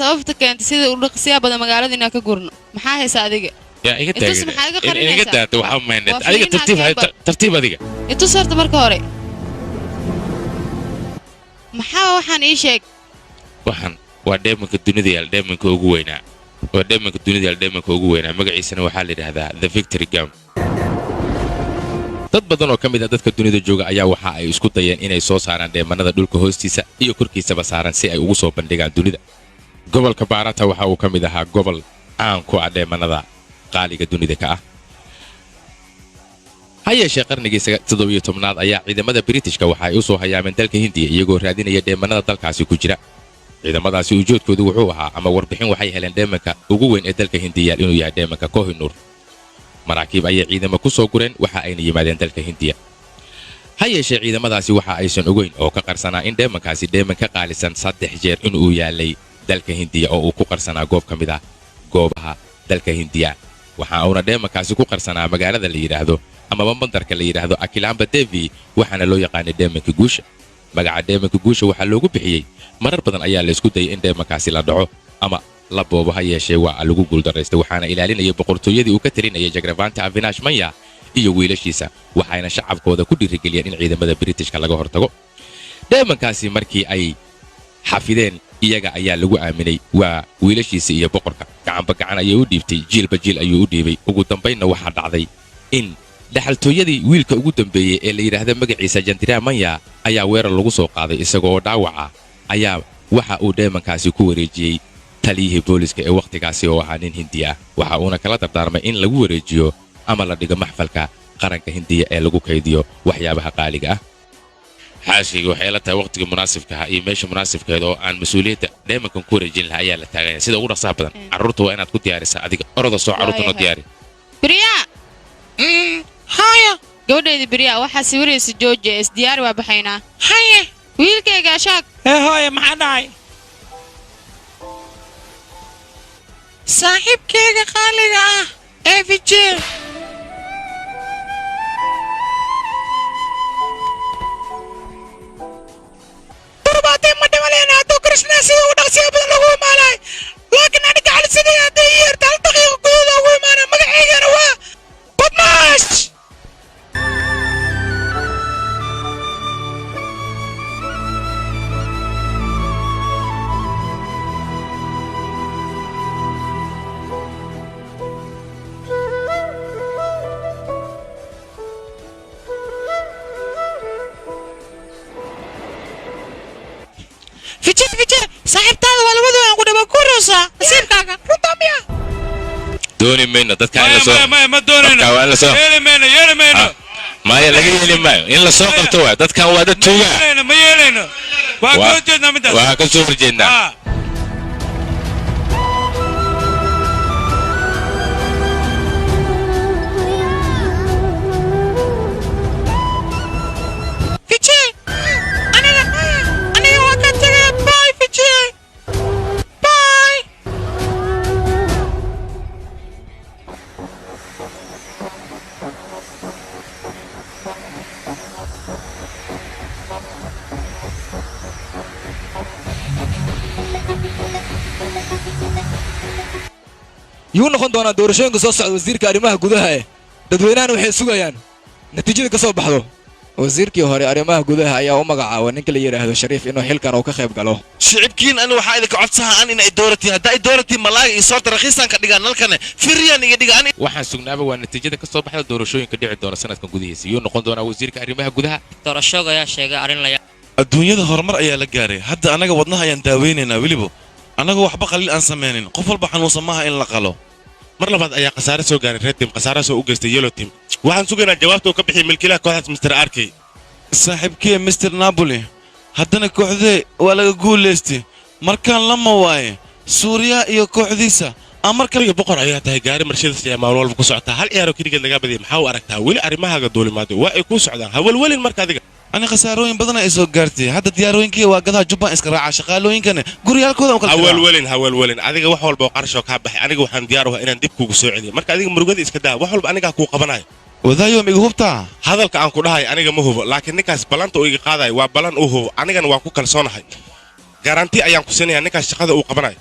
sababta keentay sida u dhaqsiya badan magaalada inaan ka gurno maxaa haysa adiga yaa iga intus maxaa iga qarinaysaa iga daata waxa meeynad adiga tartiib adiga intus horta marka hore maxaa waxaan ii sheeg waxaan waa dheemanka dunida yaal dheemanka ugu weynaa waa dheemanka dunida yaal dheemanka ugu weynaa magaciisana waxaa la yidhaahdaa the victory gam dad badan oo ka mid ah dadka dunida jooga ayaa waxa ay isku dayeen inay soo saaraan dheemannada dhulka hoostiisa iyo korkiisaba saaran si ay ugu soo bandhigaan dunida gobolka baarata waxa uu ka mid ahaa gobol caan ku ah dheemannada qaaliga dunida ka ah ha yeeshee qarnigii 17aad ayaa ciidamada Britishka waxa ay u soo hayaameen dalka Hindiya iyagoo raadinaya dheemannada dalkaasi ku jira ciidamadaasi ujeedkoodu wuxuu ahaa ama warbixin waxay heleen dheemanka ugu weyn ee dalka Hindiya inuu yahay dheemanka Kohinoor maraakiib ayay ciidamo ku soo gureen waxa ayna yimaadeen dalka Hindiya ha yeeshee ciidamadaasi waxa aysan ogeyn oo ka qarsanaa in dheemankaasi dheeman ka qaalisan 3 jeer inuu yaalay dalka Hindiya oo uu ku qarsanaa goob ka mid ah goobaha dalka Hindiya waxa uuna dheemankaasi ku qarsanaa magaalada la yiraahdo ama bandarka la yiraahdo Akilamba Devi waxaana loo yaqaanay dheemanka guusha magaca dheemanka guusha waxa loogu bixiyay marar badan ayaa la isku dayay in dheemankaasi la dhaco ama la boobo ha yeeshee waa lagu guuldareystay waxaana ilaalinayay boqortooyadii uu ka talinayay Jagravanta Avinash Maya iyo wiilashiisa waxayna shacabkooda ku dhiirigeliyeen in ciidamada Britishka laga hortago dheemankaasi markii ay xafideen iyaga ayaa lagu aaminay waa wiilashiisa iyo boqorka gacanba gacan ayay u dhiibtay jiilba jiil ayuu u dhiibay ugu dambaynna waxaa dhacday in dhaxaltooyadii wiilka ugu dambeeyay ee la yiraahdo magaciisa Jandira Maya ayaa weerar lagu soo qaaday isagoo dhaawaca ayaa waxa uu dheemankaasi ku wareejiyay taliyihii booliska ee waqtigaasi oo ahaa nin Hindi ah waxa uuna kala dardaarmay in lagu wareejiyo ama la dhigo maxfalka qaranka Hindiya ee lagu kaydiyo waxyaabaha qaaliga ah xaashigi waxay la tahay waqtiga munaasibka ah iyo meesha munaasibkeeda oo aan mas'uuliyadda dheemankan ku wareejin lahaa ayaa la taagan sida ugu dhaqsaha badan carruurta waa inaad ku diyaarisaa adiga oroda soo carruurtuna diyaari Biriya haya gabadheedii Biriya waxaa sawiraysa George isdiyaar waa baxaynaa haya wiilkayga shaag hooyo maxaa dhacay saaxiibkayga qaaliga ah ee Vijay turbaatay ma dhimalayna hadduu Krishna sida u dhaqsiya badan lagu imaanay laakiin aniga calisidii hadday ii yarta 1 daqiiqo gudahood ugu imaanay magaceygana waa Badmaash Vijay saaxiibtaada waa labadooda aan ku dhaba ku roosaa nasiibkaaga rutamiya dooni mayno dadka in la soo ma doonayno yeeli mayno maya laga yeeli maayo in la soo qabto waa dadkan waa dad tuuga ma yeelayno waa ka horjeednaa midaas waa ka soo horjeednaa Vijay aniga waa ka tagay bye Vijay bye yuu noqon doonaa doorashooyinka soo socda wasiirka arrimaha gudaha dadweynahana waxay sugayaan natiijada ka soo baxdo wasiirkii hore arrimaha gudaha ayaa u magacaabay ninka la yiraahdo Shariif inuu xilkan uu ka qayb galo shicibkiin ani waxa idinka codsaha in ay dooratiin hadda ay dooratiin malaaga iyo soorta raqiisan ka dhigaan halkan firiyaan iga dhigaan waxaan sugnaaba waa natiijada ka soo baxda doorashooyinka dhici doona sanadkan gudihiisa yuu noqon doonaa wasiirka arrimaha gudaha doorashooga ayaa sheegay arrin la adduunyada horumar ayaa la gaaray hadda anaga wadnaha ayaan daaweynaynaa weliba anaga waxba qalil aan samaynin qof walba xanuunsan maaha in la qalo mar labaad ayaa khasaare soo gaaray red team khasaare soo u geystay yellow team waxaan sugaynaa jawaabta uu ka bixiyay milkiilaha kooxdaas Mr. Arkey saaxiibkii Mr. Napoli haddana kooxdee waa laga guuleystay markaan lama waaye Suuriya iyo kooxdiisa amarkaliga boqor ayaa tahay gaari Mercedes ee maalin walba ku socota hal ciyaaro kaligeed laga badiyay maxaa u aragtaa weli arrimahaaga duulimaado waa ay ku socdaan hawalwalin marka adiga ani khasaarooyin badan ay soo gaartay hadda diyaarooyinkii waa gadaha Jubban iska raaca shaqaalooyinkana guriyaalkooda kala hawalwalin adiga wax walba oo qarasho ka baxay aniga waxaan diyaar u ahay inaan dib kuugu soo celiyo marka adiga murugada iska daa wax walba aniga ku qabanayo wadaayo miga hubtaa hadalka aan ku dhahay aniga ma hubo laakiin ninkaas balanta uu iga qaadayo waa balan uu hubo anigana waa ku kalsoonahay garanti ayaan ku siinayaa ninkaas shaqada uu qabanayo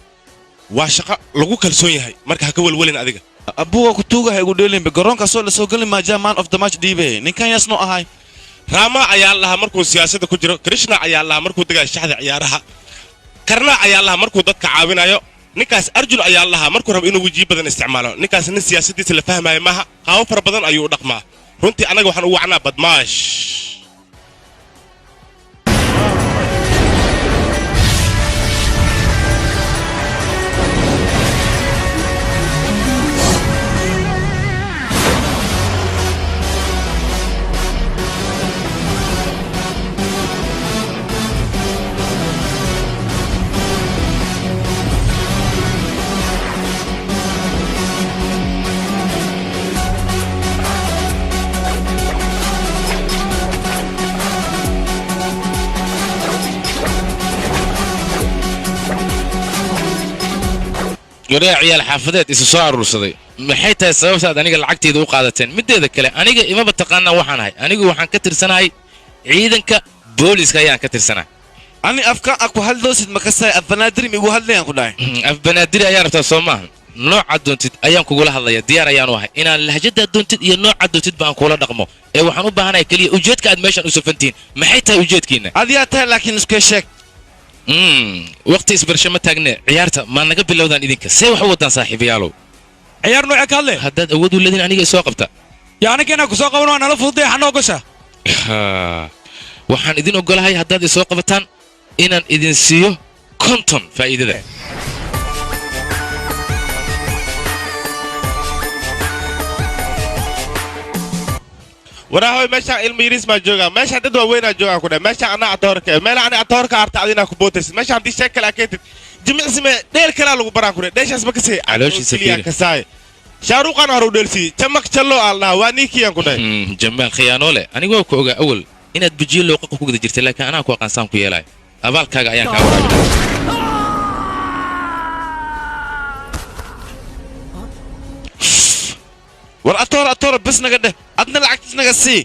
waa shaqo lagu kalsoon yahay marka ha ka welwelin adiga abuu waa ku tuugahay igu dheelinba garoonkaasoo la soo gelin maajaa man of the match dhiibe ninkan yaasnoo ahay raama ayaa lahaa markuu siyaasadda ku jiro krishna ayaa lahaa markuu dagaal shaxda ciyaaraha karna ayaa lahaa markuu dadka caawinayo ninkaas arjun ayaa lahaa markuu rabo inuu wejiyo badan isticmaalo ninkaas nin siyaasaddiisa la fahmaayo maaha qaabo fara badan ayuu u dhaqmaa runtii annaga waxaan u wacnaa badmaash garaa ciyaal xaafadeed isu soo aruursaday maxay tahay sababtaad aniga lacagteeda u qaadateen mideeda kale aniga imaba taqaanaa waxaan ahay anigu waxaan ka tirsanahay ciidanka booliska ayaan ka tirsanahay ani afkaan aku hadloosid makasaay afbanaadirim igu hadlayaan ku dhahay afbanaadiri ayaa rabtaa soo maahan noocaad doontid ayaan kugula hadlaya diyaar ayaanu ahay inaan lahjadaad doontid iyo noocaad doontid baan kula dhaqmo ee waxaan u baahanahay keliya ujeedka aad meeshaan u safantihiin maxay tahay ujeedkiinna adiyaa tahay laakiin iskee sheeg waqti isbarsho ma taagne ciyaarta maa naga bilowdaan idinka see wax u wadaan saaxiibayaalow ciyaar nooce ka hadle haddaad awood u leedin aniga isoo qabta yacni inaan ku soo qaban waa nala fududaya xanoo gasha waxaan idin ogolahay haddaad isoo qabataan inaan idin siiyo konton faa'iidada waraahoy meeshaan ilmo yariis baa joogaa meeshaan dad waaweynaa joogaa ku dhahay meeshaan anaa atoorka meel ani atoorka arta adinaa ku bootaysid meeshaan haddii sheeg kale akeentid jimicsime dheel kalaa lagu baraan ku dhahay dheeshaas ma kasay Calooshiisa fiiri. kasaaye shaaruuqaan hore u dheelsiiyey jamak jallo aan lahaa waa niikiyaan ku dhahay jamaal khiyaanoole anigu waa ku ogaa awal inaad bujiyo looqaqa ku guda jirtay laakiin anaa ku aqaansaan ku yeelaayo abaalkaaga ayaan kaa waraabinaya war atoora bes naga dheh adna lacagtiis naga sii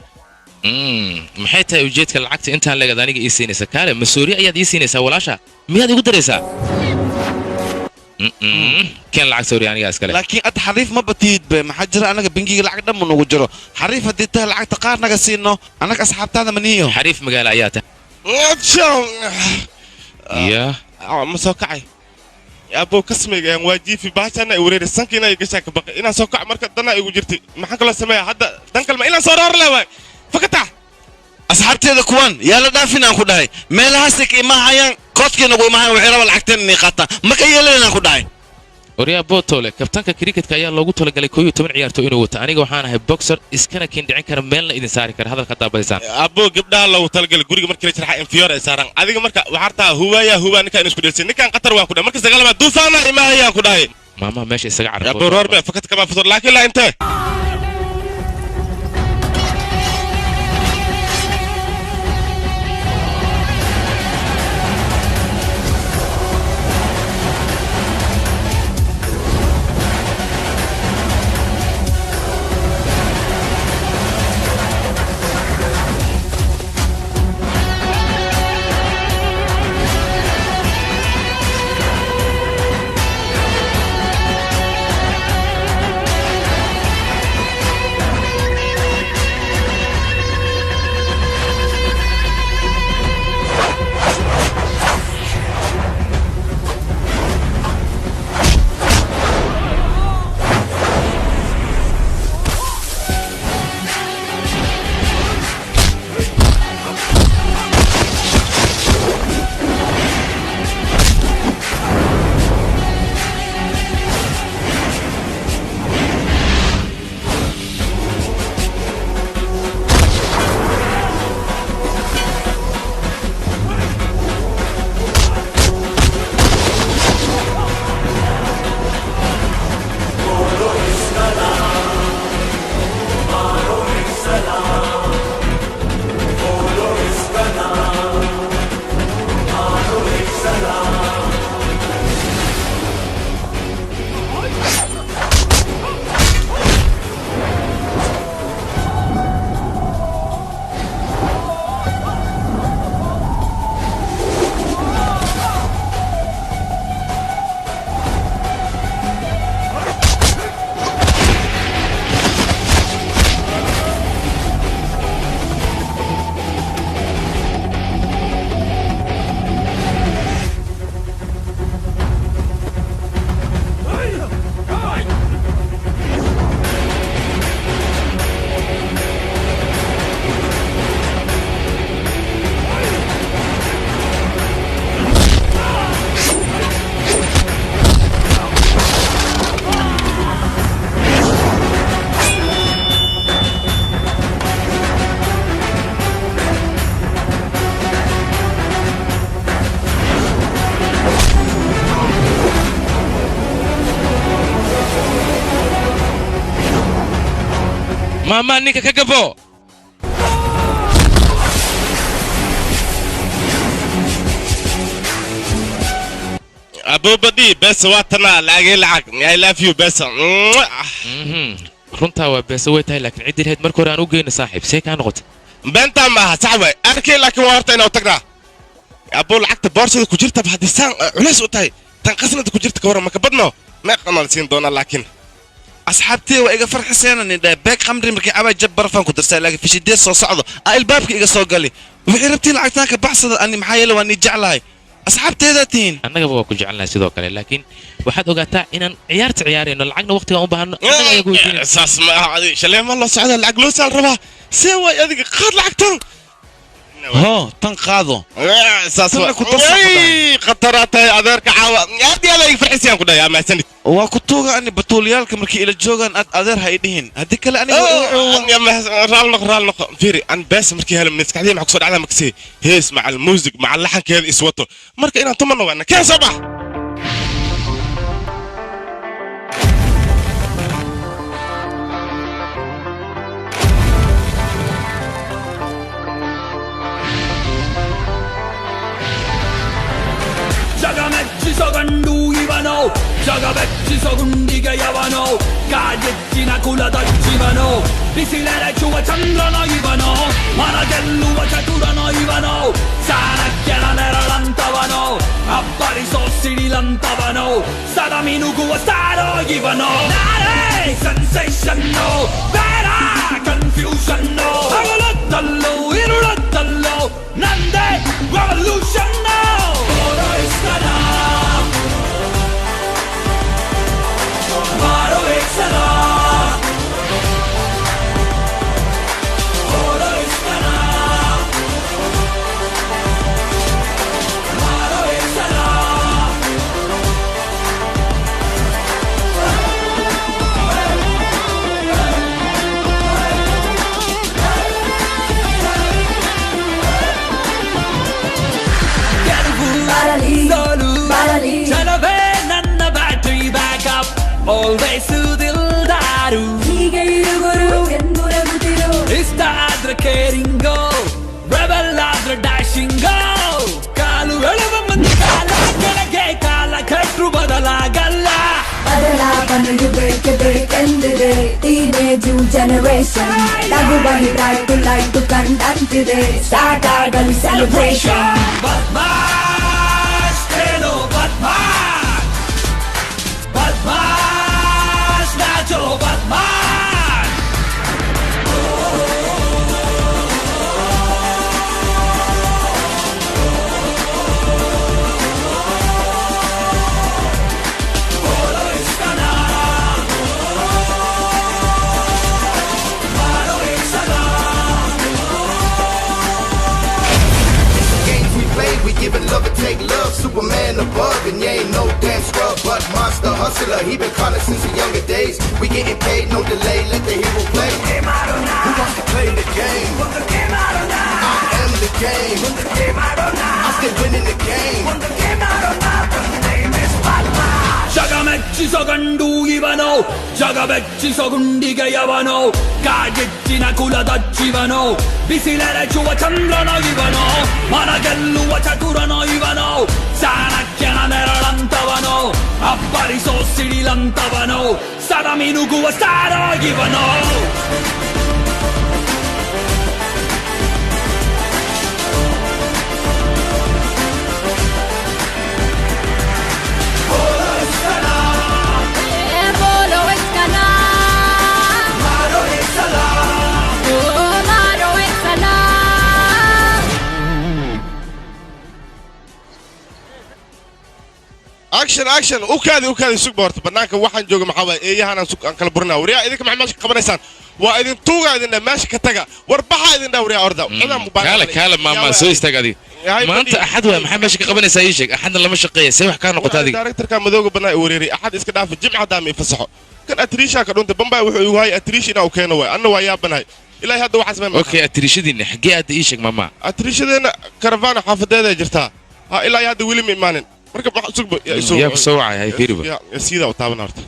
maxay tahay ujeedka lacagta intaan leegad aniga ii siinaysa kaale masuuri ayaad ii siinaysaa walaasha miyaad igu daraysaa keen lacag sawri anigaa iskale laakiin ad xariif ma batihid be maxaa jira anaga bangiga lacag dhamma nagu jiro xariif haddii tahay lacagta qaar naga siino annaga asxaabtaada maniyo xariif magaala ayaa tahay yaa ma soo kacay aboo kasmeygaan waa jiifi baashana ay wareeri sankiina ay gashaa ka baqay inaan soo kac marka danaa igu jirtay maxaan kaloo sameeya hadda dan kalma inaan soo roor le waay fakata asxaabteeda kuwan yaa la dhaafin aan ku dhahay meelahaasay ka imaahayaan koodkii nagu imahayan waxay raba lacagteen inay qaataan ma ka yeelanaan ku dhahay waryaa bootole kabtanka kriketka ayaa loogu talagalay 11 ciyaarto inuu wato aniga waxaan ahay boxer iskana kiin dhicin kara meelna idin saari kara hadalka daabadisaan aboo gabdhaha loogu talagalay guriga markii la sharaxa infiyoor ay saaraan adiga marka waxaa artaa huwaa ninkaan isku dheelsin ninkaan qatar waan ku dhahay marka sagaalama duufaana imaahayaan ku dhahay maama meesha isaga carfo aboo roor be fakad kama futur laakiin laa intee maamaa ninka ka gabo abubadi beesa waa tanaa lacagee lacag I love you beesa runtaa waa beesa way tahay laakiin ciddii lahayd marka hore aan u geyno saaxiib see kaa noqota beentaa maaha sax way arkay laakiin waa horta inaa tagnaa abuu lacagta boorsada ku jirta haddii saan culays u tahay tan qasnada ku jirta ka waran maka badno meeqan la siin doonaa laakiin asxaabtee waa iga farxiseenan indhaa beeg khamri markii cabaa jab barafaan ku darsaa laakiin fishideed soo socdo aa ilbaabka iga soo gali wixii rabtiin lacagtaan ka baxsada ani maxaa yeele waa nii jeclahay asxaabteedaa tihiin annagaba waa ku jecelnahay sidoo kale laakiin waxaad ogaataa inaan ciyaarta ciyaarayno lacagna waqtigaan u baahano annaga ayaa ku weydiinaysa saas ma aha adi shalay ma loo socda lacag loo saal rabaa see waay adiga qaad lacagtan hoo tan qaado saas Tanna ku darsan ku dhahay. khataraa tahay adeerka caawa aad iyo aad ay farxisayaan ku dhahay amaasanid waa ku tuuga ani batuuliyaalka markii ila joogaan aad adeer ha i dhihin haddii kale aniga raal noqo fiiri an bees markii helo maskaxdii maxaa kusoo dhacdaa makasii hees maca almuusig maca laxankeeda iswato marka inaan tumana waana keen soo bax Jagamechi Ivano, Jagamechi Sogundiga Yavano, Kajetina Kula Dachivano, Bisilere Chua Chandrano Ivano, Managellu Chaturano Ivano, Sanakela Lantavano, Appariso Siri Lantavano, Sadaminuku Staro Ivano, Nare, sensational, Vera, confusion, no, Havalatalo, Irulatalo, Nande, revolution, no, Oro Istana. Maro Exana Oro Exana Maro Exana Barali Chalave Nanna battery backup Always Sudildaru Hige Guru Endure Mutiru Ista Adra Caring Go Rebel Adra Dashing Go Kalu Eleva Mandala Kelage Kala Katru Badala Galla Badala Panu break end the day Teenage new generation Lagu bani bright to light to conduct today Start our girl celebration Badmash Hello Badmash Badmash Nacho Badmash Oro Istana Maro Exana Games we play, we giving love and take love. Superman above, and you ain't no damn scrub, but monster hustler. He been calling since the younger days. We getting paid, no delay. Let the hero play. Who wants to play the game? I am the game. I'm still winning the game. Jagamechi Sogandu Ivano, Jagamechi Sogundiga Yavano, Kajetina Kula Dachivano, Bisilere Chua Chandrano Ivano, Managellu Chaturano Ivano, Sanakela Lantavano, Appariso Siri Lantavano, Sadaminuku Staro Ivano. action ukaadi sug boorta banaanka waxaan jooga maxaa waay eeyahan aan kala burinaa wariyaa idinka maxaa meesha ka qabanaysaan waa idin tuuga idin meesha ka taga war baxa idin dhaa wariyaa orda kaale maama soo istaag adiga maanta axad waay maxaa meesha ka qabanaysaa ii sheeg axadna lama shaqeeya see wax kaa noqota adiga directorka madooga banaa i wareeray axad iska dhaafa jimca hadaa ma fasaxo kan atriisha ka dhunta bambay wuxuu igu hayay atriish inaa u keeno waay anna waa yaabanahay ilaahay hadda waxaas ma okay atriishadiina xaggee aada ii sheeg maama atriishadeena karavana xaafadeeda jirtaa ha ilaa hadda weli ma imaanin marka sugba yaa ku soo wacay hay fiiriba sidaa u taaban horta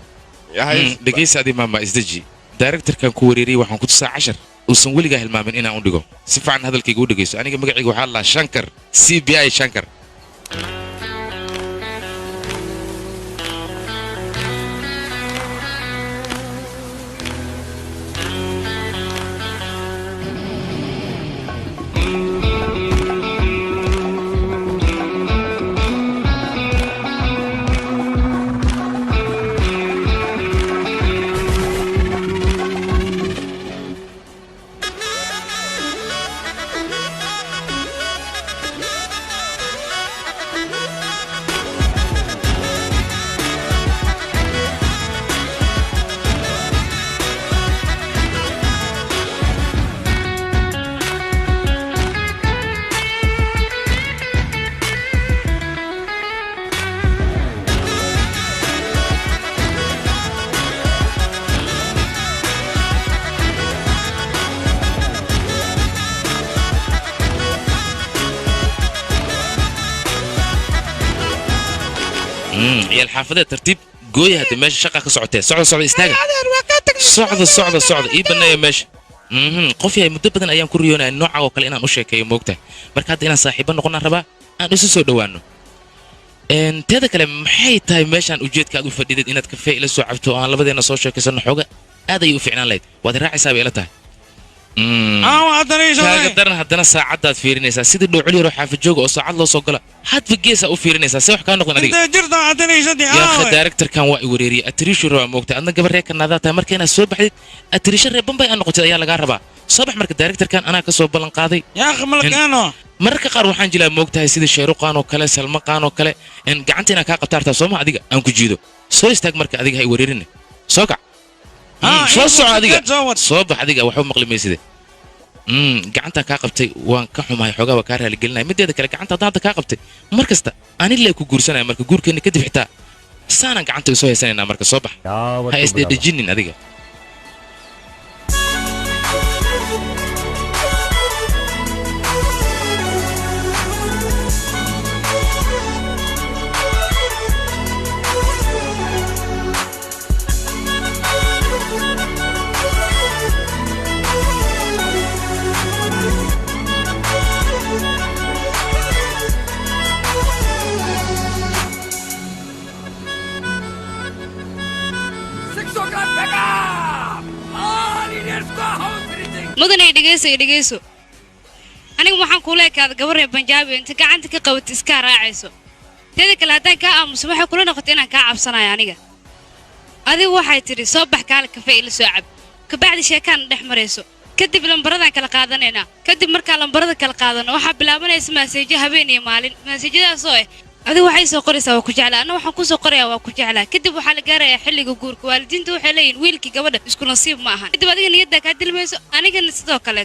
dhegaysa adi maama isdeji directorkan ku wareeriyay waxaan ku tusaa 10 uusan weligaa hilmaamin inaan u dhigo si fiican hadalkayga u dhageyso aniga magacayga waxaa la Shankar CBI Shankar يا الحافظة ترتيب جوي هذا ماشي شقة كسعتين صعد يستاجر صعد إيه بنا ماشي قفيا مدة بدن أيام كوريونا النوع وكل إنا مشاكل موقته مركز إنا صاحبنا نقولنا ربا أنا نسوي دوانو إن هذا كلام حي تاي ماشي أن وجدت كأدو فديد إن تكفي إلى سعبته أنا لبدي أنا صوشة كسرنا حوجة هذا يوفعنا ليد وهذا راعي سابي إلى تاي قدرنا هدنا ساعات فيرنيسا سيد لو علي روح في الجوج او ساعات لو سو غلا حد في جيسا او فيرنيسا سي wax ka noqon adiga jirta adanaysa di يا director kan waa wareeri attrition roo moogta adna gabar kanada ta markayna soo baxday attrition reeban bay aan noqotay ayaa laga rabaa sabax marka director kan ana ka soo balan qaaday yaa khamalkaano marka qaar waxaan jilaa moogtahay sida sheeruqaan oo kale salmaqaan oo kale in gacantina ka qabtaarta soo ma adiga aan ku jiido soo istaag marka adiga hay wareerin soo kac soo adiga soo bax adiga waxa maqlimaysid gacanta ka qabtay waan ka xumahay xogaa waa ka raali gelinay mideeda kale gacanta hadda ka qabtay markasta aan ilaa ku guursanay marka guurkeena kadib xitaa saanan gacanta soo haysanayna marka soo bax ha isdejinin adiga مدن dhageyso aniga waxaan ku leeyahay gabar reer Banjaabi inta gacanta ka qabat iska raacayso teeda kale hadaan ka aamuso waxa kula noqotay inaan ka cabsanayo aniga adigu waxay tiri soo bax kaal kafee ila soo cab ka bacdi sheekan dhex marayso kadib lambarada kala qaadanayna kadib marka lambarada kala qaadano waxa bilaabanaysa message habeen iyo maalin message-daas oo adigu waxay soo qoraysaa waa ku jeclaa ana waxaan ku soo qorayaa waa ku jeclaa kadib waxa la gaarayaa xilliga guurka waalidiintu waxay leeyihiin wiilkii gabadha isku nasiib ma ahan kadib adiga niyadda ka dilmayso anigana sidoo kale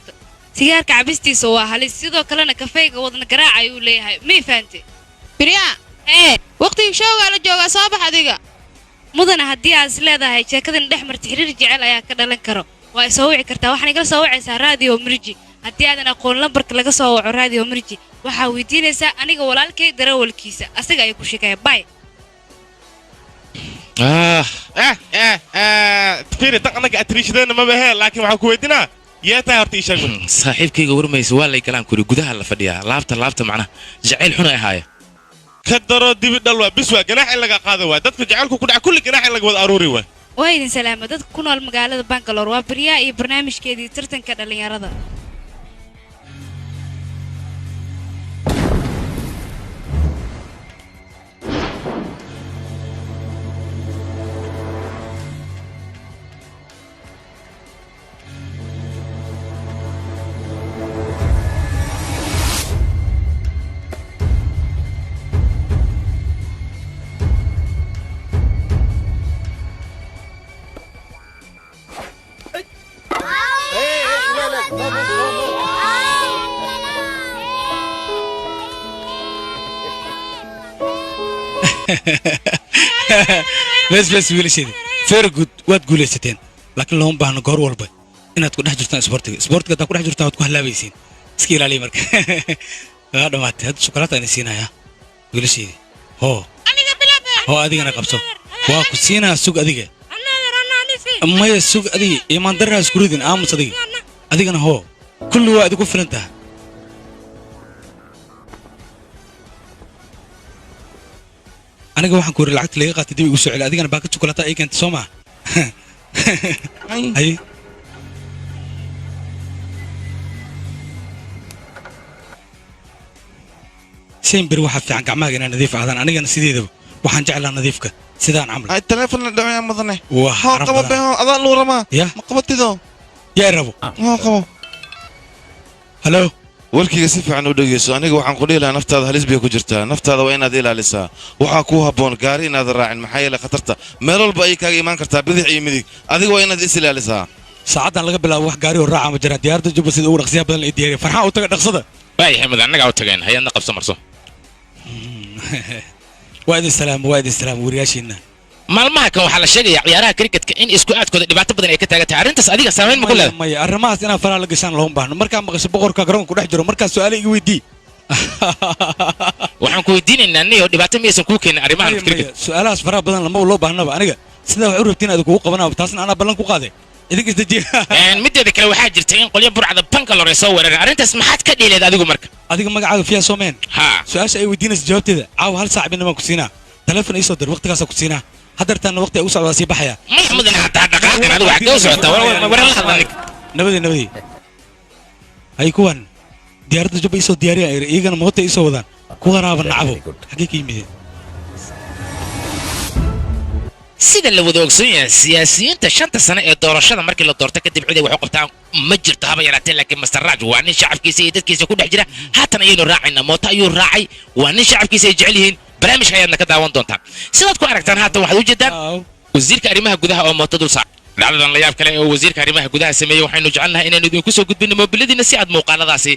sigaarka cabistiisa waa halis sidoo kalena kafeega wadna garaac ayuu leeyahay ma fahanti biriya waqtiga showga la jooga soo bax adiga mudana haddii aad leedahay sheekadan dhex marti xiriir jecel ayaa ka dhalan karo waa soo wici kartaa waxaan igala soo wicaysaa radio mirji haddii aadan aqoon lambarka laga soo waco radio mirji waxaa weydiinaysaa aniga walaalkay darawalkiisa asaga ay ku sheegaya bay تفيري تقنك أتريشدين ما بها لكن وحكو ويدنا يا تهرتي شغل صاحبكيga warmaysa waa lay galaan kuri gudaha la fadhiyaa laabta macna jacayl xun ay haaya كدرو ديب دلوا بسوا جناح لغا قاده waa dadku jacaylku ku dhac kulli janax laga wada aruuri waa waydin salaamo dadku ku nool magaalada Bangalore waa bariya iyo barnaamijkeedii tartanka dhalinyarada بس ويلشيد فير جود واد guulaysateen laakiin loo baahna goor walba inaad ku dhex jirtaan isboortiga ta ku dhex jirtaan waad ku halaabaysiin iska ilaaliya marka waa dhamaatay hadda shukulaato aan siinayaa wiilashaydi ho adigana qabso waa ku siinaa sug adiga maya sug adiga imaan daraa isku ridin aamus adiga adigana hoo kulli waa idigu filan taha aniga waxaan ku yiri lacagta laga qaatay dib igu soo celi adigana baakad jukulata ay keentay soo maa hay سيمبر واحد في عن قعماق أنا نظيف هذا أنا نسيدي ذا وحن جعلها نظيفك سيدان عمل التليفون اللي يا مضني وحرب قبل بها أضل ورا ما يا ما قبلت ذا يا ربو قبل هلو warkii si fiican u dhageyso aniga waxaan ku dheelaa naftaada halis bay ku jirtaa naftaada waa inaad ilaalisaa waxa ku haboon gaari inaad raacin maxaa yeelay khatarta meel walba ay kaaga iman kartaa bidix iyo midig adiga waa inaad is ilaalisaa saacadan laga bilaabo wax gaari oo raaca ma jiraan diyaarada jubba sida ugu dhaqsiyaha badan la diyaariyo farxaan u taga dhaqsada waay xamad annaga u tageen hayadna qabso marso waa idin salaam wariyaashiina maalmaha kan waxaa la sheegayaa ciyaaraha cricketka in isku aadkooda dhibaato badan ay ka taagan tahay arrintaas adiga saameyn ma ku leedahay maya arrimahaas inaan faraha la gashaan looma baahno markaa maqasho boqorka garoonka ku dhex jiro markaa su'aale iga weydii waxaan ku weydiinaynaa niyo dhibaato miyaysan kuu keenin arrimahan cricket su'aalahaas faraha badan lama loo baahnaba aniga sidaa wax u rabtiin aad kugu qabanaa taasna anaa ballan ku qaaday idinka isdajiya mideeda kale waxaa jirta in qolyo burcada bangalore ay soo weerareen arrintaas maxaad ka dhiileed adigu marka adiga magacaaga fiyaa soomeen ha su'aasha ay weydiinaysa jawaabteeda caawa hal saac bina baan ku siinaa telefoon ii soo dir waqtigaasaa ku siinaa haddartaana waqti ay u socdaa sii baxaya maxmudin hataa dhaqaaqin adigu xaggee u socotaa waran la hadlanik nabadii hay kuwan diyaaradda jubba ii soo diyaariya iyagana moota ii soo wadaan kuwanaaba nacabo xaggee ka yimideen sida la wada ogsoon yahay siyaasiyiinta shanta sano ee doorashada markii la doorto kadib cid ay wax u qabtaan ma jirto haba yaraatee laakiin master raaj waa nin shacabkiisa iyo dadkiisa ku dhex jira haatan ayaynu raacaynaa mooto ayuu raacay waa nin shacabkiisa ay jecel yihiin barnaamijka ayaadna ka daawan doontaan sidaad ku aragtaan haatan waxaad u jeedaan wasiirka arrimaha gudaha oo mooto dul saac dhacdadan la yaab kale oo wasiirka arrimaha gudaha sameeyey waxaynu jecelnahay inaynu idinku soo gudbinno mobiladiina si aad muuqaaladaasi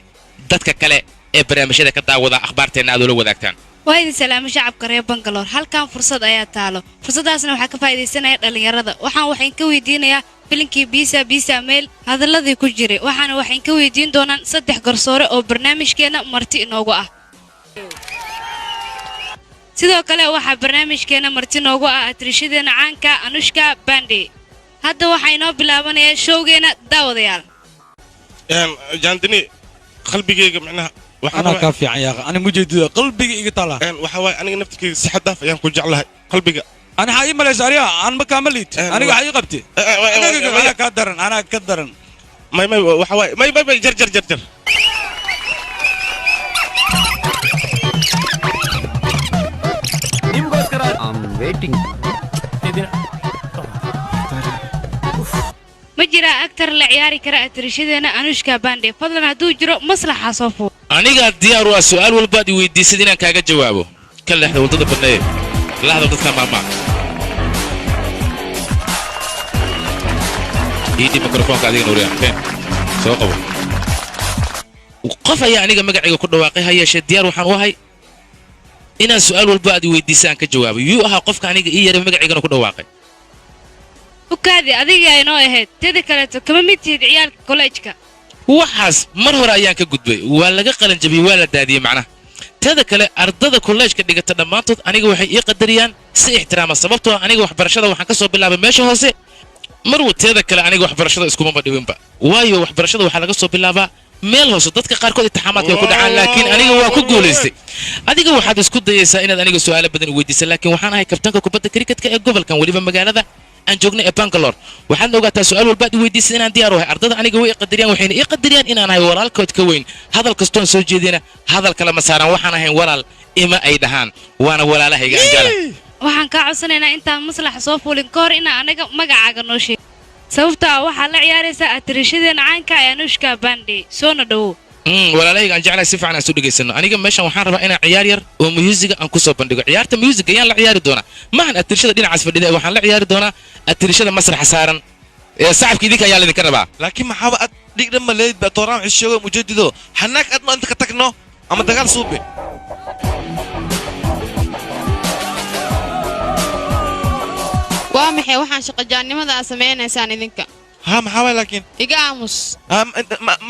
dadka kale ee barnaamijyada ka daawada akhbaarteenna aad ula wadaagtaan waa idin salaamo shacabka reer bangaloor halkan fursad ayaa taalo fursadaasna waxaa ka faa'iidaysanaya dhallinyarada waxaan waxayn ka weydiinayaa filinkii biisa meel hadalladii ku jiray waxaana waxayn ka weydiin doonaan 3 garsoore oo barnaamijkeena marti inoogu ah sidoo kale waxaa barnaamijkeena marti inoogu ah atriishadeena caanka anushka bande hadda waxaa inoo bilaabanayaa showgeena daawadayaal jaandini qalbigayga macnaha أنا كافي عياق أنا مجد قلبي يقطع وحواي أنا نفتك سحداف أيام كل جعلها قلبي أنا حقيقي ماليش أريا أنا ما كملت أنا حقيقي قبتي أنا كدرن ما وحواي ما جر I'm waiting. ma jira aktar la ciyaari kara atriishadeena anushka bande fadlan hadduu jiro maslaxa soo fuu aniga diyaar waa su'aal walbaad i weydiisad inaan kaaga jawaabo ka leexda waddada banneeye laxda dadka maama iidhi mikrofoonka adiga nuuriya keen soo qabo qof ayaa aniga magacayga ku dhawaaqay ha yeeshee diyaar waxaan u ahay inaan su'aal walba aad i weydiisa aan ka jawaabo yuu ahaa qofka aniga ii yaray magacaygana ku dhawaaqay ukaadi adiga inoo ahayd teda kaleeto kama mid tihid ciyaalka kollejka waxaas mar hore ayaan ka gudbay waa laga qalan jabiyey waa la daadiyey macnaha teda kale ardada kollejka dhigata dhammaantood aniga waxay ii qadariyaan si ixtiraama sababtoo aniga waxbarashada waxaan ka soo bilaabay meesha hoose marwa teeda kale aniga waxbarashada iskumama dhibinba waayo waxbarashada waxaa laga soo bilaabaa meel hoose dadka qaarkood intixaamaadka ay ku dhacaan laakiin aniga waa ku guulaystay adiga waxaad isku dayaysaa inaad aniga su'aalo badan weydiisa laakiin waxaan ahay kabtanka kubadda kriketka ee gobolkan weliba magaalada aan joogna ee Bangalore waxaad ogaataa su'aal walba aad weydiisay inaan diyaar u ahay ardada aniga way qadariyaan waxayna ii qadariyaan inaan ahay walaalkood ka weyn hadal kastoon soo jeedina hadal kala ma saaran waxaan ahay walaal ima ay dhahaan waana walaalahayga aan jeclahay waxaan kaa codsanaynaa intaan maslaxa soo fuulin ka hor inaa anaga magacaaga noo sheeg sababta waxaa la ciyaaraysaa atriishadeena caanka ee anushka bande soona dhawow walaalahayga aan jeclahay si fiican aan soo dhageysano aniga meeshan waxaan rabaa inaan ciyaar yar oo musiga aan ku soo bandhigo ciyaarta musiga ayaan la ciyaari doonaa maahan atirshada dhinacaas fadhida waxaan la ciyaari doonaa atirshada masraxa saaran ee sacabka idinka ayaa laydinka rabaa laakiin maxaaba ad dhigdhan ma leedid ba tooraan xishooga mujadido xanaag adno inta ka tagno ama dagaal suube waa maxay waxaan shaqajaannimada aad samaynaysaan idinka ها محاول لكن إجامس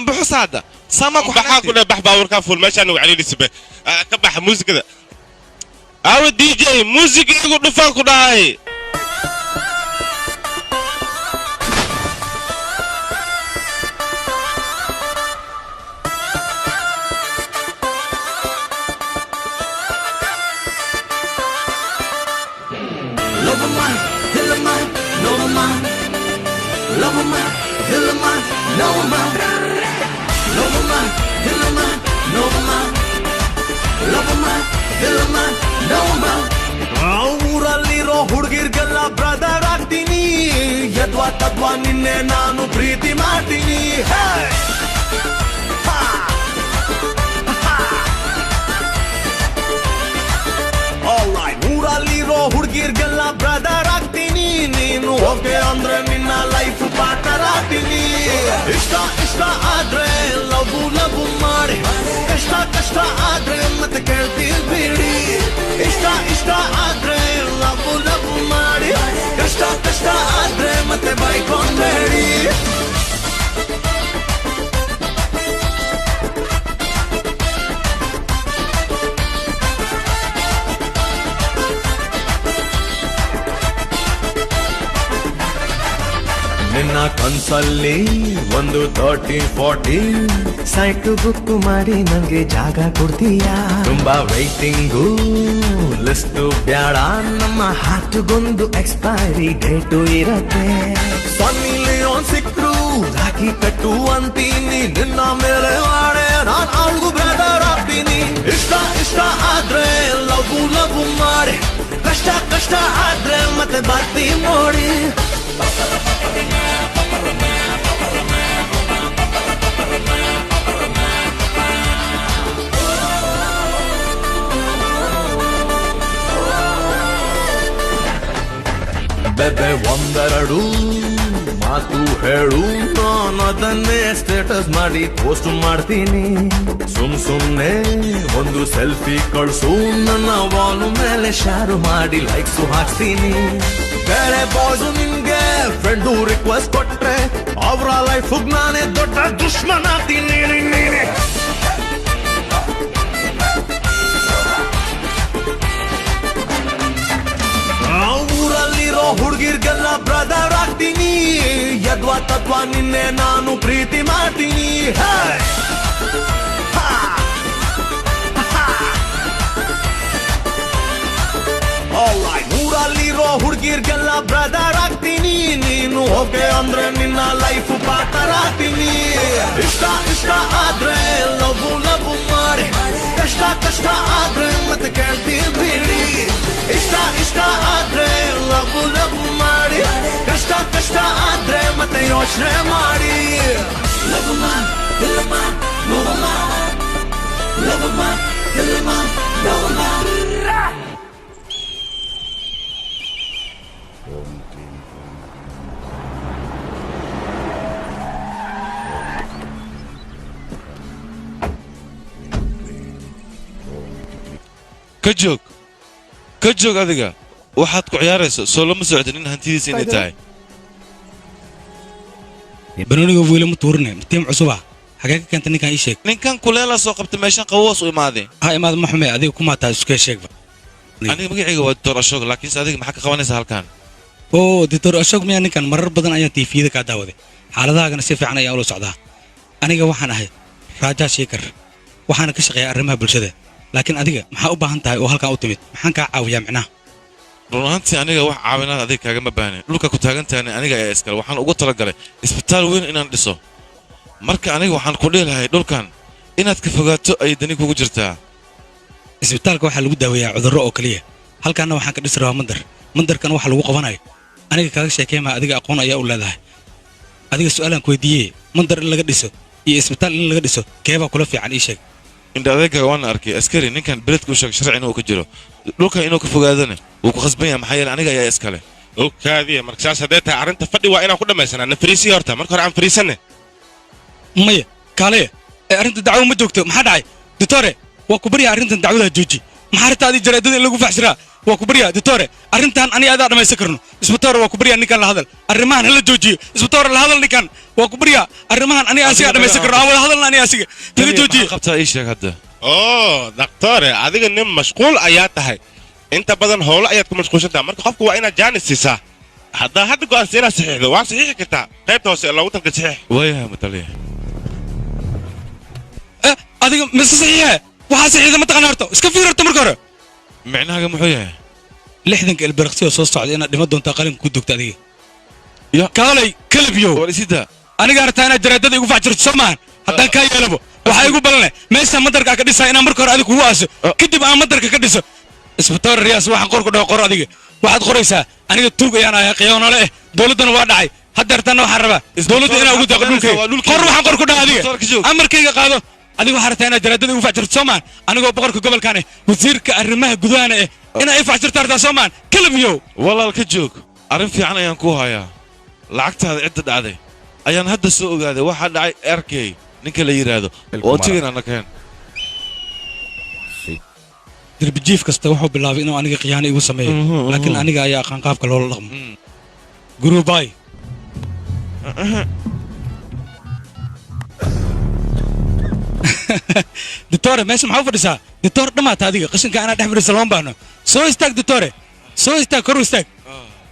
بحس هذا سامك بحا كنا بح باور كافول ماشي أنا وعلي لسبة كبح موسيقى ده أو دي جي موسيقى يقول دفاع كنا هاي Novama, Hilama, Novama, Novama, Hilama, Novama, Novama, Hilama, Novama. ಊರಲ್ಲಿರೋ ಹುಡುಗಿರ್ಗೆಲ್ಲ ಬ್ರದರ್ ಆಗ್ತೀನಿ ಯದ್ವಾ ತದ್ವಾ ನಿನ್ನೆ ನಾನು ಪ್ರೀತಿ ಮಾಡ್ತೀನಿ ಊರಲ್ಲಿರೋ ಹುಡುಗಿರ್ಗೆಲ್ಲ ಬ್ರದರ್ ಆಗ್ತೀನಿ ನೀನು ಓಕೆ ಅಂದ್ರೆ ನಿನ್ನ ಲೈಫ್ ಪಾರ್ಟ್ನರ್ ಆಗ್ತೀನಿ ಇಷ್ಟ ಇಷ್ಟ ಆದ್ರೆ ಲವ್ ಲವ್ ಮಾಡಿ ಕಷ್ಟ ಕಷ್ಟ ಆದ್ರೆ ಮತ್ತೆ ಕೇಳ್ತೀವಿ ಬಿಡಿ ಇಷ್ಟ ಇಷ್ಟ ಆದ್ರೆ ಲವ್ ಲವ್ ಮಾಡಿ ಕಷ್ಟ ಕಷ್ಟ ಆದ್ರೆ ಮತ್ತೆ ಬೈಕೊಂಬೇಡಿ ನಿನ್ನ ಕನ್ಸಲ್ಲಿ ಒಂದು 30-40 ಸೈಟ್ ಬುಕ್ ಮಾಡಿ ನಂಗೆ ಜಾಗ ಕೊಡ್ತೀಯಾ ತುಂಬಾ ವೈಟಿಂಗು ಲಿಸ್ಟ್ ಬ್ಯಾಡ ನಮ್ಮ ಹಾರ್ಟ್ಗೊಂದು ಎಕ್ಸ್ಪೈರಿ ಡೇಟು ಇರತ್ತೆ ಸನ್ನಿ ಲಿಯೋನ್ ಸಿಕ್ರು ರಾಖಿ ಕಟ್ಟು ಅಂತೀನಿ ನಿನ್ನ ಮೇಲೆ ಆಡೆ ನಾನ್ ಅವಳಿಗೂ ಬ್ರದರ್ ಆಗ್ತೀನಿ ಇಷ್ಟ ಇಷ್ಟ ಆದ್ರೆ ಲವ್ ಲವ್ ಮಾಡಿ ಕಷ್ಟ ಕಷ್ಟ ಆದ್ರೆ ಮತ್ತೆ ಬರ್ತೀವಿ ನೋಡಿ ಬೆಬೆ ಒಂದೆರಡು ಮಾತು ಹೇಳು ನಾನು ಅದನ್ನೇ ಸ್ಟೇಟಸ್ ಮಾಡಿ ಪೋಸ್ಟ್ ಮಾಡ್ತೀನಿ ಸುಮ್ನೆ ಒಂದು ಸೆಲ್ಫಿ ಕಳ್ಸು ನನ್ನ ವಾಲ್ ಮೇಲೆ ಶೇರ್ ಮಾಡಿ ಲೈಕ್ಸ್ ಹಾಕ್ತೀನಿ ಬೇರೆ ಬಾಯ್ಸು ನಿನ್ಗೆ ಫ್ರೆಂಡು ರಿಕ್ವೆಸ್ಟ್ ಕೊಟ್ರೆ ಅವರ ಲೈಫ್ ನಾನೇ ದೊಡ್ಡ ದುಶ್ಮನ್ ಆಗ್ತೀನಿ ಊರಲ್ಲಿರೋ ಹುಡುಗಿರ್ಗೆಲ್ಲ ಬ್ರದರ್ ಆಗ್ತೀನಿ ಯದ್ವಾ ತದ್ವಾ ನಿನ್ನೆ ನಾನು ಪ್ರೀತಿ ಮಾಡ್ತೀನಿ ಊರಲ್ಲಿರೋ ಹುಡುಗಿರ್ಗೆಲ್ಲ ಬ್ರದರ್ ಆಗ್ತೀನಿ ನೀನು ಓಕೆ ಅಂದ್ರೆ ನಿನ್ನ ಲೈಫ್ ಪಾರ್ಟ್ನರ್ ಆಗ್ತೀನಿ ಇಷ್ಟ ಇಷ್ಟ ಆದ್ರೆ ಲವ್ ಲವ್ ಮಾಡಿ ಕಷ್ಟ ಕಷ್ಟ ಆದ್ರೆ ಮತ್ತೆ ಕೇಳ್ತೀವಿ ಬಿಡಿ ಇಷ್ಟ ಇಷ್ಟ ಆದ್ರೆ ಲವ್ ಲವ್ ಮಾಡಿ ಕಷ್ಟ ಕಷ್ಟ ಆದ್ರೆ ಮತ್ತೆ ಯೋಚನೆ ಮಾಡಿ ಲವಮ ಲವಮ ಲವಮ ಲವಮ ಲವಮ ಲವಮ ka joog adiga waxaad ku ciyaarayso soo lama socdo nin hantidiisa inay tahay banooniga wiila ma tuurine tiim cusuba xagee ka keenta ninkan ii sheeg ninkan kuleela soo qabta meeshan qaboos u imaadeen ha imaad ma xume adiga kuma taa isku sheegba aniga magacayga waa Dr. Ashok laakiin adiga maxaa ka qabanaysaa halkan oo Dr. Ashok miyaa ninkan marar badan ayaan TV-da ka daawaday xaaladahaagana si fiican ayaan ula socdaa aniga waxaan ahay Raja Shekhar waxaan ka shaqeeyaa arrimaha bulshada laakiin adiga maxaa u baahan tahay oo halkan u timid maxaan ka caawiyaa macnaha runtii aniga wax caawinaad adiga kaaga ma baahnay dhulka ku taagan tahay aniga ayaa iskale waxaan ugu talagalay isbitaal weyn inaan dhiso marka aniga waxaan ku dheelahay dhulkan inaad ka fogaato ay dani kugu jirtaa isbitaalka waxa lagu daaweeyaa cudurro oo kaliya halkaana waxaan ka dhisi rabaa mandarkan waxa lagu qabanayo aniga kaaga sheekeema adiga aqoon ayaa u leedahay adiga su'aalan ku weydiiyay mandar in laga dhiso iyo isbitaal in laga dhiso keeba kula fiican ii sheeg inta adeega waan arkay askari ninkan beledku sheeg sharci inuu ka jiro dhulka inuu ka fogaadana uu ku khasban yahay maxay aniga ayaa iskale oo kaadiya markaas haday tahay arinta fadhi waa inaan ku dhamaysanaa nafriisi horta marka hore aan fariisane maya kaale arinta dacwo ma joogto maxaa dhacay doctore waa ku bariya arintan dacwada jooji maxaa ritaadi jaraadada in lagu faxsiraa waa ku bariya doctore arintan ani aad dhamaysan karno isbitaar waa ku bariya ninkan la hadal arrimahan hala joojiyo isbitaar la hadal ninkan waa ku bariya arrimahan ani asiga dhamaysan karno aan wada hadalna ani asiga taga joojiyo qabta ii sheeg hadda doctore adiga nin mashquul ayaa tahay inta badan howlo ayaad ku mashquulsantaa marka qofku waa inaad jaanis siisaa haddaa hadda go'aan siinaa saxiixdo waa saxiixi kartaa qaybta hoose loogu talka saxiix waayahay mataliya adiga mise saxiixa waxaa saxiixda ma taqaan horta iska fiir horta marka hore micnahaaga muxuu yahay 60 ilbiraqsi oo soo socda inaad dhima doontaa qalinka ku dugta adiga kaalay kalabyow war isida aniga artaa inaad jaraadada igu facjirto soo maahan haddaan kaa yeelabo waxaa igu balane meesha madarka ka dhisaa inaan marka hore adiga kugu aaso kadib aan madarka ka dhiso isbitaal riyaas waxaan qor ku dhaho qor adiga waxaad qoraysaa aniga tuug ayaan ahay qiyoonole eh dowladdana waa dhacay haddeertanna waxaan rabaa dowladda inaa ugu daaqo dhulkayga qor waxaan qor ku dhaho adiga amarkayga qaado adiga waxaa rabtaa inaad jaraadada igu facjirto soo maahan anigoo boqorka gobolkan eh wasiirka arrimaha gudahana eh inaa i facjirto artaa soo maahan kalabyow walaal ka joog arrin fiican ayaan ku hayaa lacagtaada cidda dhacday ayaan hadda soo ogaaday waxaa dhacay erkey ninka la yidhaahdo oo tigana keen dirbijiif kasta wuxuu bilaabay inuu aniga khiyaano igu sameeyo laakiin aniga ayaa aqaan qaabka loola dhaqmo guruubay ditore meesha maxaa u fadhisaa ditore dhammaata adiga qashinka anaa dhex fadhiisa looma baahno soo istaag ditore soo istaag kor u istaag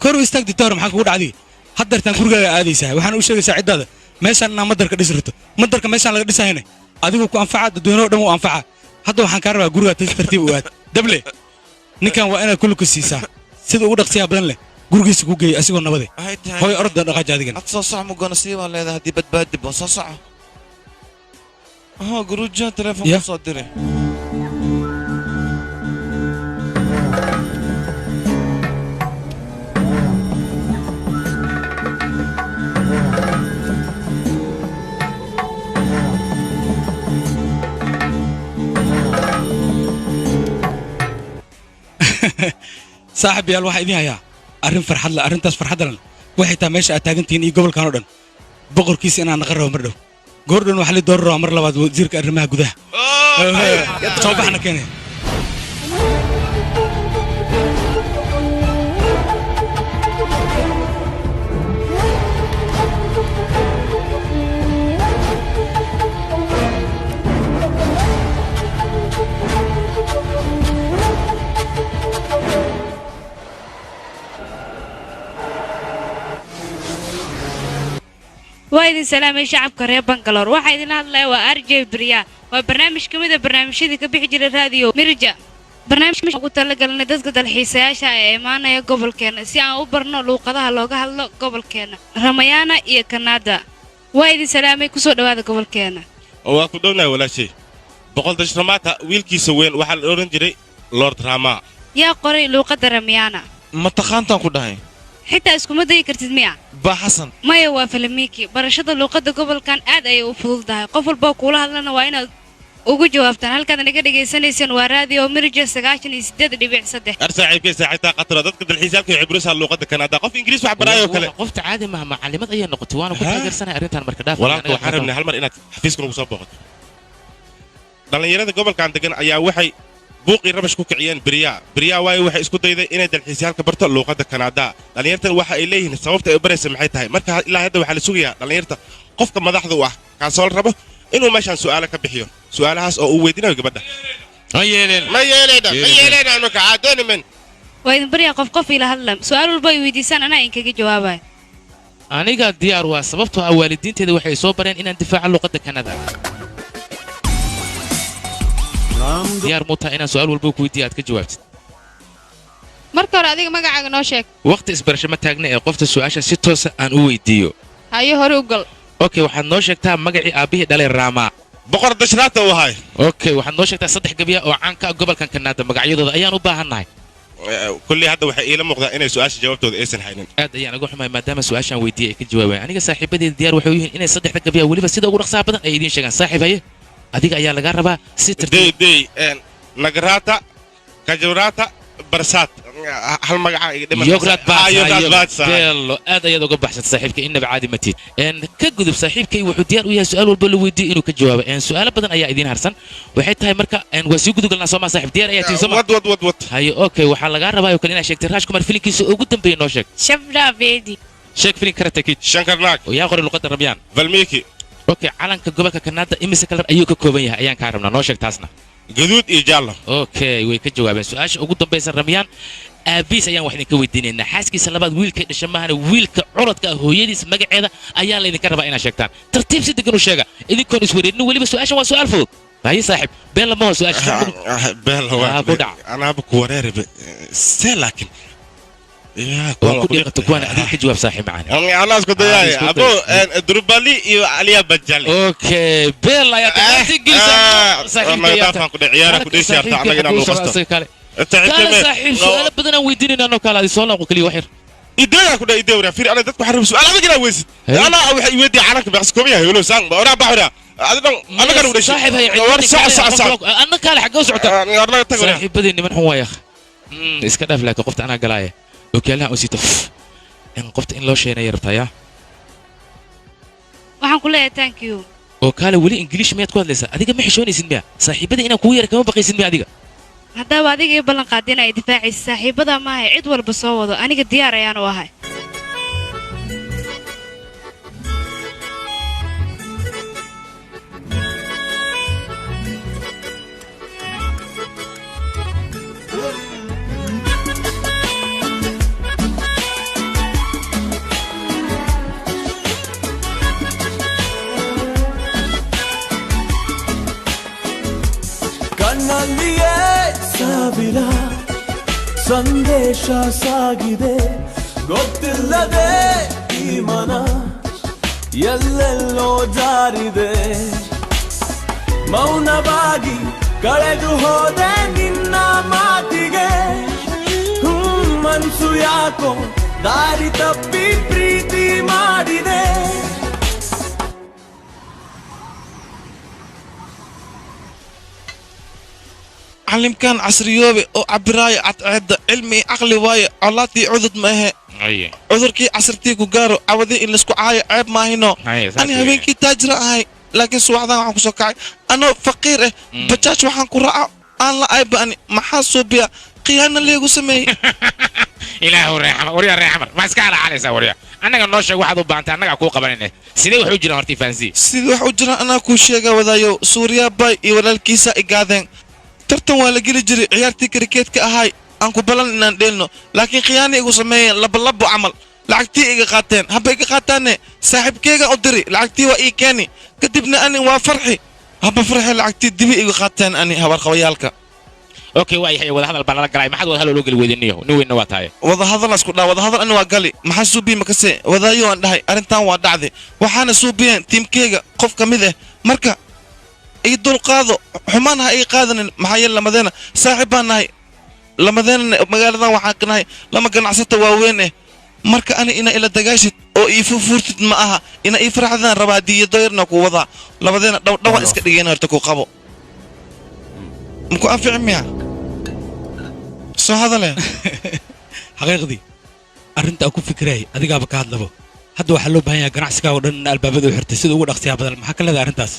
kor u istaag ditore maxaa kugu dhacday haddeertaan gurigaaga aadaysaa waxaana u sheegaysaa ciddaada meeshaan inaa madarka dhisi rabto madarka meeshaan laga dhisahayna adigu ku anfaca dadweyneho dhan u anfaca hadda waxaan kaa rabaa gurigaa tartiib u aad dable ninkan waa inaad kulli ku siisaa sida ugu dhaqsiyaa badan leh gurigiisa ku geeyay asigoo nabade hooy orda dhaqaaja adigan ad soo soco mugana sii baan leedahay haddii badbaadib waan soo soco guruujaan telefoon ku soo diray saaxib yaal waxaa idiin hayaa arrin farxad leh arrintaas farxadda leh waxay tahay meesha aad taagantihiin iyo gobolkan oo dhan boqorkiisa inaan naqan rabo mar dhow goordhan waxaa lii dooran rabaa mar labaad wasiirka arrimaha gudaha soo baxna keenay waa idin salaamay shacabka reer Bangalore waxa idin hadlaya waa RJ Briya waa barnaamij kamid ah barnaamijyada ka bixi jiray radio Mirja barnaamijka ugu talagalnay dadka dalxiisayaasha ee imaanaya gobolkeena si aan u barno luuqadaha looga hadlo gobolkeena Ramayana iyo Kanada waa idin salaamay ku soo dhawaada gobolkeena waa ku dhownahay walaashay boqol dashamaata wiilkiisa weyn waxa la oran jiray Lord Rama yaa qoray luuqada Ramayana ma taqaantaan ku dhahay xitaa iskuma dayi kartid miya ba xasan maya waa filimiki barashada luuqada gobolkan aad ayay u fududahay qof walba kula hadlana waa inaad ugu jawaabtaan halkaad naga dhageysanaysaan waa radio Mirja 98.3 saaxiibkay saaxiibta qatra dadka dalxiisaadka ee cibrisa luuqada Kanada qof Ingiriis wax baraayo kale qofta caadi ma macallimad ayay noqotay waana ku taageersanay arrintan marka dhaaf walaalku waxaan rabnaa hal mar inaad xafiiska ugu soo booqato dhalinyarada gobolkan degan ayaa waxay buuqii rabash ku kiciyeen Briya way waxay isku dayday inay dalxiisyaalka barto luuqada Kanada dhalinyartan waxa ay leeyihiin sababta ay baraysa maxay tahay marka ilaa hadda waxa la sugayaa dhalinyarta qofka madaxda u ah kaasoo rabo inuu meeshan su'aalo ka bixiyo su'aalahaas oo uu weydiinayo gabadha ma yeeleen marka caadoni men waa idin bariya qof ila hadlam su'aal walba ay weydiisaan anaa inkaga jawaabay aniga diyaar waa sababtoo ah waalidiinteeda waxay soo bareen inaan difaaca luuqada Kanada diyaar muutaa inaan su'aal walba ku weydiiyo aad ka jawaabtid marka hore adiga magacaaga noo sheeg waqti isbarasho ma taagna ee qofta su'aasha si toos ah aan u weydiiyo haye hore u gal okay waxaad noo sheegtaa magacii aabihii dhalay Rama boqor dashraata u ahay okay waxaad noo sheegtaa saddex gabiya oo caan ka ah gobolkan Kanada magacyadooda ayaan u baahannahay kulli hadda waxay ila muuqdaa inay su'aasha jawaabtooda aysan haynin aad ayaan uga xumahay maadaama su'aashan weydiiyay ay ka jawaabeen aniga saaxiibadeeda diyaar waxay u yihiin inay saddexda gabiya weliba sida ugu dhaqsaha badan ay idiin sheegaan saaxiib haye adiga ayaa laga rabaa si tartiib nagrata kajurata barsat hal magaca iga dhiman yograt bello aad ayaad uga baxsatay saaxiibka inaba caadi matid ka gudub saaxiibkay wuxuu diyaar u yahay su'aal walba la weydiiyo inuu ka jawaabo su'aalo badan ayaa idiin harsan waxay tahay marka waa sii gudugalnaa soo ma saaxiib diyaar ayaa tiin soo ma wad haye okay waxaa laga rabaa oo kale inaad sheegtay Raj Kumar filinkiisa ugu dambeeyay noo sheeg shabda beedi sheeg filin Karate Kid Shankarnaag yaa qoray luqadda Ramayana Valmiki okay calanka gobolka Kanada imise kalar ayuu ka kooban yahay ayaan ka rabnaa noo sheeg taasna gaduud iyo jaallo okay way ka jawaabeen su'aasha ugu dambaysa Ramayana aabiis ayaan wax idinka weydiinaynaa xaaskiisa labaad wiilka dhashay maahana wiilka curadka ah hooyadiis magaceeda ayaa la idinka rabaa inaad sheegtaan tartiib si degan u sheega idinkoon iswareerin weliba su'aashan waa su'aal fudud haye saaxiib been lama waa su'aasha been waa ku dhac anaaba ku wareeriba see laakiin waa ku dhiiqato kuwana adiga ka jawaab saaxiib macaan أنا أسكت يا أبو دروبالي عليا بجالي اوكي بيلا يا تجيسا صاحب ما يدافع كده عيارك كده شرط أنا جينا نقصته كان صاحب سؤال بدنا ويديننا انه كان هذه سؤال وكل واحد إيديا كده إيديا ولا فير أنا دتك بحرب سؤال أنا كده ويست أنا يودي عنك بس كوميا يقولوا سان بورا بحرا أنا كانوا ولا شيء صاحب هي صح أنا كان حق وسعته أنا تقول صاحب بدي من هو يا أخ إسكت أفلاك قفت أنا قلاية أوكي لا أسيته إن قفت إن لو شيء نيرتها يا waxaan ku leeyahay thank you oo kale wali English miyaad ku hadlaysaa adiga ma xishoonaysid miya saaxiibada inaan kugu yar kama baqaysid miya adiga haddaba adiga ii ballan qaadin ay difaacaysa saaxiibada maahay cid walba soo wado aniga diyaar ayaan u ahay ಕಣ್ಣಲ್ಲಿಯೇ ಸಾವಿರ ಸಂದೇಶ ಸಾಗಿದೆ ಗೊತ್ತಿಲ್ಲದೆ ಈ ಮನ ಎಲ್ಲೆಲ್ಲೋ ಜಾರಿದೆ ಮೌನವಾಗಿ ಕಳೆದು ಹೋದೆ ನಿನ್ನ ಮಾತಿಗೆ ಮನ್ಸು ಯಾಕೋ ದಾರಿ ತಪ್ಪಿ ಪ್ರೀತಿ ಮಾಡಿದೆ علمكان عصريوبي او عبراي عد علمي عقلي واي علاتي عذد ما هي أيه عذركي عصرتي كوغارو عودي ان اسكو عاي عيب ما هينو انا هبينكي تاجرة هاي لكن سوعدان waxaan kusoo kacay anoo faqiir ah bajaaj waxaan ku raaca aan la ayba ani maxaa soo biya qiyaana leegu sameeyay ilaahu raxma wariya raxma ma iska ala calaysa wariya annaga noo sheeg waxaad u baantay annaga ku qabanayna sidee wax u jiraan hortii faansi sidee wax u jiraan anaa ku sheega wadaayo suuriya bay iyo walaalkiisa igaadeen tartan waa la geli jiray ciyaartii krikeetka ahay aan ku balan inaan dheelno laakiin khiyaana igu sameeyeen labo camal lacagtii iga qaateen haba iga qaataane saaxiibkeyga u diri lacagtii waa ii keeni kadibna ani waa farxi haba farxi lacagtii dibi iga qaateen ani habar qabayaalka okay waa yahay wada hadal baan la galay maxaad wada hadal loo gali weydiniyo nin weyn waa tahay wada hadal isku dhaa wada hadal ani waa gali maxaa suubi makase wadaayo aan dhahay arintan waa dhacday waxaana suubiyeen tiimkeyga qof kamid ah marka ay dulqaado xumaan ha ay qaadanin maxaa yeelay lamadeena saaxiib baan nahay lamadeena magaaladan waxaan ka nahay lama ganacsato waaweyn eh marka ani ina ila dagaashid oo ii furfurtid ma aha ina ii farxadaan rabaa diyo doyrna ku wada labadeena dhawa iska dhigeen horta ku qabo muku anfici miya soo hadale xaqiiqdii arrinta ku fikray adigaaba ka hadlabo hadda waxaa loo baahan yahay ganacsiga oo dhan albaabada u xirtay sida ugu dhaqsiyaa badan maxaa ka leedahay arrintaas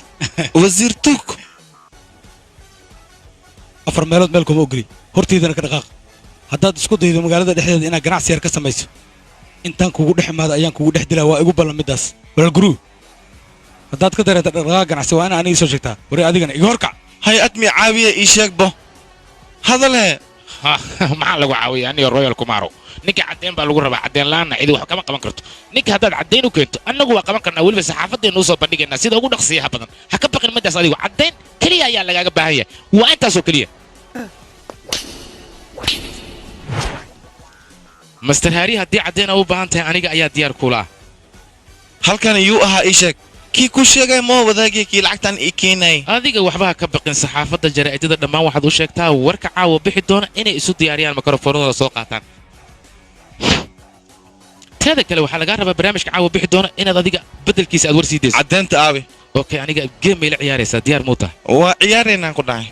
wasiir tuug afar meelood meel kuma ogoli horteydana ka dhaqaaq haddaad isku daydo magaalada dhexdeeda inaad ganacsi yar ka samayso intaan kugu dhex imaado ayaan kugu dhex dilaa waa igu ballan middaas walaal guruu haddaad ka dareenta dhaqdhaqaaq ganacsi waa ina aniga soo sheegtaa wari adigana iga horkac hay admi caawiye ii sheegbo hadale maxaa lagu caawiya aniga royal kumaro ninka cadeen baa lagu rabaa cadeen laana cidi wax kama qaban karto ninka haddaad cadeen u keento annagu waa qaban karnaa weliba saxaafadeenu usoo bandhigaynaa sida ugu dhaqsiyaha badan ha ka baqin middaas adigu cadeen keliya ayaa lagaaga baahan yahay waa intaasoo keliya master hari haddii cadeen aa u baahan tahay aniga ayaa diyaar kuula ah halkan yuu ahaa ii sheeg kii ku sheegay moo wadaagay kii lacagtan ii keenay adiga waxba ha ka baqin saxaafadda jaraa'idada dhammaan waxaad u sheegtaa warka caawa bixi doona inay isu diyaariyaan mikrofoonadooda soo qaataan teeda kale waxaa lagaa rabaa barnaamijka caawa bixi doona inaad adiga beddelkiisa aad war sii dayso caddeenta aabe okay aniga geem may la ciyaaraysaa diyaar muu tahay waa ciyaaraynaan ku dhahay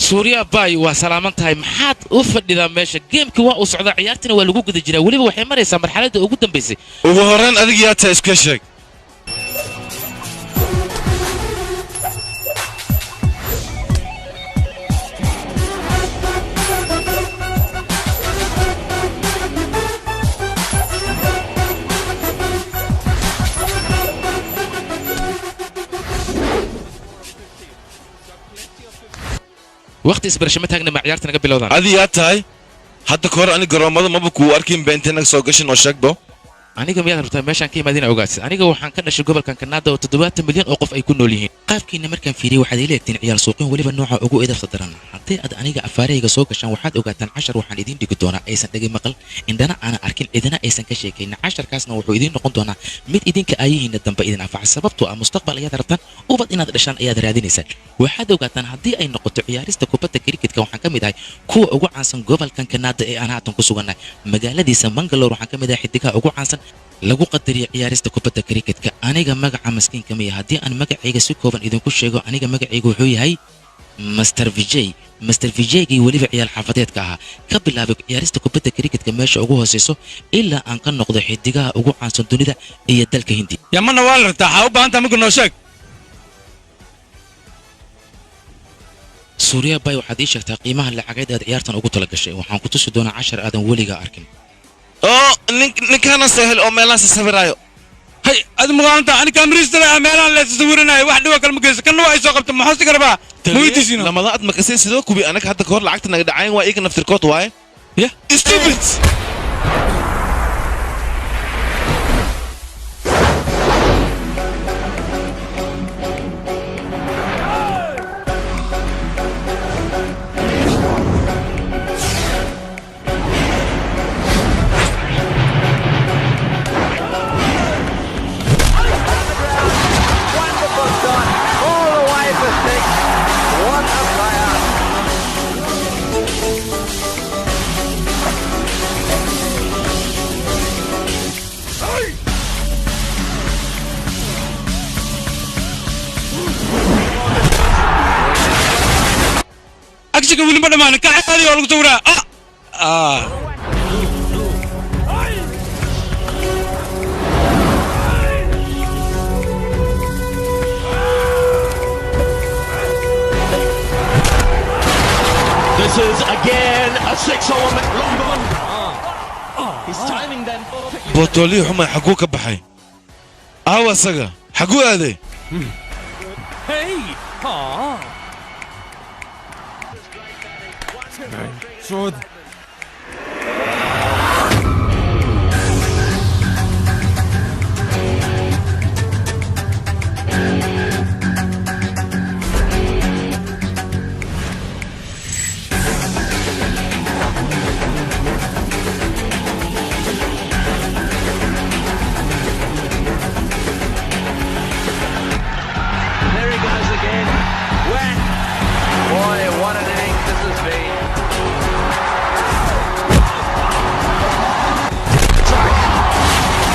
suuriya bay waa salaaman tahay maxaad u fadhidaa meesha geemkii waa uu socdaa ciyaartina waa lagu guda jiraa weliba waxay maraysaa marxaladda ugu dambaysay ugu horrayn adiga yaa tahay iska sheeg waqti isbarashama taagna ma ciyaarta naga bilowdaan adi yaa tahay hadda ka hor ani garoomada maba kuu arkin ba intay naga soo gashin oo sheegbo aniga miyaad rabtaa meeshaan ka imaad inaa ogaatid aniga waxaan ka dhashay gobolkan kanaada oo 70 milyan oo qof ay ku nool yihiin qaabkiina markaan fiiriyay waxaad ila egtiin ciyaal suuqin weliba nooca ugu edabta daran haddii aad aniga afaarayga soo gashaan waxaad ogaataan cashar waxaan idiin dhigi doonaa aysan dhegi maqal indhana aanan arkin cidina aysan ka sheekayn casharkaasna wuxuu idiin noqon doonaa mid idinka aayihiina dambe idin anfaca sababtoo ah mustaqbal ayaad rabtaan ubad inaad dhashaan ayaad raadinaysaan waxaad ogaataan haddii ay noqoto ciyaarista kubadda kriketka waxaan ka mid ahay kuwa ugu caansan gobolkan kanaada ee aan haatan ku sugannahay magaaladiisa mangalore waxaan ka mid ahay xidigaha ugu caansan lagu qadariyo ciyaarista kubadda kriketka aniga magaca maskiinka miya haddii aan magacayga si kooban idinku sheego aniga magacaygu wuxuu yahay master vijay weliba ciyaal xaafadeedka ahaa ka bilaabay ciyaarista kubadda kriketka meesha ugu hooseyso ilaa aan ka noqdo xidigaha ugu caansan dunida iyo dalka hindi yamana waa la rabtaa waxaa u baahan taha marka noo sheeg suuriya bay waxaad ii sheegtaa qiimaha lacageed aad ciyaartan ugu tala gashay waxaan ku tusi doonaa cashar aadan weliga arkin oo ninkaana sahel oo meelahaas sawiraayo hay ad muqaanta ani kaamiriistara meelaan la sawiranayo wax dhiwa kale ma geyso kan waa ay soo qabta maxaa sigara baa muudisino lamada ad makasay sidoo kubi anaga hadda ka hor lacagta naga dhacayn waa iga naftirkood waaye ya stupid agshiga weli ma dhammaan ka xaadi oo lagu sawiraa This is again a 6-hole long ball. He's timing them. bootolii xumay xaguu ka baxay aawa asaga xaguu aaday Hey! Aw. Should. There he goes again. Whack! Boy, what an ace this has been.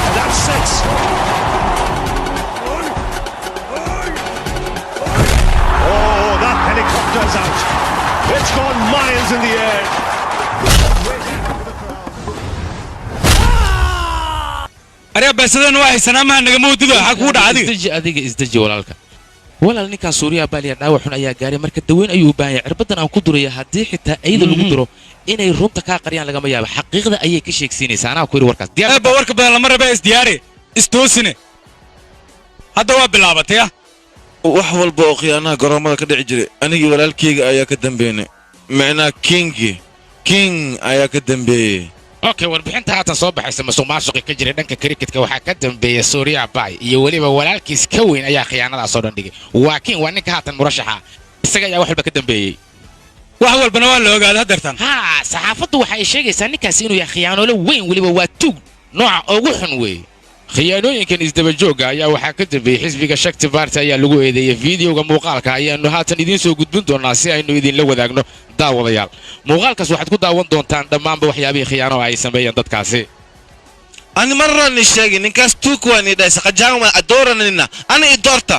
And that's six. Oh, that helicopter's out. It's gone miles in the air. ariya baasadan waa haysanaa maha naga mawdido xag kuu dhaca adiga isdeji walaalka walaal ninkan suuriya baaliya dhaawac xun ayaa gaaray marka daweyn ayuu u baahan yahay cirbadan aan ku duraya haddii xitaa ayda lagu duro inay runta kaa qariyaan lagama yaabo xaqiiqda ayay ka sheegsiinaysaa anaa ku yidhi warkaas eebba warka badan lama raba isdiyaari istoosine hadda waa bilaabatay ah wax walba oo khiyaanaha garoomada ka dhici jiray anigii walaalkayga ayaa ka dambeynay macnaa king ayaa ka dambeeyey okay warbixinta haatan soo baxaysa masuqmaasuqi ka jiray dhanka kriketka waxaa ka dambeeya suuriya bay iyo weliba walaalkiis ka weyn ayaa khiyaanadaas oo dhan dhigay waa king waa ninka haatan murashaxa isaga ayaa wax walba ka dambeeyey wax walbana waa la ogaaday haddeertan ha saxaafaddu waxay sheegaysaa ninkaasi inuu yahay khiyaanoole weyn weliba waa tuug nooca ugu xun weeye khiyaanooyinkan isdabajooga ayaa waxaa ka dambeeyey xisbiga shakti baarti ayaa lagu eedeeyey fiidiyowga muuqaalka ayaannu haatan idiin soo gudbin doonaa si aynu idinla wadaagno daawadayaal muuqaalkaas waxaad ku daawan doontaan dhammaanba waxyaabihii khiyaano ay sameeyeen dadkaasi ani marrani sheegi ninkaas tuukwani dhahay saqajaama adooranina ani idoorta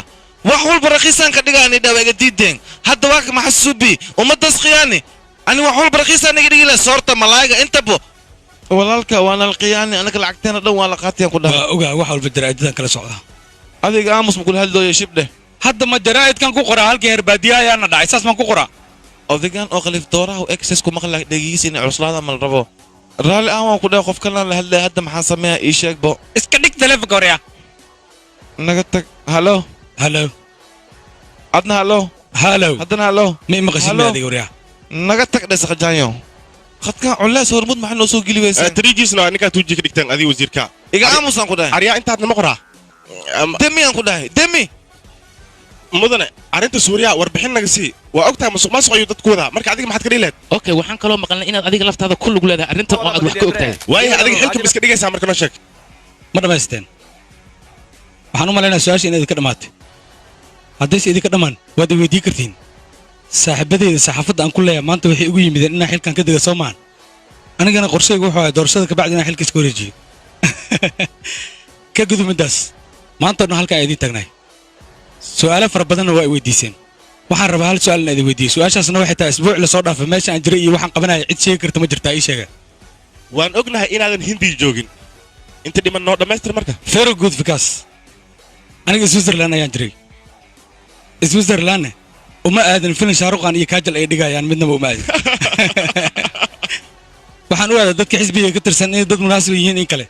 wax walba raqiisaan ka dhigaani dhawa iga diideen hadda waa maxasuubi ummaddaas khiyaani ani wax walba raqiisaan iga dhigila soorta malaayiga intabo walaalka waana alqiyaani anaga lacagteena dhan waa la qaatiyaan ku dhahay waa ogaa wax walba jaraa'idadan kala socda adiga aamus makula hadlooya shibdhe hadda ma jaraa'idkan ku qoraa halkii herbaadiya ayaana dhacay saas maan ku qoraa odagaan oo khaliif dooraha u exes ku maqla dhegigiisa inay cuslaada mal rabo raalli aan waan ku dhahay qof kalena la hadlaya hadda maxaa sameeya ii sheegbo iska dhig taleefonka horya naga tag halo adna haddana halo ma imaqashin adiga horya naga tag dhe saqajaanyo khadka culays hormud maxaa noo soo geli weysaa tiriijisna ninkaa tuuji ka dhigtaan adii wasiirka iga aamusaan ku dhahay aryaa intaadna ma qoraa demiyaan ku dhahay demi mudane arrinta suuriya warbixin naga sii waa ogtahay musuqmaasuq ayuu dadku wadaa marka adiga maxaad ka dhihi lahayd okay waxaan kaloo maqalnay inaad adiga laftaada ku lug leedahay arrintan oo aad wax ka ogtahay waayahay adiga xilka ma iska dhigaysaa marka noo sheeg ma dhammaysteen waxaan u malaynayaa su-aasha inaad idinka dhammaatay haddayse idinka dhammaan waad i weydii kartiin saaxiibadeyda saxaafadda aan ku leeyahay maanta waxay igu yimideen inaan xilkan ka dega soo maahan anigana qorshaygu wuxuu ahay doorashada kabacdi inaan xilka iska wareejiyo ka gudub middaas maanta o dhan halkaa idiin taagnahay su'aalo fara badanna waa i weydiiseen waxaan rabaa hal su'aal inaan idin weydiiyo su-aashaasna waxay tahay isbuuc la soo dhaafay meesha aan jiray iyo waxaan qabanaya cid sheegi karta ma jirtaa ii sheega waan ognahay inaadan hindi joogin inta dhiman noo dhammaystir marka very good vikas aniga switzerland ayaan jiray switzerlandne uma aadan filin shaaruqan iyo kaajal ay dhigayaan midnaba uma aadan waxaan u aadaa dadka xisbiga ka tirsan inay dad munaasib yihiin in kale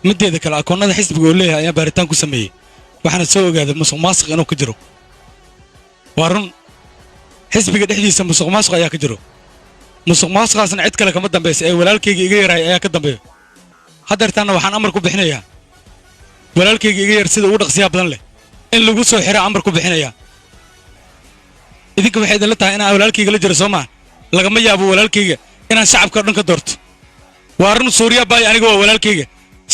mideeda kale akoonnada xisbiga oo leeyahay ayaan baaritaan ku sameeyey waxaana soo ogaaday musuq maasuq inuu ka jiro waa run xisbiga dhexdiisa musuq maasuq ayaa ka jiro musuq maasuqaasna cid kale kama dambaysa ee walaalkayga iga yarahay ayaa ka dambeeyo haddeertaanna waxaan amar ku bixinayaa walaalkayga iga yar sida ugu dhaqsiyaa badan leh in lagu soo xira amar ku bixinayaa idinka waxay idinla tahay inaan walaalkayga la jiro soo maa lagama yaabo walaalkayga inaan shacabka o dhan ka doorto waa run suuriya baay aniga waa walaalkayga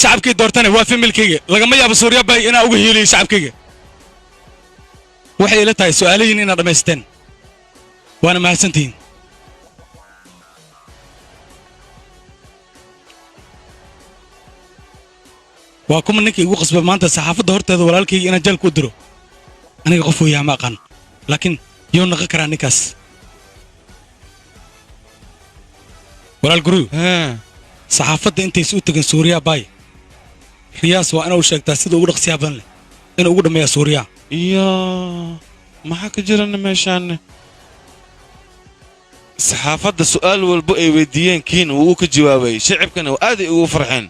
shacabkii doortane waa familkayga lagama yaabo suuriya baay inaan uga hiiliyo shacabkayga waxay ila tahay su'aalayiin inaad dhammaysteen waana mahadsantihiin waa kuma ninkii igu qasba maanta saxaafadda horteeda walaalkayga inaan jeelka u diro aniga qof weeyaa ma aqaan laakiin yuu naqan karaa ninkaas walaal guruu saxaafadda intaysa u tegin suuriya baay riyaas waa inuu sheegtaa sida ugu dhaqsiyaa badan leh inuu ugu dhammeeyaa suuriya iyo maxaa ka jirana meeshaanne saxaafadda su'aal walba ay weydiiyeen kiin wuu ka jawaabay shacibkana aaday ugu farxeen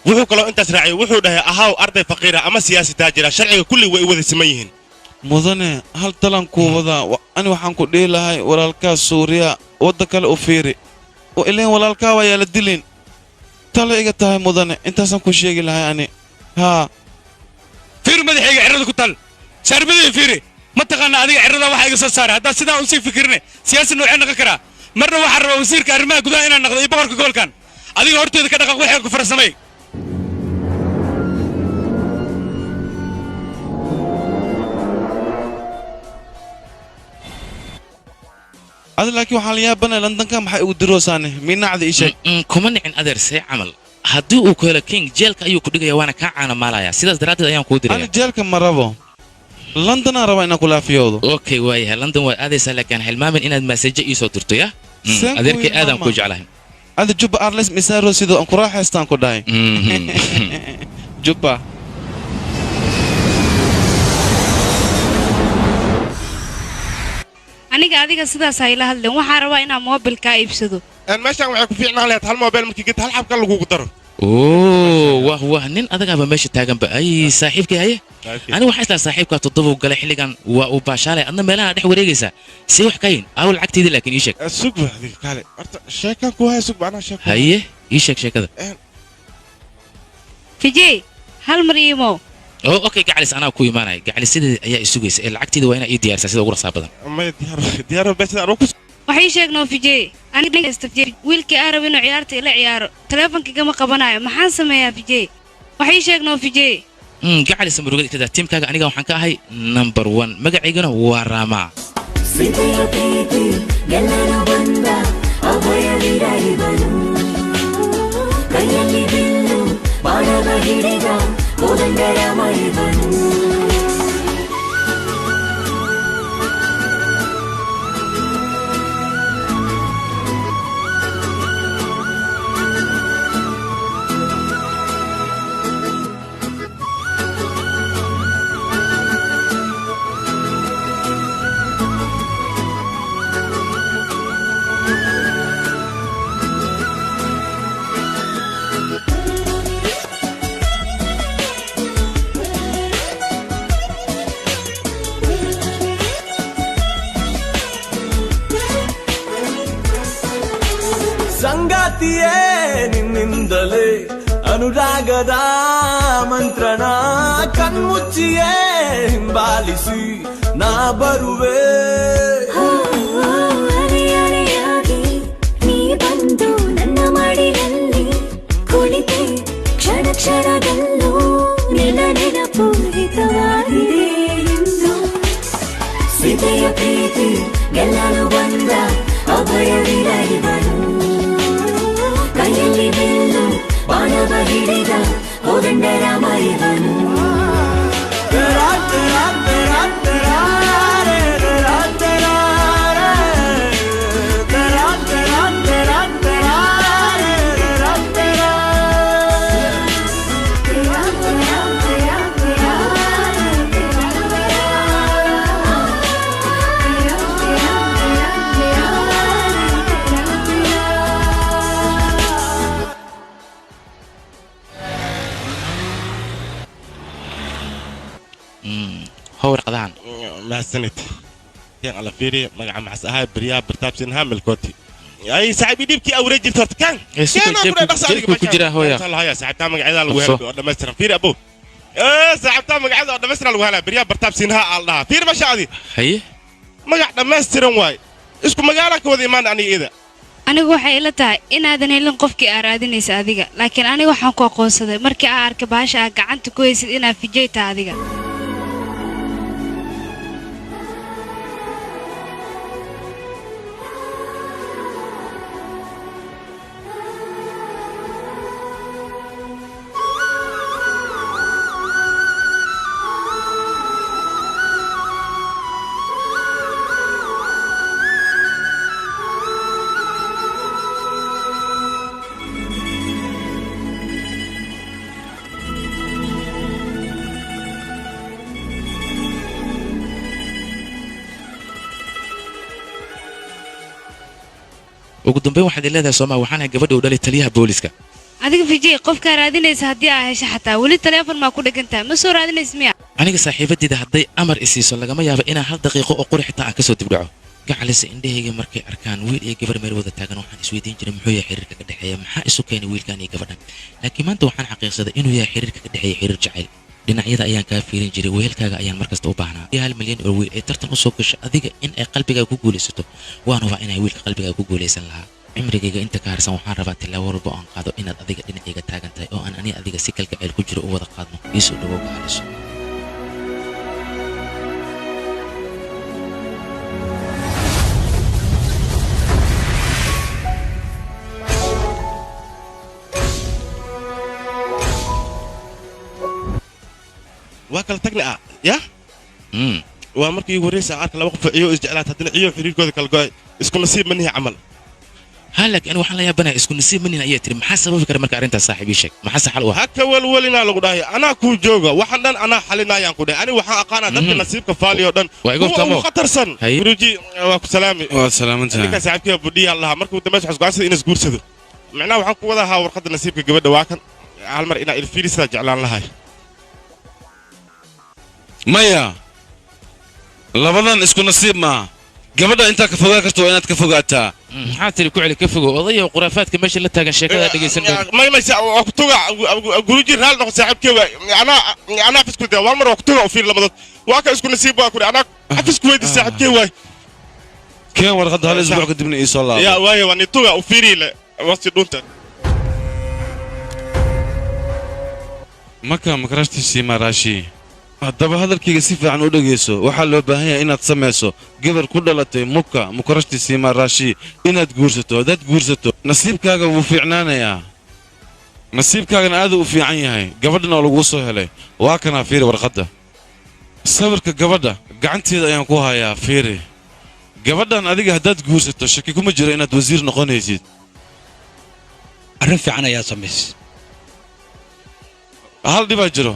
wuxuu kaloo intaas raaciyay wuxuu dhahay ahaw arday faqiira ama siyaasi taajira sharciga kulli way wada siman yihiin mudane hal talan kuu wadaa ani waxaan ku dhihi lahay walaalkaas suuriya wadda kale u fiiri oo ileen walaalkaa waa yaa la dilin tala iga tahay mudane intaasaan ku sheegi lahay ani haa fiir madaxayga cirrada ku tal shaarbadii fiiri ma taqaana adiga cirrada waxaa iga soo saaray haddaad sidaa usii fikirne siyaasi noocee naqan karaa marna waxaan rabaa wasiirka arrimaha gudaha inaan naqdo iyo boqorka gobolkan adiga horteeda ka dhaqaq waxay ku farsamay adi laakiin waxaan la yaabanay landanka maxay ugu diroosaane miinacda ii sheeg kuma nicin adeer see camal haddii uu ku helo king jeelka ayuu ku dhigaya waana kaa caana maalaya sidaas daraaddeed ayaan kuu diraya ani jeelka ma rabo londonaan rabaa inaan ku laafiyoodo okay waayahay london waad aadaysaa laakiin hilmaamin inaad maasejo ii soo dirto ya adeerkay aadaan ku jeclahay adi jubba arles misaaro sidoo aan ku raaxaystaan ku dhahay jubba aniga adiga sidaas hayla hadleen waxaan rabaa inaan moobilkaa iibsado meeshaan waxay ku fiicnaan lahayd hal moobeel markii geta hal xabka lagugu daro wah wah nin adagaaba meesha taaganba ay saaxiibkay haye ani waxaa istaa saaxiibkaa toddoba galay xilligan waa uu baashaalay adna meelaha dhex wareegaysaa see wax kayin aawo lacagteydii laakiin ii sheeg sugba adiga kaale horta sheekan ku haya sugba anaa sheeko haye ii sheeg sheekada fijey hal mar iimow oo okay gacalis anaa ku imaanaya gacalis sideeda ayaa isugaysa ee lacagteeda waa inaa ii diyaarsaa sida ugu rasaa badan maya diyaaro beesida anuu ku waxay sheegnoo fijey aniga wiilkii aan rabo inuu ciyaarta ila ciyaaro taleefonkigama qabanayo maxaan sameeyaa fijey waxay sheegnoo fijey gacalis murugada kada tiimkaaga aniga waxaan ka ahay number 1 magacaygana waa raamaa ಅನುರಾಗದ ಮಂತ್ರಣ ಕಣ್ಮುಚ್ಚಿಯೇ ಹಿಂಬಾಲಿಸಿ ನಾ ಬರುವೆ ಅರೆಯಾಗಿ ನೀ ಬಂದು ನನ್ನ ಮಡಿಲಲ್ಲಿ ಕುಳಿತೆ ಕ್ಷಣ ಕ್ಷಣದಲ್ಲೂ ನಿನ್ನ ನೆನಪು ಹಿತವಾಗಿದೆ ಎಂದು ಸಿದೆಯ ಪ್ರೀತಿ ಗೆಲ್ಲಲು ಬಂದ ಅಭಯವಿರ ಇವನು ಕೈಯಲ್ಲಿ ಬಿಲ್ಲು ಬಾಣವ ಹಿಡಿದ ಕೋದಂಡರಾಮ ಇವನು هور قضان ما سنت كان على فيري مع محسها بريا برتاب سنها ملكوتي اي ساعد يديبكي او رجل ترت كان جيبكو كجرا هويا الله يا ساعد تام قاعد الوهاب ولا مثلا فيري ابو ايه ساعد تام قاعد ولا مثلا الوهاب بريا برتاب سنها الله فيري ما شادي هي ما قاعد مثلا واي اسكو مقالك ودي ما اني اذا anigu waxay ila tahay inaadan helin qofkii aad raadinaysa adiga laakiin aniga waxaan ku aqoonsaday markii aan arkay baasha aad gacanta ku haysid inaad fijayta adiga ugu dambeyn waxaad leedahay Soomaa waxaan ahay gabadha u dhalay taliyaha booliska adiga fijay qofka raadinaysa hadii aad hesho xataa wali telefoon ma ku dhagantaa ma soo raadinaysa miya aniga saaxiibadeyda hadday amar isiiso lagama yaabo inaan hal daqiiqo oo qori xitaa aan ka soo dibdhaco gacalisa indhahayga markay arkaan wiil iyo gabar meel wada taagan waxaan isweydiin jiray muxuu yahay xiriirka ka dhexeeya maxaa isu keenay wiilkan iyo gabadhan laakiin maanta waxaan xaqiiqsaday inuu yahay xiriirka ka dhexeeya xiriir jacayl dhinacyada ayaan kaa fiirin jiray weelkaaga ayaan markasta u baahnaa 1 milyan oo wiil ay tartan u soo gasho adiga in ay qalbigaaga ku guulaysato waan hubaa inay wiilka qalbigaaga ku guulaysan lahaa cimrigayga inta ka harsan waxaan rabaa tilaabo walba aan qaado inaad adiga dhinacayga taagan tahay oo aan ani adiga si kalgacayl ku jiro u wada qaadno iisoo dhawow gacaliso واكل تقنع يا ومركي يوريس عارك لو وقف عيو اسجعلات هدنا عيو xiriirkooda kala go'ay isku nasiib manihi camal halak aan waxaan la yaabanahay isku nasiib manina ayay tiri maxaa sababi kara marka arinta saaxiib ii sheeg maxaa saxal u ah haka walwalina lagu dhahay ana ku jooga waxaan dhan ana xalinayaan ku dhahay ani waxaan aqaana dadka nasiibka faaliyo dhan waa khatarsan guruji waa ku salaami waa salaamantaa ninka saaxiibka budhiya Allah markuu dambeys xusgaasada inuu guursado macnaha waxaan ku wada haa warqada nasiibka gabadha waa kan hal mar ina ilfiirisa jeclaan lahay maya labadan isku nasiib ma gabadha inta ka fogaa karto inaad ka fogaataa maxaa tiri ku celi ka fogo odaya quraafaadka meesha la taagan sheekada dhageysan ma waqtiga guruji raal noqo saaxiibkeega ana fisku daa war mar waqtiga u fiir labadood waa ka isku nasiib waa ku ana fisku weydii saaxiibkeega waay keen warqad hal isbuuc kadibna ii soo laabo ya waay waan ituga u fiirile waqti dhunta maka makrashtiisii maraashi haddaba hadalkayga si fiican u dhegayso waxaa loo baahan yahay inaad samayso gabar ku dhalatay mubka mukarashtiisii maraashi inaad guursato haddaad guursato nasiibkaaga wuu fiicnaanayaa nasiibkaagana aad u fiican yahay gabadhan oo laguu soo helay waa kanaa fiiri warqadda sawirka gabadha gacanteeda ayaan ku hayaa fiiri gabadhan adiga haddaad guursato shaki kuma jiro inaad wasiir noqonaysid arrin fiican ayaa samays hal dhibaa jiro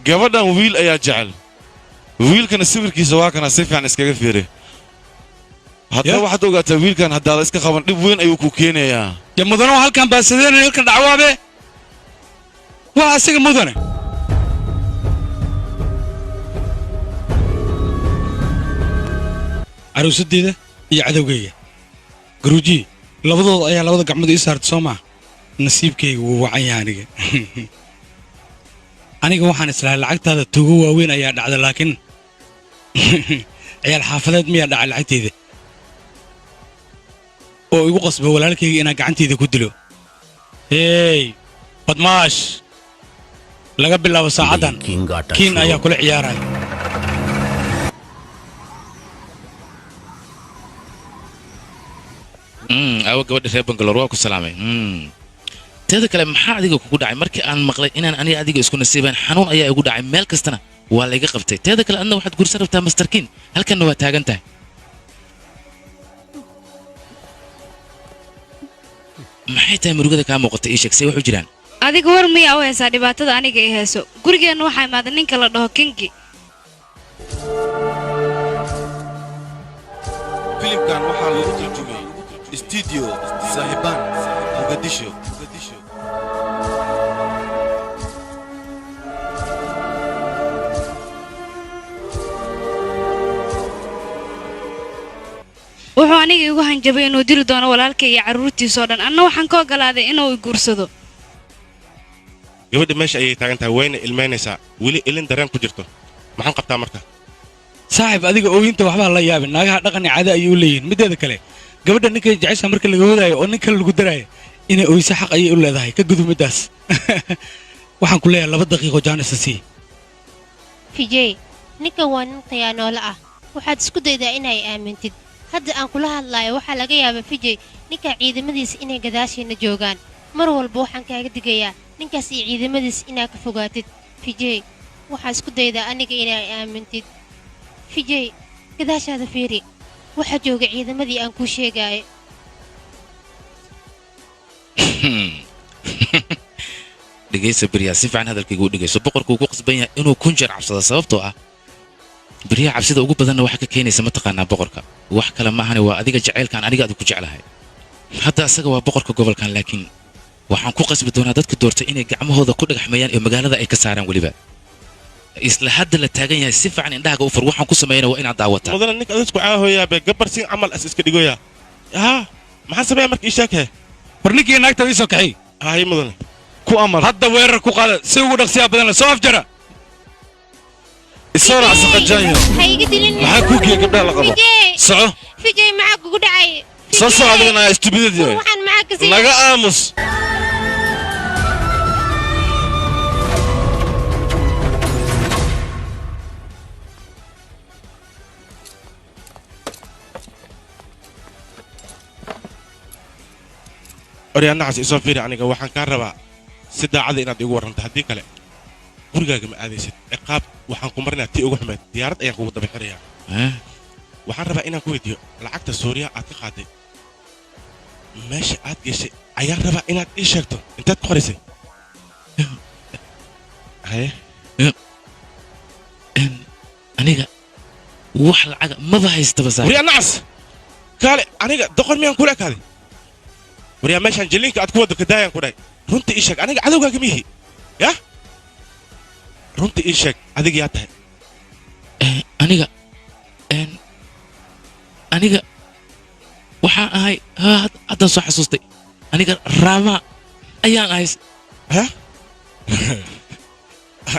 gabadhan wiil ayaa jecel wiilkana sawirkiisa waa kana si fiican iskaga fiiri haddaba waxaad ogaataa wiilkan haddaada iska qaban dhib weyn ayuu ku keenayaa ya mudano halkan baa sideenaya halkan dhacwaabe waa asiga mudane caruusaddeeda iyo cadowgayga garuuji labadooda ayaa labada gacmood ii saartay soo maa nasiibkayga wuu wacan yahay aniga aniga waxaan islahay lacagtaada tuugo waaweyn ayaa dhacda laakiin ciyaal xaafadeed miyaa dhacay lacagtayda oo igu qasba walaalkayga inaan gacantayda ku dilo hey badmaash laga bilaabo saacaddan kiin ayaa kula ciyaaraya awa gabadha reer bangaloor waa ku salaamay teeda kale maxaa adiga kugu dhacay markii aan maqlay inaan aniga adiga isku nasiibaan xanuun ayaa igu dhacay meel kastana waa layga qabtay teeda kale adna waxaad gursan rabtaa mastarkiin halkanna waa taagan tahay maxay tahay murugada kaa muuqata ii sheeg say wax u jiraan adiga war miyaa u haysaa dhibaatada aniga i hayso gurigeenna waxaa imaada ninka la dhaho kingi filimkan waxaa lagu turjumay studio saaxiibaan muqdisho wuxuu aniga igu hanjabay inuu dili doono walaalkay iyo carruurtiisoo dhan anna waxaan ka ogolaaday inuu i guursado gabadha meesha ayay taagan tahay wayna ilmaynaysaa weli ilin dareen ku jirto maxaan qabtaa marka saaxiib adiga ooyinta waxbaa la yaabin naagaha dhaqan caado ayay u leeyihiin mideeda kale gabadha ninkay jecesha marka laga wadaayo oo ninka lagu daraayo inay oyse xaq ayay u leedahay ka gudub middaas waxaan ku leeyahay 2 daqiiqo jaanisa sii fijay ninkan waa nin khiyaanoole ah waxaad isku daydaa inay aamintid hadda aan kula hadlaayo waxaa laga yaabaa fijay ninka ciidamadiisa inay gadaasheena joogaan mar walba waxaan kaaga digayaa ninkaas iyo ciidamadiisa inaad ka fogaatid fijay waxaa isku daydaa aniga inay aamintid fijay gadaashaada fiiri waxaa jooga ciidamadii aan kuu sheegaayo dhegaysa beriyaa si fiican hadalkayga u dhegayso boqorkuu ku qasban yahay inuu kun jeer cabsado sababtoo ah beriyaa cabsida ugu badanna waxaa ka keenaysa mataqaanaa boqorka wax kale maahane waa adiga jacaylkaan aniga adigu ku jeclahay hadda asaga waa boqorka gobolkan laakiin waxaan ku qasbi doonaa dadka doortay inay gacmahooda ku dhagaxmeeyaan ee magaalada ay ka saaraan weliba isla hadda la taagan yahay si fiican indhahaga u fur waxaan ku sameeyana waa inaad daawataa mudana ninka adisku caahoyaa bee gabar siin camal as iska dhigoyaa haa maxaan sameeyaa marka ii sheekhe war ninkii naagta ii soo kaxay hay mudane ku amar hadda weerar ku qaada si ugu dhaqsiyaa badan la soo afjara isona asaqajanyo ha iga dilin maxaa ku geeyay gabdhaha la qabo soco fijay maxaa kugu dhacay soo soco adigana istubidadii waxaan maxaa ka sii naga aamus oryaa nacas isoo fiiri aniga waxaan kaa rabaa si daacada inaad igu warranto haddii kale gurigaaga ma aadaysid ciqaab waxaan ku marinayaa tii ugu xumeed diyaarad ayaan kugu daba xirayaa waxaan rabaa inaan ku weydiiyo lacagta suuriya aad ka qaaday meesha aad geshay ayaan rabaa inaad ii sheegto intaad ku qoraysay haye aniga wax lacaga maba haystaba saa waryaa nacas kaale aniga doqon miyaan kula ekaaday waryaa meeshaan jilliinka aad ku waddo kadaayaan ku dhahay runtii ii sheeg aniga cadowgaaga miihi yah runtii ii sheeg adiga yaa tahay aniga waxaan ahay haddaan soo xasuustay aniga raamaa ayaan ahay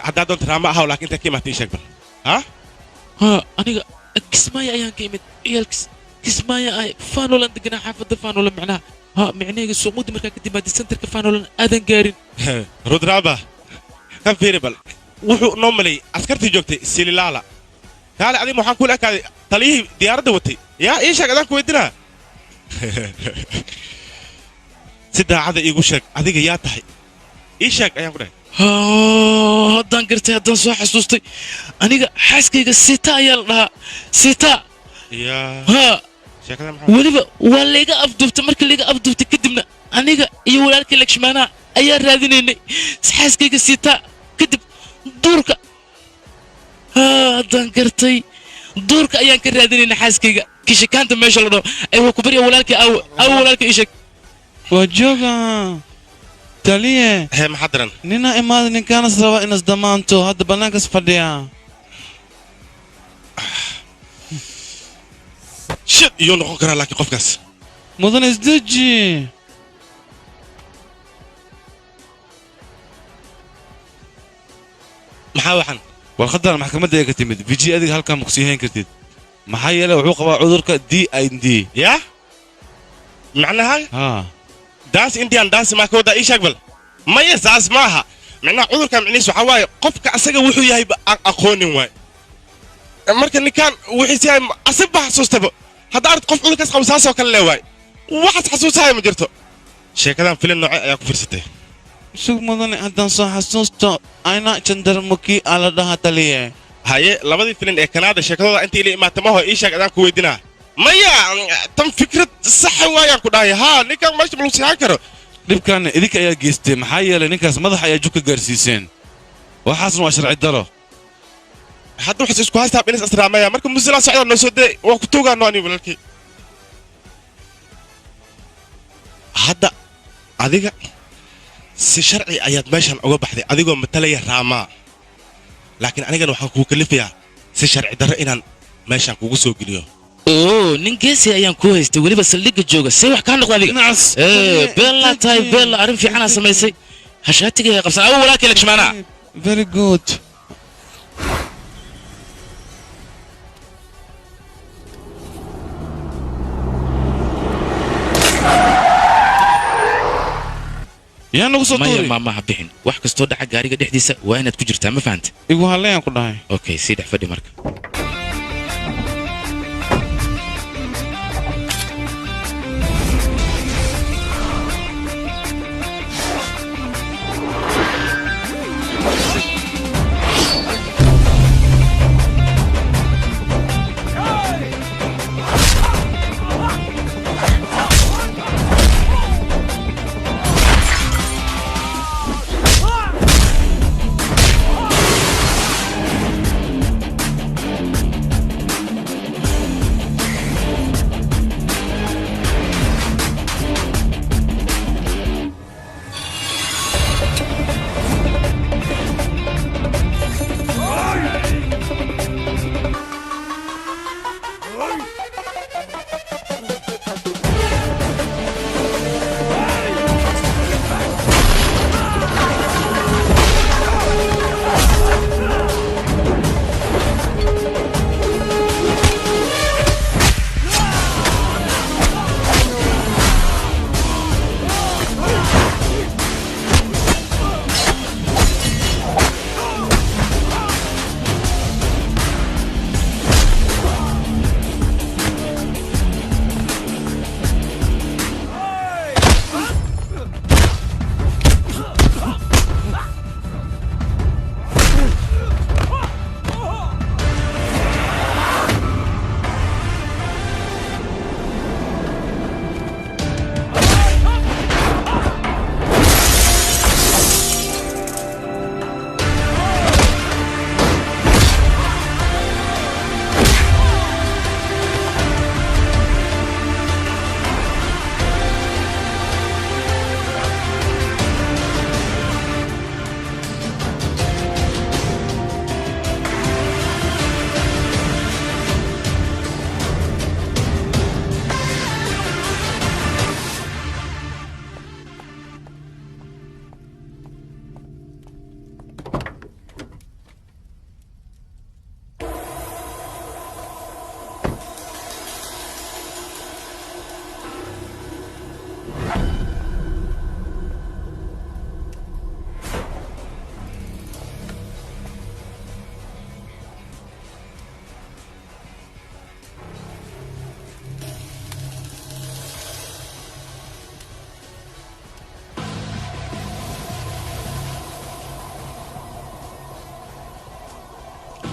haddaa doonta raama ahaw laakiin intaa ka imaata ii sheeg bal aniga kismaayo ayaan ka imid ciyaal kismaayo ahay faanolan deganaa xaafadda faanolan macnaha micnahayga suumuudda markaa ka timaada sentarka faanolan aadan gaarin rudraaba kan fiiri bal wuxuu noo maleeyey askartii joogtay sililaala kaale adiga waxaan kula ekaaday taliyihii diyaaradda watay yaa ii sheeg adaan ku weydinaa si daacada iigu sheeg adiga yaa tahay ii sheeg ayaan ku dhahay haddaan gartay haddaan soo xasuustay aniga xaaskayga sita ayaa la dhahaa sita weliba waa layga afduubtay marka layga afduubtay kadibna aniga iyo walaalkii lakshmaanaha ayaa raadinaynay xaaskayga sita kadib duurka haddaan gartay duurka ayaan ka raadinaynay xaaskayga kishikaanta meesha la dhaho waa ku barya walaalkii aw walaalkii ii sheeg waa jooga taliye hee maxaa daran nina imaada ninkaanas raba inas damaanto hadda bannaankas fadhiya shid iyuu noqon karaa laakiin qofkaas mudan isdeji maxaa waxan warqadan maxkamadda ee ka timid viji adiga halkan ma kusii hayn kartid maxaa yeelay wuxuu qabaa cudurka D&D ya macnaha dance indian dance ma ka wada ii sheeg bal maya saas maaha macnaha cudurka macnihiisu waxaa waaye qofka asaga wuxuu yahay aqoonin waay marka ninkaan wixiis yahay asibba xasuustaba hadda ard qof cudurkaas qabo saasoo kale leewaay waxaad xasuusahay ma jirto sheekadan filin noocay ayaa ku fiirsatay sug mudane haddaan soo xasuusto ayna jandarmuki ala dhaha taliye haye labadii filin ee kanaada sheekadooda intii ila imaata maho ii sheeg adaan ku weydinaa maya tan fikrad sax waayaan ku dhahay haa ninkaan meesha ma lagu siixan karo dhibkaana idinka ayaa geystay maxaa yeelay ninkaas madax ayaa jug ka gaarsiiseen waxaasna waa sharci daro hadda waxaas isku haystaa binis asraamaya marka musila socda noo soo dee waa ku tuugaano ani walaalkii hadda adiga si sharci ayaad meeshan uga baxday adigoo matalaya raamaa laakiin anigana waxaan kuu kalifayaa si sharci darro inaan meeshan kugu soo geliyo nin geesi ayaan ku haystay weliba saldhigga jooga see wax kaa noqda adiga beella tahay beella arrin fiicanaa samaysay hashaatiga qabsan awo walaalkii lagshmaanaa very good yaa nagu soo tuuri maya maamaha bixin wax kastoo dhaca gaariga dhexdiisa waa inaad ku jirtaa ma fahanta igu hallayaan ku dhahay okay sii dhex fadhi marka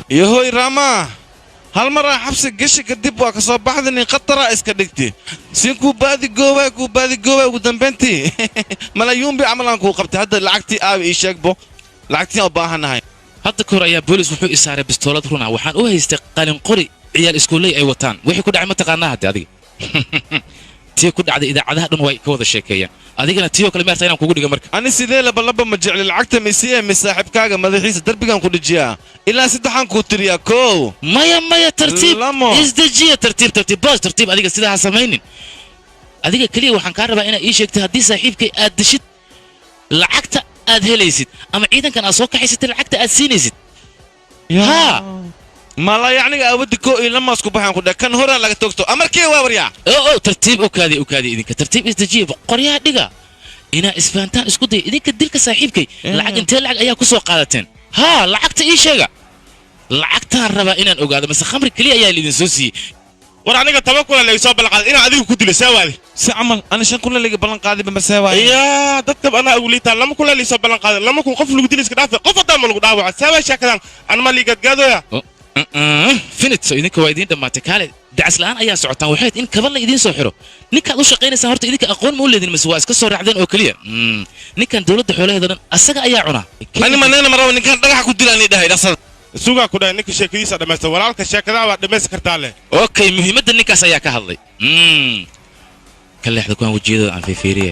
yahoy rama hal mar aan xabsi gashi kadib waa ka soo baxday nin khatara iska dhigti siin kuu baadi goobay ugu dambayntii malayuunbi camalaan kuu qabtay hadda lacagtii aabi ii sheegbo lacagtii u baahanahay hadda kahor ayaa boolis wuxuu isaaray bistoolad runa waxaan u haystay qalin qori ciyaal iskuulley ay wataan wixii ku dhacay ma taqaanaa hadde adiga tii ku dhacday idaacadaha dhan way ka wada sheekeeyaan adigana tiyoo kale meerta inaan kugu dhiga marka ani sidee labalaba ma jecli lacagta misiye mi saaxiibkaaga madaxiisa derbigan ku dhijiyaa ilaa saddexaan kuu tiriyaa kow maya tartiib isdejiya tartiib boos tartiib adiga sidaa ha samaynin adiga keliya waxaan kaa rabaa inaad ii sheegtay haddii saaxiibkay aad dishid lacagta aad helaysid ama ciidankan aad soo kaxaysatay lacagta aad siinaysid ها ما يعني أودي كو لما أسكب بحن كده كان هورا لقى توكتو أمريكي وابريا أو ترتيب أوكادي إذنك ترتيب استجيب قرية دقة إنا إسفانتان اسكودي إذنك ديلك صاحبك لعق أنت لعق أيها كسو قادتين ها لعقت إيش شيء لعقتها الربا إنا نقعد بس خمر كلية يا اللي نسوسي ورانيga toban kula la isoo balqaad ina adigu ku dilisay waadi si amal ana shan kula laga balan qaadi ba masaawa ya dadka ana awliita lama kula la isoo balan qaad lama kun qof lagu dilis ka dhaafay qof hadaa ma lagu dhaawac sawa shakadan ana ma liigad gaadooya finit soo idinka waa idin dhamaatay kaale dacas la'aan ayaa socotaan waxayd in kabal la idin soo xiro ninkaad u shaqaynaysaa horta idinka aqoon ma u leedin mise waa iska soo raacdeen oo kaliya ninkan dawladda xoolaheeda dhan asaga ayaa cunaa ani ma neena maraw ninkan dhagax ku dilaan dhahay dhaqsad suuga ku dhahay ninka sheekadiisa dhamaysta walaalka sheekada waa dhamaysta kartaa leh okay muhiimadda ninkaas ayaa ka hadlay ka leexda kuwan wajiyada aan fiiriye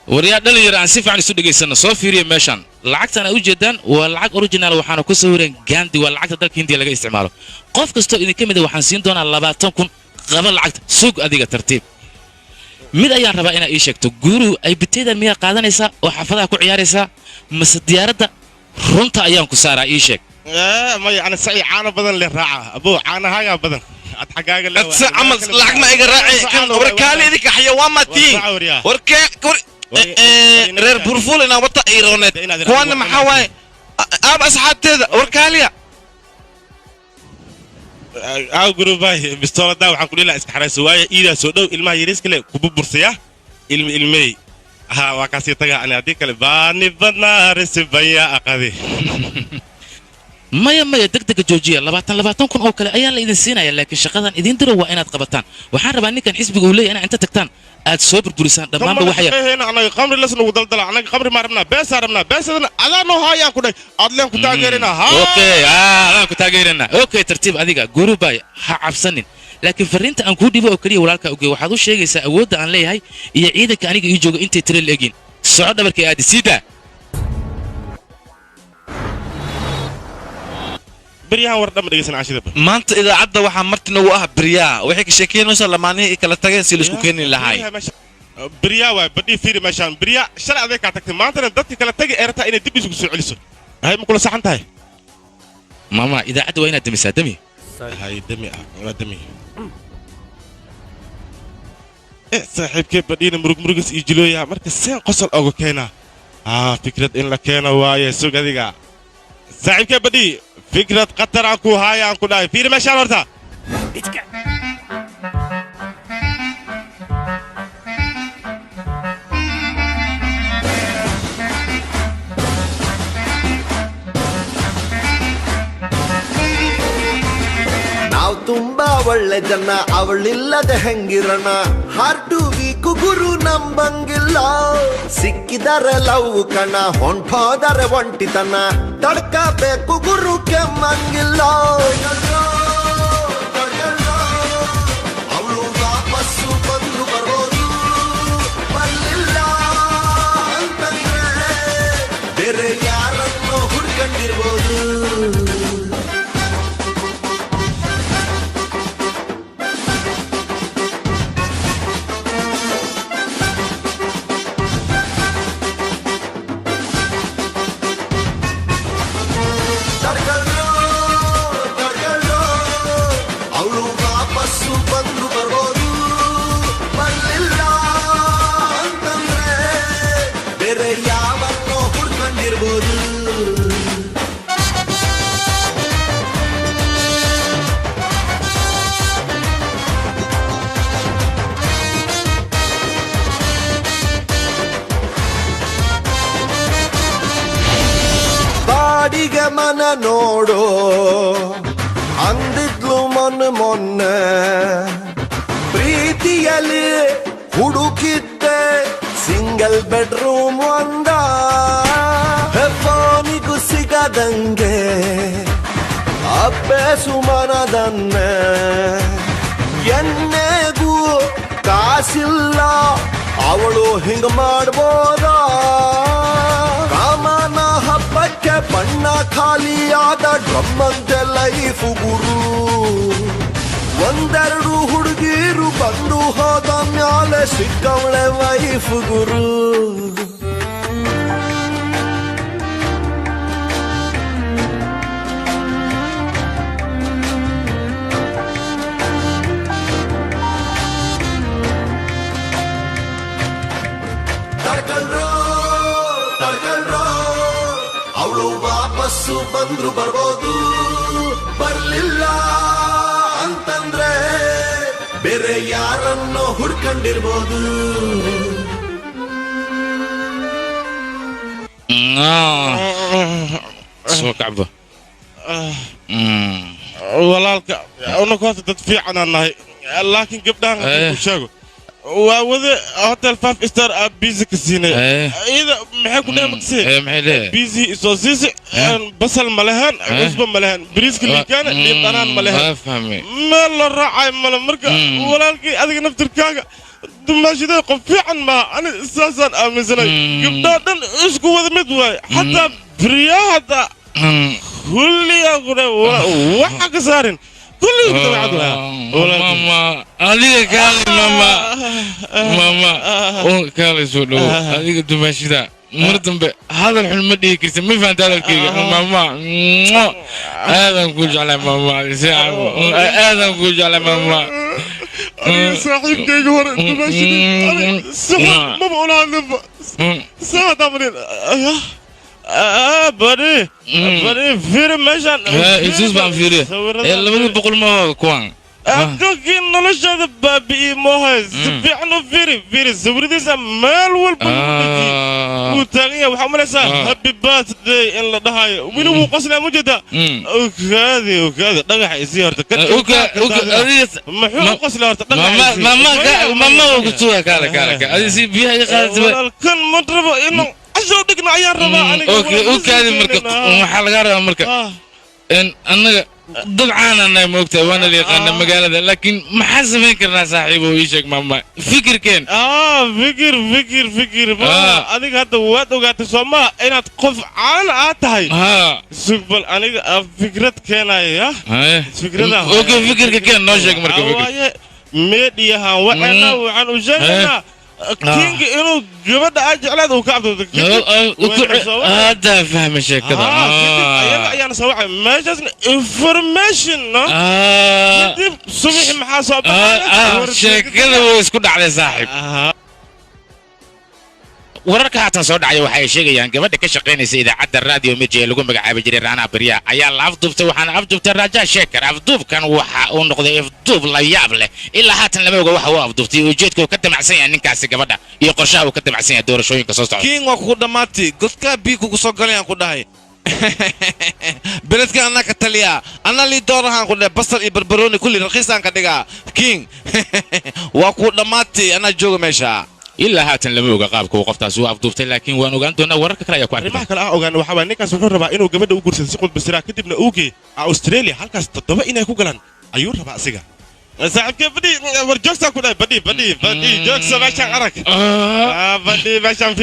وريا دليل عن سيف عن السودة جيسنا صافيري ماشان لعقتنا وجدان والعق أوريجينال وحنا كسورين جاندي والعقد ذاك هندي لقى استعماله قف كستو إذا كم ده وحنسين دون اللباتهم كن قبل العقد سوق أديك ترتيب مد أيام ربعنا إيش يكتو جورو أي بتيدا مية قادنا يسا وحفظها كعيار يسا مس الديارة رنتا أيام كسارة إيشك ما يعني سعي عانا بدن للراعة أبو عانا هاي بدن أتحقق له عمل لعق ما يقرأ كان وركالي ذيك حيوان ماتين reer burful ina wata ironet kuwana maxaa waaye aab asxaabteeda warkaaliya gurubay bistoolada waxaan ku dhilaa iska xarayso waaye iidaa soo dhow ilmaha yariiska le ku burbursaya ilmey waa kaasii taga ani haddii kale baani badnaa risibaya aqadi maya degdega joojiya 20 kun oo kale ayaa la idin siinaya laakiin shaqadan idin diro waa inaad qabataan waxaan rabaa ninkan xisbiga uu leeyahay inta tagtaan aad soo burburisaan dhammaanba waxay anaga qamri la soo daldala anaga qamri ma rabnaa beesadana adaan haya ku dhay adleen ku taageerina ha adaan ku taageerina okay tartiib adiga gurubay ha cabsanin laakiin fariinta aan ku dhibo oo kaliya walaalka ogeey waxaad u sheegaysaa awoodda aan leeyahay iyo ciidanka aniga ii jooga intay tire leegin socod dhabarkay aad siida بريها وردم دغيسن عاشده maanta idaacada waxa martina uu ah bariyaa waxay ka sheekeynaysaa lamaanihii kala tageen si la isku keenin lahaay bariyaa waa badii fiiri meeshaan bariyaa shalay adeeg ka tagtay maantana dadka kala tagay eerta inay dib isugu soo celiso hay ma kula saxan tahay mama idaacada waa inaad damisaa dami hay dami waa dami saaxiibkay badina murugis iyo jilooya marka seen qosol oga keena fikrad in la keeno waaye sugadiga saaxiibkay badii فكرة قطر عنكو هاي عنكو داي فيري مشان ورتا ನಾವು ತುಂಬಾ ಒಳ್ಳೆ ಜನ ಅವಳಿಲ್ಲದೆ ಹೆಂಗಿರಣ heart week ಗುರು ನಂಬಂಗಿಲ್ಲ ಸಿಕ್ಕಿದರೆ ಲವ್ ಕಣ ಹೊಂಟೋದರೆ ಒಂಟಿತನ ತಡ್ಕಬೇಕು ಗುರು ಕೆಮ್ಮಂಗಿಲ್ಲ ಅವಳು ವಾಪಸ್ಸು ಬಂದು ಬರೋದು ಬರಲಿಲ್ಲ ಅಂತಂದ್ರೆ ಬೇರೆ ಯಾರನ್ನು ಹುಡ್ಕೊಂಡಿರ್ಬೋದು ಪ್ರೇಮನ ನೋಡು ಅಂದಿದ್ಲು ಮೊನ್ನೆ ಪ್ರೀತಿಯಲ್ಲಿ ಹುಡುಕಿದ್ದೆ ಸಿಂಗಲ್ ಬೆಡ್ರೂಮ್ ಒಂದ ಫೋನಿಗೂ ಸಿಗದಂಗೆ ಅಭ್ಯಾಸು ಮನದನ್ನೆ ಎನ್ನೆಗೂ ಕಾಸಿಲ್ಲ ಅವಳು ಹಿಂಗ ಮಾಡ್ಬೋದ ಕಾಮನ ಹಬ್ಬಕ್ಕೆ ಬಣ್ಣ ಖಾಲಿಯಾದ ಡ್ರಮ್ಮಂತೆ ಲೈಫ್ ಗುರು ಒಂದೆರಡು ಹುಡುಗೀರು ಬಂದು ಹೋದ ಮ್ಯಾಲೆ ಸಿಕ್ಕವಳೆ ವೈಫ್ ಗುರು ತಡ್ಕಳ್ರೋ ಅವಳು ವಾಪಸ್ಸು ಬಂದ್ರು ಬರ್ಬೋದು ಬರ್ಲಿಲ್ಲ ಅಂತಂದ್ರೆ ಬೇರೆ ಯಾರನ್ನೋ ಹುಡ್ಕೊಂಡಿರ್ಬೋದು kacbo walaalka unaku horta dad fiican aan nahay laakiin gabdhahan ku sheego waa wada hotel 5 star a busy ka siinay ida maxay ku dheematay busy soo siisi basal malahan cusba malahan bariiska liikana dhiiqanaan malahan ma la raacay mala marka walaalkii adiga naftirkaaga dumaashida qof fiican ma ani saasan aaminsanay gabdhaha dhan isku wada mid waay xataa برياضة كل يقول واحد كسارين كل يقول عدوها ماما هذيك قال ماما قال سولو هذيك تمشي ذا مرتم هذا الحلم دي كريس ما فهمت هذا الكيك ماما هذا نقول على ماما هذا نقول على ماما صاحب كيك هور تمشي صح ما بقول عنه ساعة تمرين بري فيري مشان إيش بام فيري يلا بدي بقول ما كوان أكيد نلاش هذا بابي موهز بيعنو فيري زوري زمال والبنودي وتانية وحمل سا هابي بات دي إن لا دهاي ومنو قصنا مجدا وكذا دقح يصير تكتب محو قصنا ماما وقتوها كذا هذه سي بيها يخالد كان مضربة إنه عشان دقنا عيار ربا اوكي هذه مركب waxaa laga rabaa marka in annaga dabcaan anay moogtay waana liiqaana magaalada laakiin maxaa sameyn karnaa saaxiibo ii sheeg maama fikirkeen fikir adiga hadda waad ogaatay Soomaa inaad qof caan ah tahay sugbal aniga fikrad keenaya fikrada okay fikirka keen noo sheeg marka meediyaha waxaan u sheegnaa كينج إنه جبت أجل هذا وكعبه هذا فهم الشيء كذا يعني سواء ما جازن information صبح محاسب شيء كذا ويسكت على صاحب wararka haatan soo dhacay waxay sheegayaan gabadha ka shaqeynaysa idaacadda radio Mirji ee lagu magacaabo jiray Rana Bariya ayaa la afduubtay waxaana afduubtay Raja Sheekar afduubkan waxa uu noqday afduub la yaab leh ilaa haatan lama oga waxa uu afduubtay ujeedka uu ka damacsan yahay ninkaasi gabadha iyo qorshaha uu ka damacsan yahay doorashooyinka soo socda king waa ku dhamaatay godka bi ku soo galayaan ku dhahay beledka anaka taliya ana li doorahan ku dhahay basal iyo barbarooni kulli raqiisan ka dhiga king waa ku dhamaatay ana joogo meesha ilaa haatan lama oga qaabka uu qoftaas uu afduubtay laakiin waan ogaan doonaa wararka kale ayaa ku arrimaha kale ogaan waxa waa ninkaas wuxuu rabaa inuu gabadha u guursado si qudba siraa kadibna uu geeyo Australia halkaas 7 inay ku galaan ayuu rabaa asiga saaxiibkay badi war joogsa ku dhahay badi joogsa meeshaan arag badi meeshaan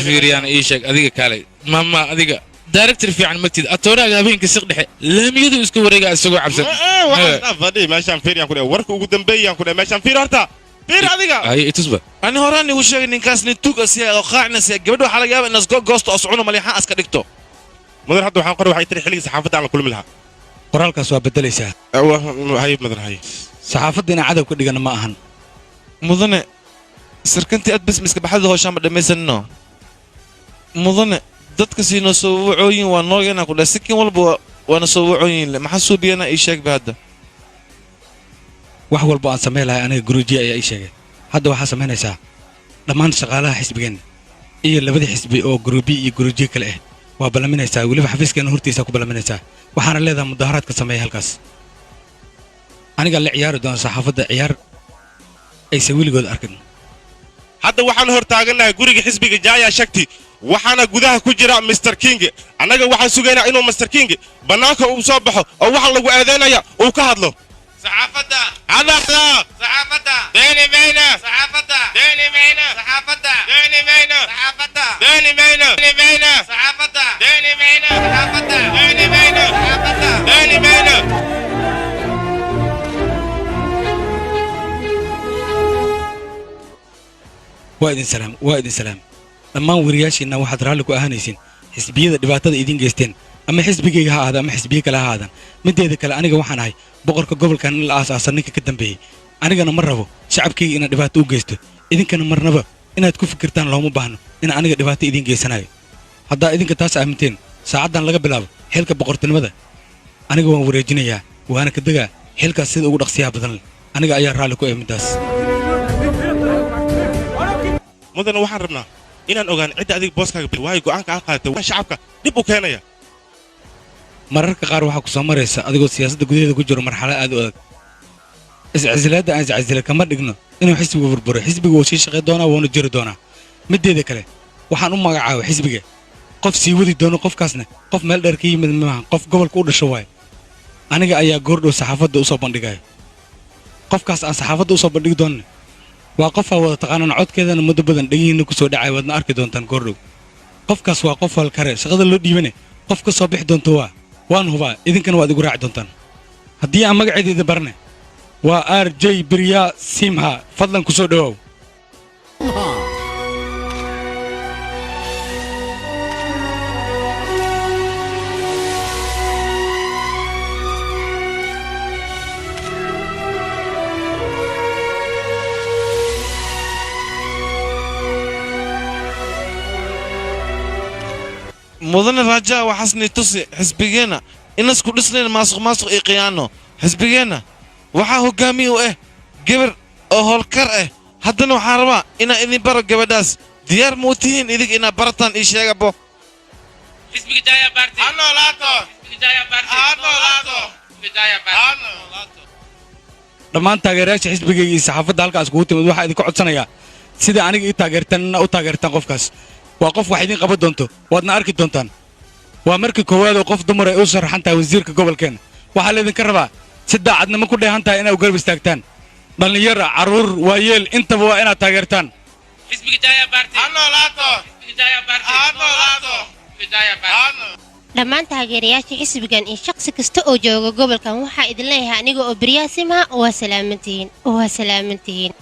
fiiriyaan ii sheeg adiga kale mama adiga director fiican magtid atooraga habeenka siq dhexe laamiyadu isku wareega isagoo cabsan badi meeshaan fiiriyaan ku dhahay warka ugu dambeeyaan ku dhahay meeshaan fiir horta fiir adiga ay itusba ani horaan igu sheegay ninkaas ni tuug asiya oo qaacna si gabadhu waxa laga yaabaa in asgo goosto oo sucuno maliixan aska dhigto mudan hadda waxaan qoray waxay tiri xilliga saxaafadda aan la kulmi lahaa qoraalkaas waa bedelaysaa hay mudan hay saxaafadina cadab ka dhigana ma ahan mudane sarkantii aad bas miska baxada hooshaan ma dhamaysanno mudane dadka siino soo wacooyin waa noogeena ku dhahay sikin walba waana soo wacooyin maxaa suubiyana ii sheeg ba hadda wax walba aan sameey lahay aniga guruuji ayaa ii sheegay hadda waxaa samaynaysaa dhammaan shaqaalaha xisbigan iyo labada xisbi oo guruubi iyo guruuji kale ah waa ballaminaysaa weliba xafiiskeena hortiisa ku ballaminaysaa waxaana leedahay mudaharaadka sameeya halkaas aniga la ciyaari doona saxaafadda ciyaar aysan weligood arkin hadda waxaan hor taagannahay guriga xisbiga jaaya shakti waxaana gudaha ku jira Mr King annaga waxaan sugaynaa inuu Mr King bannaanka uu soo baxo oo waxa lagu eedeynaya uu ka hadlo saxaafadda hadda saxaafadda deeni mayna saxaafadda deeni mayna saxaafadda deeni mayna saxaafadda deeni mayna saxaafadda deeni mayna saxaafadda deeni mayna saxaafadda deeni mayna waa idin salaam dhammaan wariyaashiinna waxaad raalli ku ahaanaysiin xisbiyada dhibaatada idiin geysteen ama xisbigayga ha ahaada ama xisbiye kale ha ahaadaan mideeda kale aniga waxaan ahay boqorka gobolkan in la aasaasa ninka ka dambeeyey anigana ma rabo shacabkayga inaad dhibaato u geysto idinkana marnaba inaad ku fikirtaan looma baahno in aniga dhibaato idiin geysanayo haddaa idinka taas aaminteen saacaddan laga bilaabo xilka boqortinimada aniga waan wareejinayaa waana ka degaa xilkaas sida ugu dhaqsiyaha badan leh aniga ayaa raalli ku middaas mudana waxaan rabnaa inaan ogaan cidda adiga booskaaga waayo go'aanka aad qaadatay waa shacabka dib u keenaya mararka qaar waxaa ku soo maraysa adigoo siyaasadda gudaheeda ku jiro marxalad aad u adag iscasilaadda aan iscasila kama dhigno inuu xisbigu burburo xisbiga wuu sii shaqay doonaa wuuna jiri doonaa mideeda kale waxaan u magacaabay xisbiga qof sii wadi doono qofkaasna qof meel dheer ka yimid maaha qof gobolka u dhasho waayo aniga ayaa goordhow saxaafadda u soo bandhigayo qofkaas aan saxaafadda u soo bandhigi doonna waa qof aa wada taqaanaan codkeedana muddo badan dhegihiinna ku soo dhacay waadna arki doontaan goordhow qofkaas waa qof halkare shaqada loo dhiibane qof ka soo bixi doonto waan hubaa idinkana waad igu raaci doontaan haddii aan magaceedeeda barne waa RJ Birya Simha fadlan ku soo dhawaaw mudane raajaa waxaasnay tusi xisbigeenna inasku dhisnayn maasuq iyo khiyaano xisbigeenna waxaa hoggaamiye u ah gabar oo howlkar ah haddana waxaan rabaa inaan idin baro gabadhaas diyaar ma u tihiin idig inaad barataan ii sheegabo dhammaan taageerayaasha xisbigayga iyo saxaafadda halkaas kugu timid waxaa idinka codsanayaa sida aniga ii taageertanna u taageertaan qofkaas waa qof wax idiin qaban doonto waadna arki doontaan waa markii koowaad oo qof dumar ay u sharaxan tahay wasiirka gobolkeenna waxaa laydinka rabaa si daacadnimo ku dheehan tahay inay u garab istaagtaan dhallinyara carruur waayeel intaba waa inaad taageertaan dhammaan taageerayaasha xisbigan iyo shakhsi kasta oo jooga gobolkan waxaa idin leeyahay aniga oo Birya Simha waa salaamantihiin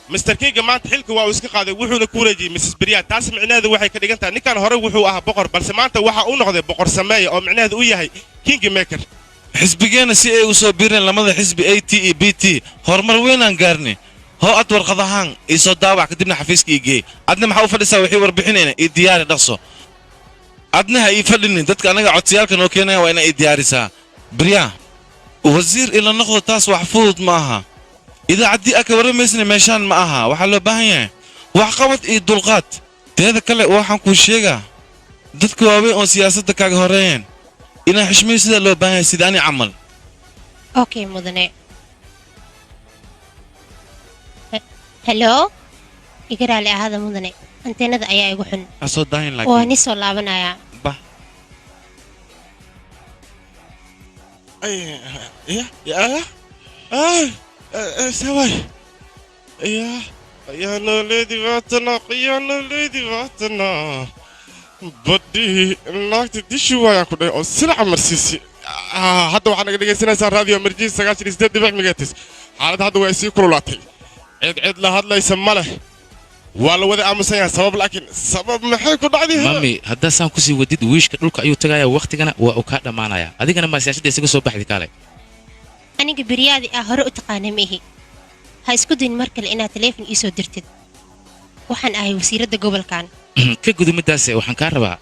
Mr King maanta xilka waa uu iska qaaday wuxuuna ku wareejiyay Mrs Birya taas micnaheedu waxay ka dhigan tahay ninkan hore wuxuu ahaa boqor balse maanta waxa uu noqday boqor sameeya oo micnaheedu u yahay King Maker xisbigeenna si ay u soo biireen lamada xisbi AT iyo BT horumar weynaan gaarnay hoo ad warqadahaan ii soo daawac kadibna xafiiska ii geey adna maxaa u fadhisaa wixii warbixinayna ii diyaari dhaqso adna ha ii fadhinin dadka anaga codsiyaalka noo keenaya waa inaa ii diyaarisaa Birya wasiir ila noqdo taas wax fudud ma aha idaacaddii aka warramaysna meeshaan ma aha waxaa loo baahan yahay waxqabad iyo dulqaad teeda kale waxaan kuu sheegaa dadka waaweyn oo siyaasadda kaaga horreeyeen inaa xishmayo sidaa loo baahan yahay sida ani camal okay mudane hello igaraale ahada mudane anteenada ayaa igu xun asoo daahin waa ni soo laabanayaa سواي يا نولدي واتنا بدي ناقتي دي شوية كده أو سرعة مرسيسي هذا وحنا قاعدين نسمع راديو مرجي سكاشري زد دبع مجاتس هذا ويسي كرولاتي عيد له هذا يسمى له والله وذا أمسيا سبب لكن سبب محي كل عادي مامي هذا سام كسي وديد ويش كدولك أيو تجايا وقتنا وأكاد معنا هذيك أنا ما سياسة سيجو صباح ذكالي aniga Biryaadi ah hore u taqaanay mihi ha isku dayn markale inaad telefoon ii soo dirtid waxaan ahay wasiiradda gobolkan ka gudumidaas waxaan ka rabaa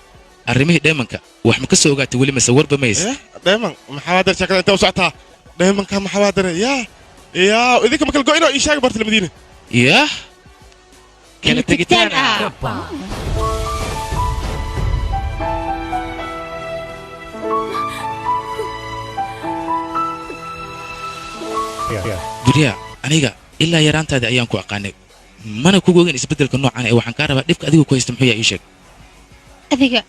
arrimihii dheemanka wax ma ka soo ogaatay weli ma sawirba mays dheeman maxaa dar shakada inta u socotaa dheemanka maxaa dare yaa idinka makal go'ino ii sheeg bartay Madiina yah kala tegitaan buriya aniga ilaa yaraantaada ayaan ku aqaanay mana kugu ogeyn isbeddelka noocan ee waxaan kaa rabaa dhibka adiga ku haysta muxuu yaa ii sheeg adiga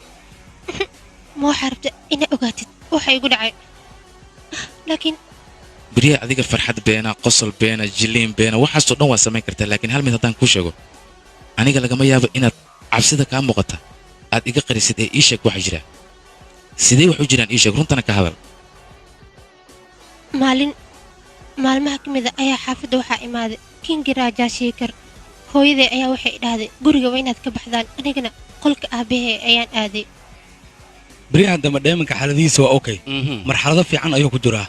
ma waxaa rabta inaad ogaatid waxa igu dhacay laakiin buriya adiga farxad beena qosol beena jiliin beena waxaasoo dhan waa samayn kartaa laakiin hal mid haddaan kuu sheego aniga lagama yaabo inaad cabsida kaa muuqata aad iga qarisid ee ii sheeg waxa jira sidee wax u jiraan ii sheeg runtana ka hadal maalmaha ka mid a ayaa xaafadda waxaa imaaday kingi raajaa sheekar hooyaday ayaa waxay dhahday guriga waa inaad ka baxdaan anigana qolka aabahee ayaan aaday بريان دم دائما كحالدي سوا أوكي مرحلة في عن أيوك جرا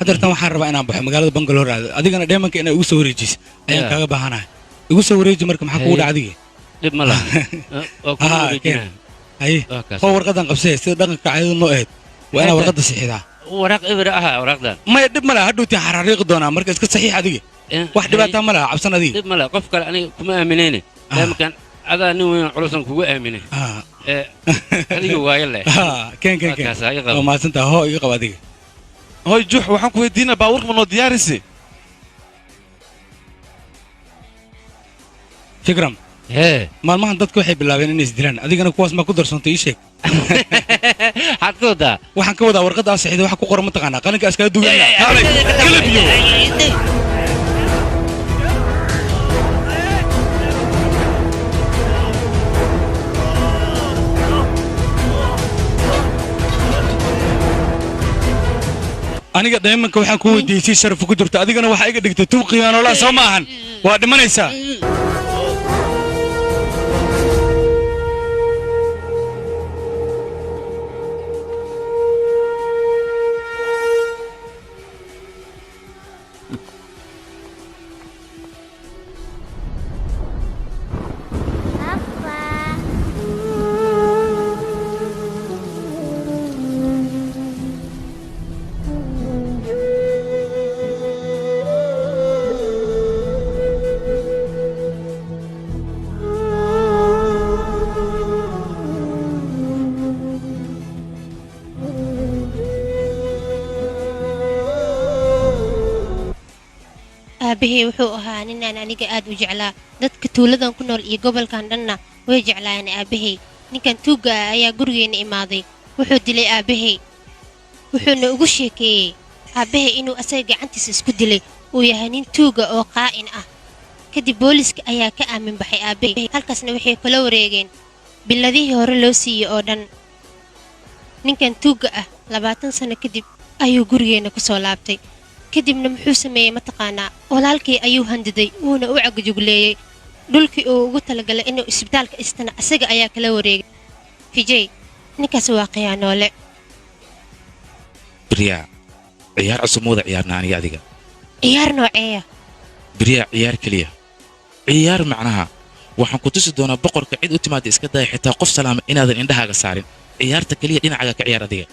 هذا رتم حرب أنا بحب مقالة بنغلور هذا أديك أنا دائما كأنا يوسف ريجيس أيام كذا بهانا يوسف ريجي مركم حكوا عادي لب ملا كين أي هو ورقة قبسة سيدنا كعيد النوعات وأنا ورقة صحيحة ورق إبرة ورق ده ما يدب ملا هدو تحرق دونا مركز كصحيح عادي واحد بقى تعملها عبسنا دي لب ملا قف كلا أنا كم آمنيني دائما كان هذا نوع عروسهم كوا آمنه هذه هو يلا كان وما سنت هو يقبل هذه هو جوح وحنك ويدينا باورك من ديارسي فكرم ما عندك وحي بالله بين الناس ديران هذيك أنا كواس ما قدر صنتي شيء حكودا وحنكودا ورقة صحيحة وحكو قرم تقنا قال لك أسكال دوغنا كلب يوم aniga dheemanka waxaan ku weydiisay sharaf ku jirto adigana waxa iga dhigtay tuuqiyan oo la soo maahan waa dhimanaysaa aabahey wuxuu ahaa ninaan aniga aad u jeclaa dadka tuuladan ku nool iyo gobolkan dhanna way jeclaayeen aabahey ninkan tuugga ah ayaa gurigeena imaaday wuxuu dilay aabahey wuxuuna ugu sheekeeyey aabahey inuu asaga gacantiisa isku dilay uu yahay nin tuugga oo qaa'in ah kadib booliska ayaa ka aamin baxay aabahey halkaasna waxay kula wareegeen biladihii hore loo siiyey oo dhan ninkan tuugga ah 20 sano kadib ayuu gurigeena ku soo laabtay kadibna muxuu sameeyey mataqaanaa walaalkii ayuu handiday wuuna u cagajugleeyey dhulkii uu ugu talagalay inuu isbitaalka istana asaga ayaa kala wareegay fijay ninkaas waa khiyaanoole بريا عيار عصمودة عيارنا أنا قاعدة ciyaar nooceeya بريا عيار كلية عيار معناها waxaan ku tusi doonaa boqorka cid u timaada iska day xitaa qof salaam inaadan indhahaaga saarin ciyaarta kaliya dhinacaaga ka ciyaar adiga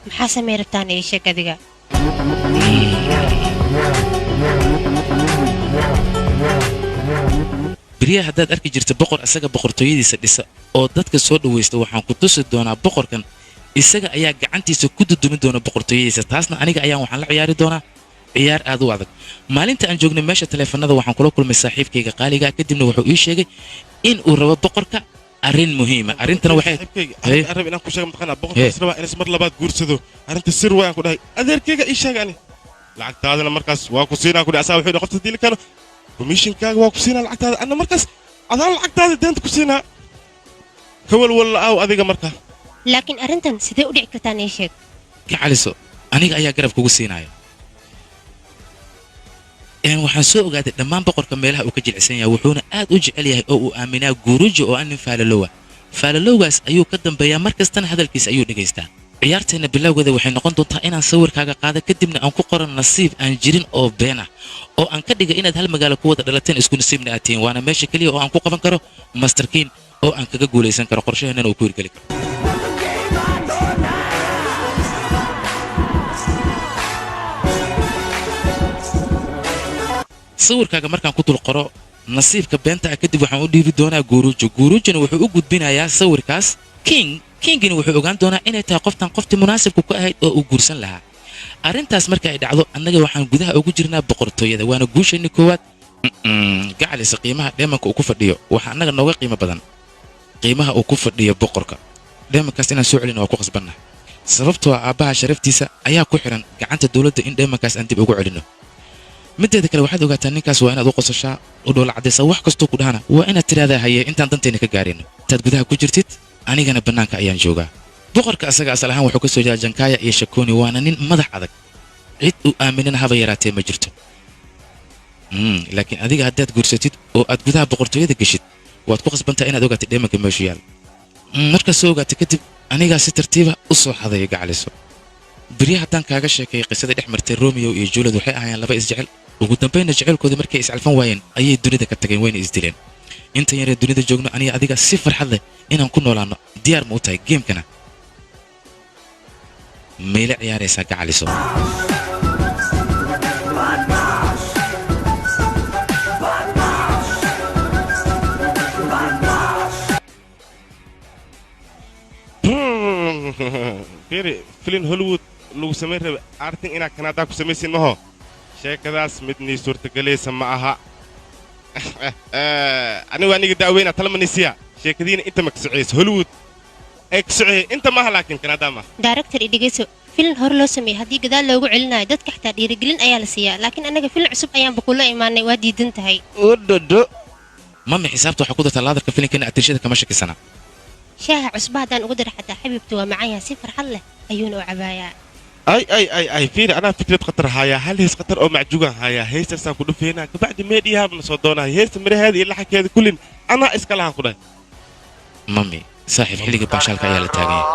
maxaa samee rabtaan ii sheeg adiga بريا haddaad arki jirta boqor asaga boqortooyadiisa dhisa oo dadka soo dhaweysta waxaan ku tusi doonaa boqorkan isaga ayaa gacantiisa ku dudumin doona boqortooyadiisa taasna aniga ayaan waxaan la ciyaari doonaa ciyaar aad u adag maalinta aan joognay meesha taleefanada waxaan kula kulmay saaxiibkayga qaaliga kadibna wuxuu ii sheegay in uu rabo boqorka arrin muhiima arrintana waxay arab inaan ku sheego mataqaanaa boqorkaas rabaa in mar labaad guursado arrinta sir waan ku dhahay adeerkayga ii sheeg ani lacagtaadana markaas waa ku siinaa ku dhahay asaa wuxuu qofta dili karo komishinkaaga waa ku siinaa lacagtaada anna markaas adaan lacagtaada deenta ku siinaa kawal walla aaw adiga markaa laakiin arrintan sidee u dhici kartaan ii sheeg gacaliso aniga ayaa garab kugu siinaya waxaan soo ogaaday dhammaan boqorka meelaha uu ka jilicsan yahay wuxuuna aad u jecel yahay oo uu aaminaa guurujo oo aan nin faalalowa faalalowgaas ayuu ka dambeeyaa mar kastana hadalkiisa ayuu dhegaystaa ciyaarteenna bilowgeeda waxay noqon doontaa inaan sawirkaaga qaado kadibna aan ku qoran nasiib aan jirin oo been ah oo aan ka dhiga inaad hal magaalo ku wada dhalateen isku nasiibna aad tihiin waana meesha keliya oo aan ku qaban karo masterkiin oo aan kaga guulaysan karo qorshaheennana uu ku hirgeli karo sawirkaaga markaan ku dul qoro nasiibka beenta ah kadib waxaan u dhiibi doonaa guuruujo guuruujona wuxuu u gudbinayaa sawirkaas kingina wuxuu ogaan doonaa inay tahay qoftan qoftii munaasibka ku ahayd oo uu guursan lahaa arrintaas marka ay dhacdo annaga waxaan gudaha ugu jirnaa boqortooyada waana guusheenni koowaad gacalisa qiimaha dheemanka uu ku fadhiyo waxaa annaga nooga qiimo badan qiimaha uu ku fadhiyo boqorka dheemankaas inaan soo celina waa ku khasbannahay sababtoo ah aabbaha sharaftiisa ayaa ku xihan gacanta dowladda in dheemankaas aan dib ugu celinno mideeda kale waxaad ogaataa ninkaas waa inaad u qosashaa u dhoola caddaysaa wax kastoo ku dhahana waa inaad tidhahdaa haye intaan dantayna ka gaarino intaad gudaha ku jirtid anigana bannaanka ayaan joogaa boqorka asaga asal ahaan wuxuu ka soo jeedaa jankaaya iyo shakooni waana nin madax adag cid uu aaminana haba yaraatee ma jirto laakiin adiga haddaad guursatid oo aad gudaha boqortooyada geshid waad ku khasbantaa inaad ogaatid dheemanka meeshu yaal markaad soo ogaatay kadib anigaa si tartiiba u soo xadaya gacaliso berya haddaan kaaga sheekeeyay qisadii dhex martay romeo iyo juulad waxay ahaayeen laba isjecel ugu dambaynna jeceylkooda markay iscalfan waayeen ayay dunida ka tageen wayna isdileen intan yaree dunida joogno aniga adiga si farxad leh inaan ku noolaanno diyaar ma u tahay geemkana mayla ciyaaraysaa gacaliso fiiri filin hollywood lagu samayn raba artin inaad kanaadaa ku samaysin maho sheekadaas midnii suurtagelaysa ma aha anigu aniga daaweyna talmanisiya sheekadiina inta ma ka soceysa hollywood ay ka soceyay inta maaha laakiin kanaadaa maaha director idhigeyso filim hore loo sameeyey haddii gadaal loogu celinayo dadka xataa dhiirigelin ayaa la siiyaa laakiin annaga filim cusub ayaanba kula imaanay waa diidan tahay udhodho mami xisaabta waxaa ku dartaa laadarka filimkeena atirshada kama shakisana shaaha cusba haddaan ugu dara xataa xabiibtu waa macaan yahay si farxad leh ayuuna u cabaayaa ay fiiri anaa fikrad khatar hayaa hal hees khatar oo macjuugan hayaa heestaasaan ku dhufeynaa kabacdi meedhiyahaabna soo doonahay heesta miraheeda iyo laxankeeda kullin anaa iska lahaan ku dhahay mami saaxiib xilliga baashaalka ayaa la taaganya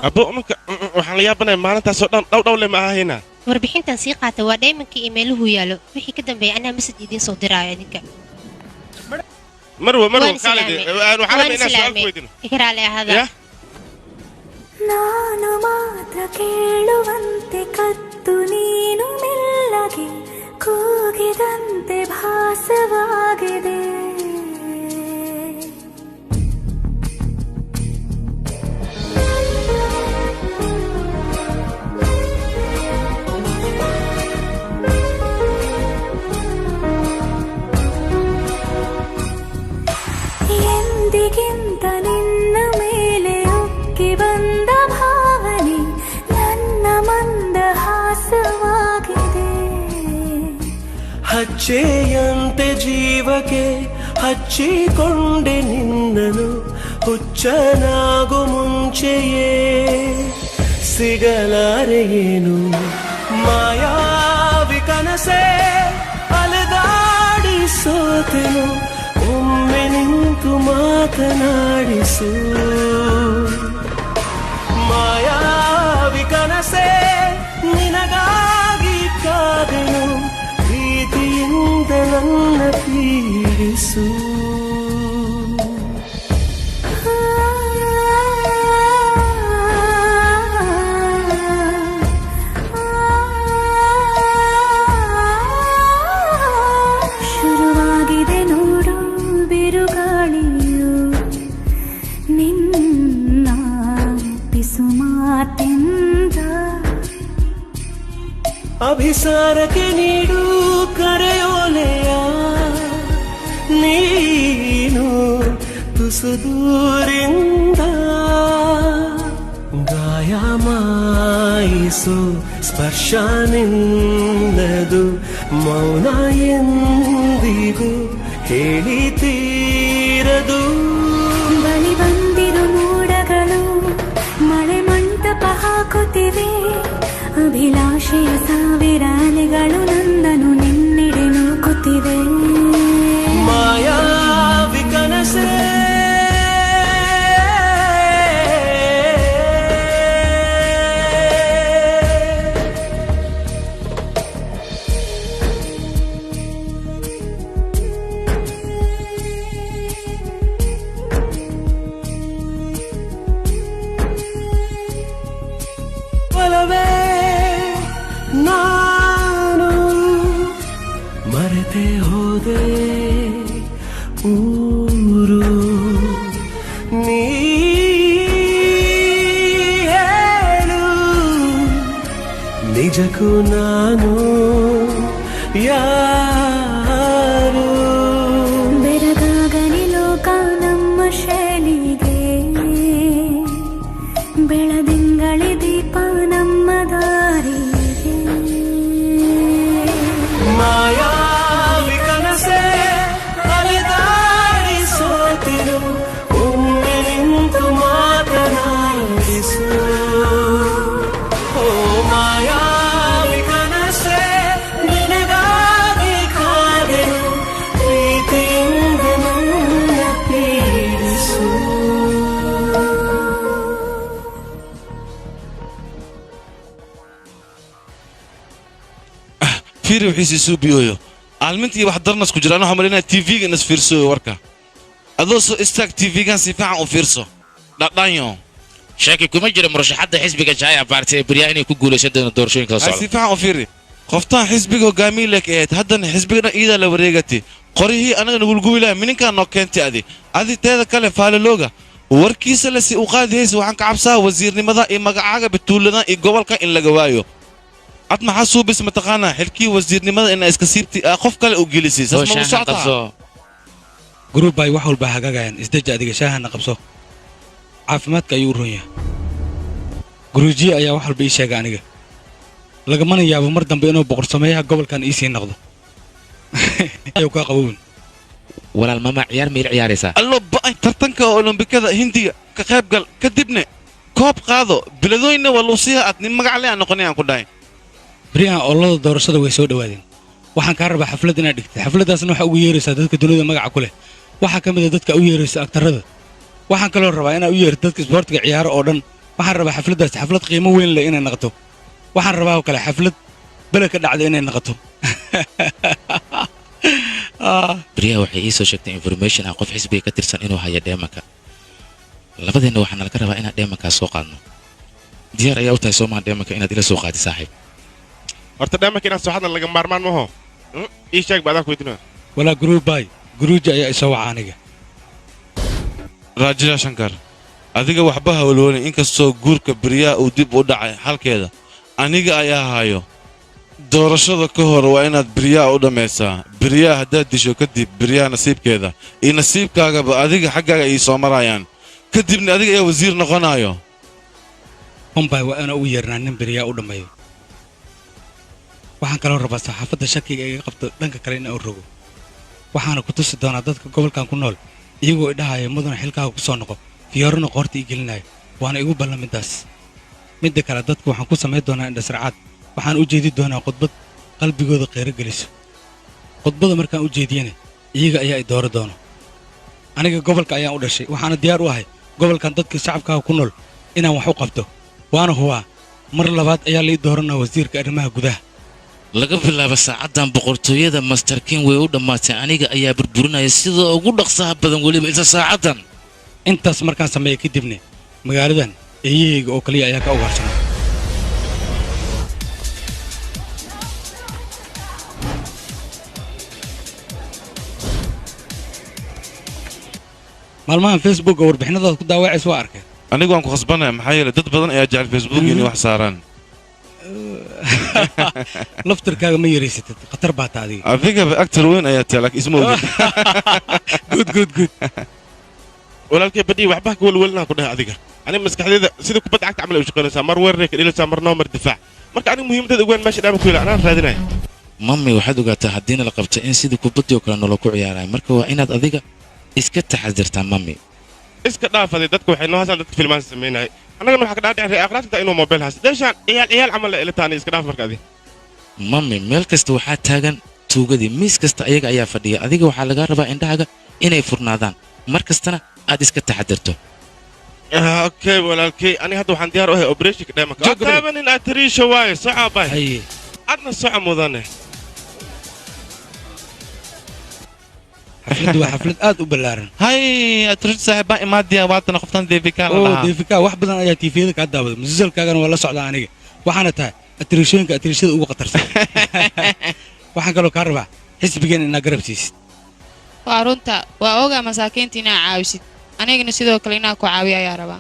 abo marka waxaan la yaabanaya maalintaasoo dhan dhowdhowle ma ahaynaa warbixintan sii qaata waa dhaymankii iimayluhu yaallo wixii ka dambeeya anaa masaj idiin soo diraayo idinka marwa kaalid waxaan rabaa inaan su'aal ku weydiino ikraale ahada ನಾನು ಮಾತ ಕೇಳುವಂತೆ ಕತ್ತು ನೀನು ಮೆಲ್ಲಗೆ ಕೂಗಿದಂತೆ ಭಾಸವಾಗಿದೆ ಎಂದಿಗಿಂತ ನಿನ್ನ ಮೇಲೆ ಉಕ್ಕಿ ಬಂದ ಭಾವನೆ ನನ್ನ ಮಂದಹಾಸವಾಗಿದೆ ಹಚ್ಚೆಯಂತೆ ಜೀವಕ್ಕೆ ಹಚ್ಚಿಕೊಂಡೆ ನಿನ್ನನು ಹುಚ್ಚನಾಗು ಮುಂಚೆಯೇ ಸಿಗಲಾರೆಯೇನು ಮಾಯಾವಿ ಕನಸೆ ಅಲೆದಾಡಿ ಸೋತೆನು ಒಮ್ಮೆ ನಿಂತು ಮಾತನಾಡಿಸು ಮಾಯಾವಿ ಕನಸೆ ನಿನಗಾಗಿ ಕಾದೆನು ಪ್ರೀತಿಯಿಂದ ನನ್ನ ಪೀಡಿಸು ಶುರುವಾಗಿದೆ ನೋಡು ಬಿರುಗಾಳಿಯು ನಿನ್ನ ಪಿಸು ಮಾತಿಂದ ಅಭಿಸಾರಕ್ಕೆ ನೀಡು ಕರೆಯೋಲೆಯ ನೀನು ತುಸು ದೂರಿಂದ ಗಾಯ ಮಾಯಿಸು ಸ್ಪರ್ಶ ನಿನ್ನದು ಮೌನ ಎಂದಿಗೂ ಹೇಳಿ ತೀರದು ಬಳಿ ಬಂದಿರು ಮೋಡಗಳು ಮಳೆ ಮಂಟಪ ಹಾಕುತ್ತಿವೆ ಅಭಿಲಾಷೆಯ ಸಾವಿರ ಅಲೆಗಳು ನನ್ನನ್ನು ನಿನ್ನೆಡೆ ನೂಕುತ್ತಿವೆ ಮಾಯಾವಿ ಕನಸೆ ನಿಜಕ್ಕೂ ನಾನು ಯಾರು ಬೆರಗಾಗಲಿ ಲೋಕ ನಮ್ಮ ಶೈಲಿಗೆ ಬೆಳದಿಂಗಳಿ ದೀಪ ನಮ್ಮ ದಾರಿಗೆ ಮಾಯಾವಿ ಕನಸೆ ಅಲೆದಾಡಿ ಸೋತಿರು ಒಮ್ಮೆ ನಿಂತು ಮಾತನಾಡಿಸು ಓ ಮಾಯಾವಿ ಕನಸೆ ನಿನಗಾಗಿ ಕಾದೆನು ಪ್ರೀತಿಯಿಂದ ನನ್ನ ಪೀಡಿಸು fiiri wixiisi suu biyooyo aalmintii wax darnas ku jiraan waxaa malinaya tv-ga inas fiirsoyo warka adoo soo istaag tv-gan si fiican u fiirso dhadhanyo shaki kuma jira murashaxadda xisbiga jaya party ee bariyaa inay ku guulaysan doonto doorashooyinka soo si socda fiican u fiiri qoftaan xisbiga hogaamiye lek ahayd haddana xisbiga dhan iidaa la wareegatay qorihii anaga nagulgubilaa mininkaa noo keentay adi teeda kale faalalooga warkiisa le si u qaadi haysa waxaan ka cabsaa wasiirnimada iyo magacaaga batuuladan iyo gobolka in laga waayo ad maxaa suubis mataqaanaa xilkii wasiirnimada inaa iska siibtay qof kale u gelisay saas ma u socotaa guruub bay wax walba hagaagayaan isdeja adiga shaahana qabso caafimaadka ayuu u roon yahay guruujiye ayaa wax walba ii sheega aniga lagamana yaabo mar dambe inuu boqor sameeyaha gobolkan ii sii noqdo ayuu kaa qabowin walaal mama ciyaar miyay ciyaaraysaa allo ba'ay tartanka olombikada hindiga ka qaybgal kadibna koob qaado biladooyinna waa luusiya aad nin magac le aan noqonay aan ku dhahay beriyahan ololada doorashada way soo dhowaadeen waxaan kaa rabaa xaflad inaad dhigtay xafladdaasna waxaa ugu yeeraysaa dadka dunida magaca ku leh waxaa ka mid a dadka u yeeraysa agtarrada waxaan kaloo rabaa inaad u yeerto dadka isboortiga ciyaaro oo dhan waxaan rabaa xafladdaas xaflad qiimo weyn leh inay noqoto waxaan rabaa oo kale xaflad beled ka dhacda inay noqoto beriyaha waxay ii soo sheegtay information ah qof xisbiga ka tirsan inuu hayo dheemanka labadeenna waxaana laga rabaa inaan dheemankaas soo qaadno diyaar ayaa u tahay soomaha dheemanka inaad ila soo qaadi saaxiib horta dheemanka inaad soo hadlan laga maarmaan maho ii sheeg ba adaan ku weydiinaya walaa guruubay guruuji ayaa isoo waca aniga raajila shankar adiga waxba hawlwani inkastoo guurka beriyaha uu dib u dhacay xalkeeda aniga ayaa hayo doorashada ka hor waa inaad beriyaha u dhammaysaa beriyaha haddaad disho kadib beriyaha nasiibkeeda iyo nasiibkaagaba adiga xaggaaga ay soo marayaan kadibna adiga ayaa wasiir noqonayo umbay waa inaa u yeernaa nin beriyaa u dhammeeyo waxaan kaloo rabaa saxaafadda shakiga iga qabto dhanka kale in uu rogo waxaana ku tusi doonaa dadka gobolkan ku nool iyagoo idhahaya mudana xilkaaga ku soo noqo fiyoorana qoorta ii gelinayo waana igu ballan middaas midda kale dadka waxaan ku samayn doonaa indhasarcaad waxaan u jeedi doonaa khudbad qalbigooda qeyro geliso khudbada markaan u jeediyana iyaga ayaa i dooro doono aniga gobolka ayaan u dhashay waxaana diyaar u ahay gobolkan dadka shacabkaaga ku nool inaan wax u qabto waana hubaa mar labaad ayaa lai dooranaa wasiirka arrimaha gudaha laga bilaabo saacaddan boqortooyada master king way u dhammaatay aniga ayaa burburinaya sida ugu dhaqsaha badan weliba isla saacaddan intaas markaan sameeya kadibna magaaladan eeyahayga oo kaliya ayaa ka ugaarsanaa maalmahan facebookga warbixinadaad ku daawacaysa waa arkay anigu waan ku khasbanaya maxaa yeelay dad badan ayaa jecel facebook inay wax saaraan laftarkaaga ma yaraysatid khatar baa taa adiga adigaba actor weyn ayaa tahay laakiin isma ogid good walaalkay badii waxba ka welwelnaa ku dhahay adiga aniga maskaxdeeda sida kubadda cagta camal ay u shaqaynaysaa mar weerarey ka dhilaysaa mar noo mar difaac marka aniga muhiimadeeda ugaan meesha dhaama ku yela anaan raadinaya mami waxaad ogaataa haddiina la qabta in sidii kubaddii oo kale nolol ku ciyaarayo marka waa inaad adiga iska taxadirtaa mami iska dhaafaday dadka waxay noo hasaan dadka filmaan samaynayay annagana waxaa ka dhaadhicay aqraadka inuu mobil haysto deeshaan ciyaal camal la elitaani iska dhaaf marka adiga mami meel kasta waxaa taagan tuugadii miis kasta ayaga ayaa fadhiya adiga waxaa lagaa rabaa indhahaaga inay furnaadaan mar kastana aad iska taxadirto okay walaalkay aniga hadda waxaan diyaar u ahay operationka dheemanka taaban in aad tariisha waaye soco bay adna soco mudane xafladdu waa xaflad aad u ballaaran hay atrish saaxiibaa imaadiya waatana qoftan deefika la dhahaa deefika wax badan ayaa tiifiyada kaa daawada musalkaagana waa la socdaa aniga waxaana tahay atirishada ugu qatarsan waxaan kaloo kaa rabaa xisbigeen inaa garab siisid waa runta waa ogaa masaakiinta inaa caawisid anigana sidoo kale inaa ku caawiya ayaa rabaa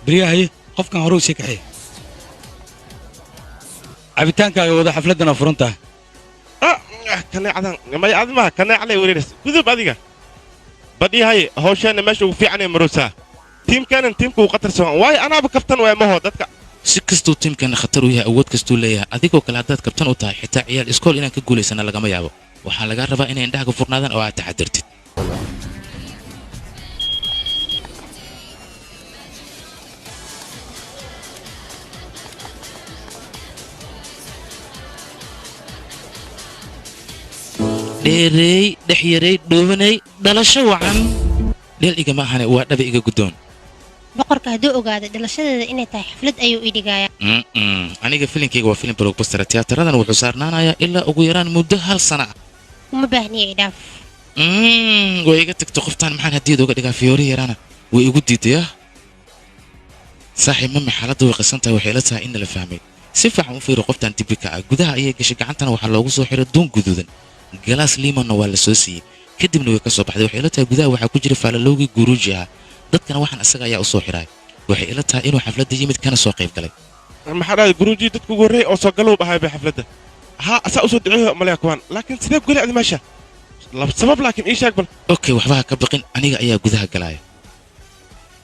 beriyahaye qofkan hore u sii kaxeey cabitaankaaga wada xafladana furan tahay kaneecadan may adma kaneecalay wareeras gudub adiga badhiyahay hawshaana meesha ugu fiicanay maruusaa tiimkaanan tiimka uu qatarsan waayo anaaba kabtan waa maho dadka si kastuu tiimkeenna khatar u yahay awood kastuu leeyahay adigoo kale haddaad kabtan u tahay xitaa ciyaal iskool inaan ka guulaysana lagama yaabo waxaa lagaa rabaa inay indhaha ka furnaadaan oo aad taxadirtid dheereey dhexyaray dhoobanay dhalasho wacan dheel igama ahane waa dhaba iga guddoon boqorka hadduu ogaaday dhalashadeeda inay tahay xaflad ayuu ii dhigayaa aniga filinkayga waa filim blockbuster tiyaataradan wuxuu saarnaanayaa ilaa ugu yaraan muddo 1 sana ah uma baahniya idhaaf way iga tagto qoftaan maxaan hadiyad uga dhigaa fiyoori yaraana way igu diiday saaxiib mami xaaladda way qasantahay waxay la tahay in la fahmay si fiican u fiiro qoftaan dibika ah gudaha ayay gashay gacantana waxaa loogu soo xiray duun guduudan galaas limonna waa la soo siiyey kadibna way ka soo baxday waxay ila tahay gudaha waxaa ku jira faalalowgii guruuji ah dadkana waxaan asaga ayaa u soo xiray waxay ila tahay inuu xafladda yimid kana soo qayb galay maxaa dhahay guruuji dadku ugu horreey oo soo galowb ahay bay xafladda haa asaa u soo duceeyo malaya kuwaan laakiin sidee ku galecdi meesha sabab laakiin ii sheeg bal okay waxba ha ka baqin aniga ayaa gudaha galaya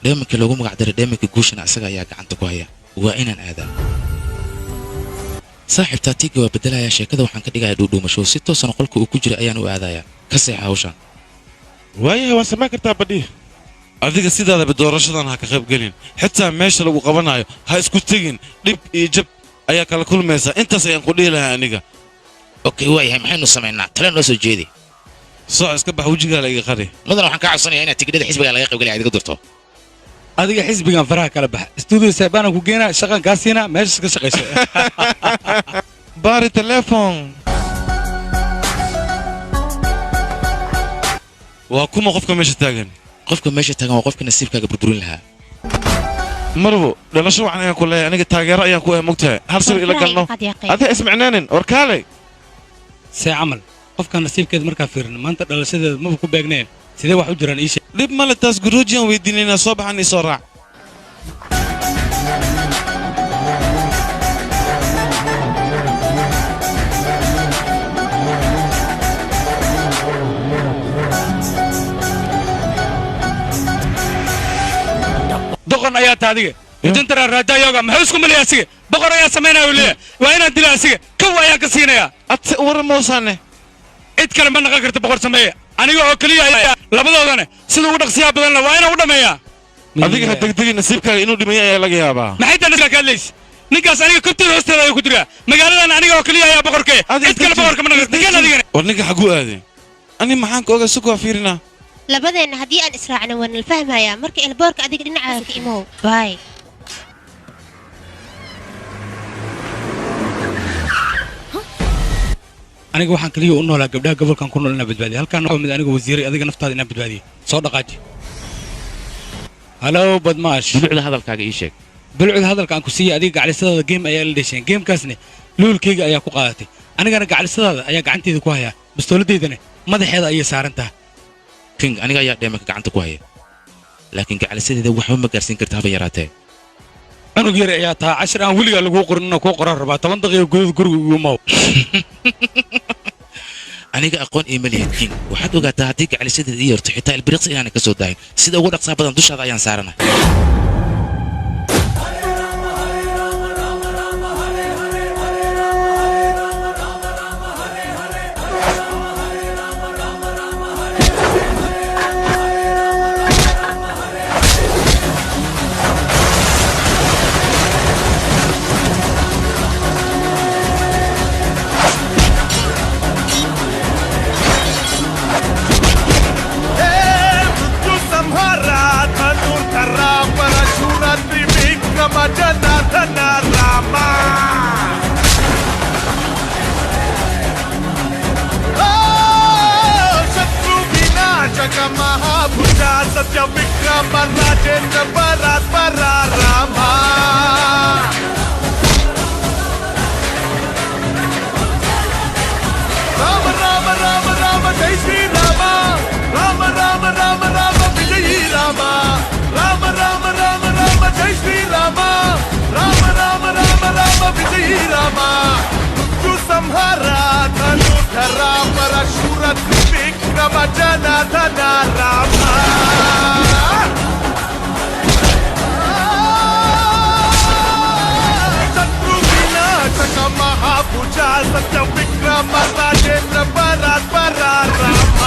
dheemanka loogu magac daray dheemanka guushana asaga ayaa gacanta ku haya waa inaan aadaa saaxiib taatiga waa bedelayaa sheekada waxaan ka dhigayaa dhuudhuumasho si toosana qolka uu ku jira ayaan u aadayaa ka seexa hawshan waayahay waa samayn kartaa badhi adiga sidaadaba doorashadan ha ka qayb gelin xitaa meesha lagu qabanayo ha isku tegin dhib iyo jab ayaa kala kulmaysaa intaas ayaan ku dhihi lahaa aniga okay waayahay maxaynu samaynaa tale noo soo jeedi soo iska bax wejigaa la iga qari mudan waxaan kaa codsanayaa inaad tigidhada xisbiga laga qayb galaya adiga durto adiga xisbigan faraha kala baxa studio saabana ku geena shaqan ka siina meesha ka shaqeyso baari telephone waa kuma qofka meesha taagan waa qofka nasiibkaaga burburin lahaa marwo dhalasho waxaan ayaan ku leeyahay aniga taageero ayaan ku mogtahay hal sawir ila galno adiga ismicnaanin warkaalay see camal qofka nasiibkeeda markaa fiirin maanta dhalashadeeda maba ku beegneen sidee wax u jiraan ii sheeg dhib male taas guruujiyaan weydiinaynaa soo baxan ii soo raac doqon ayaa ta adiga mudantara raadayooga maxuu isku malaya asiga boqor ayaa samaynaya uu leeyahay waa inaan dila asiga kow ayaan ka siinayaa adse waran moosaane cid kale ma naqan karta boqor sameeya aniga oo keliya labadoodana sida ugu dhaqsiyaa badanna waa inaan u dhammeeyaa adiga ha degdegin nasiibkaaga inuu dhimayo ayaa laga yaabaa maxay taa nasiibka hadlaysa ninkaas aniga kabteeda hoosteeda ayuu ku jiraa magaaladan aniga oo keliya ayaa boqorkee cid kale boqorka ma naqan degaan adigana war ninka xaguu aaday ani maxaan ka ogaa sugaa fiirinaa labadeenna haddii aan israacno waan la fahmayaa marka elboorka adiga dhinacaaga ka imow baay aniga waxaan kaliya u noolaa gabdhaha gobolkan ku nool inaan badbaadiyo halkaan waxaa mid aniga wasiiray adiga naftaada inaan badbaadiyo soo dhaqaaji halow badmaash bulucda hadalkaaga ii sheeg bulucda hadalka aan ku siiyey adiga gaclisadaada geem ayaa la dhesheen geemkaasna luulkayga ayaa ku qaadatay anigana gaclisadaada ayaa gacanteeda ku hayaa bastooladeydana madaxeeda ayay saaran tahay king aniga ayaa dheemanka gacanta ku haya laakiin gacalisadeeda waxba ma gaarsiin karta haba yaraatee anug yar ayaa tahay cashir aan weligaa laguu qorin inaan kuu qoraan rabaa 10 daqiiqo gudahood guriga igu imaw aniga aqoon iima lihid king waxaad ogaataa haddii gacalisadeeda ii yarto xitaa ilbiriqsi inaanan ka soo daahin sida ugu dhaqsaa badan dushaada ayaan saaranahay सत्य विक्रम राजेंद्र परात परा रामा राम राम राम राम जय श्री रामा राम राम राम राम विजयी रामा राम राम राम राम जय श्री रामा राम राम राम राम विजयी रामा ಧರ ಪರಶುರ ತ್ರಿವಿಕ್ರಮ ಜನಾರ್ದನ ರಾಮ ಶತ್ರು ವಿನಾಶಕ ಮಹಾಭುಜ ಸತ್ಯ ವಿಕ್ರಮ ರಾಜೇಂದ್ರ ಪರಾತ್ಪರ ರಾಮ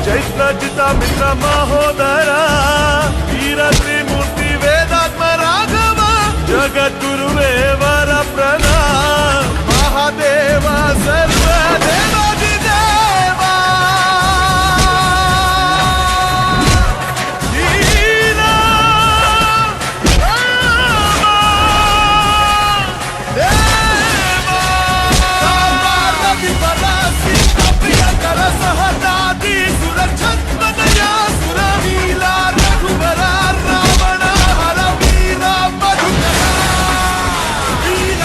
ಚೈತ್ರಜಿತ ಮಿತ್ರ ಮಹೋದರ ವೀರ ತ್ರಿಮೂರ್ತಿ ವೇದಾತ್ಮ ರಾಘವ ಜಗದ್ಗುರುವೇ ವರ ಪ್ರಣಾ ಮಹಾದೇವ ಸರ್ವದೇವಾದಿದೇವ ಶ್ರೀರಾಮ ದೇವ ರವಿ ಬಲಾಸಿ ಪ್ರಿಯಕರ ಸಹನಾದಿ ಸುರಛತ್ಮನಯ ಸುರವೀಲ ರಘುವರ ರಾವಣ ಹರ ವೀರ ಮಧುಕರ ವೀರ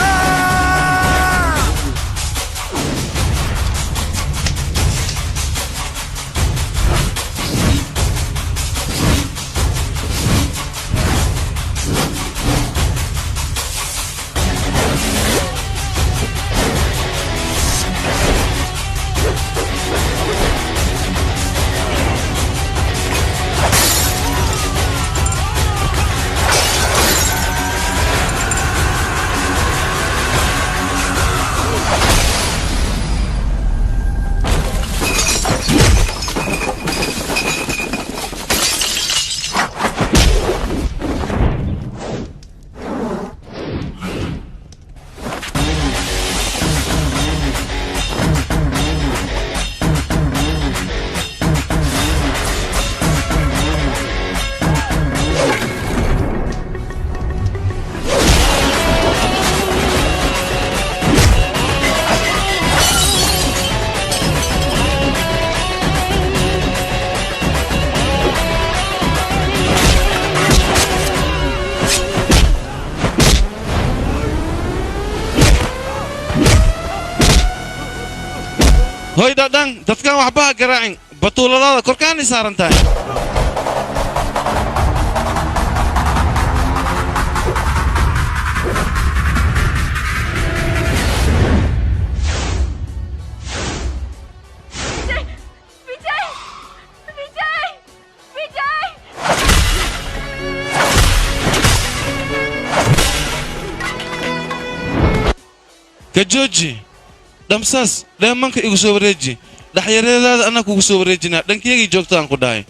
hoy dadang dadkan waxba ha garaacin batuuladada korkaanay saaran tahay ka jooji dhamsaas dheemanka igu soo wareeji dhaxyareedaada anaa kugu soo wareejinaa dhankaygii joogta aan ku dhahay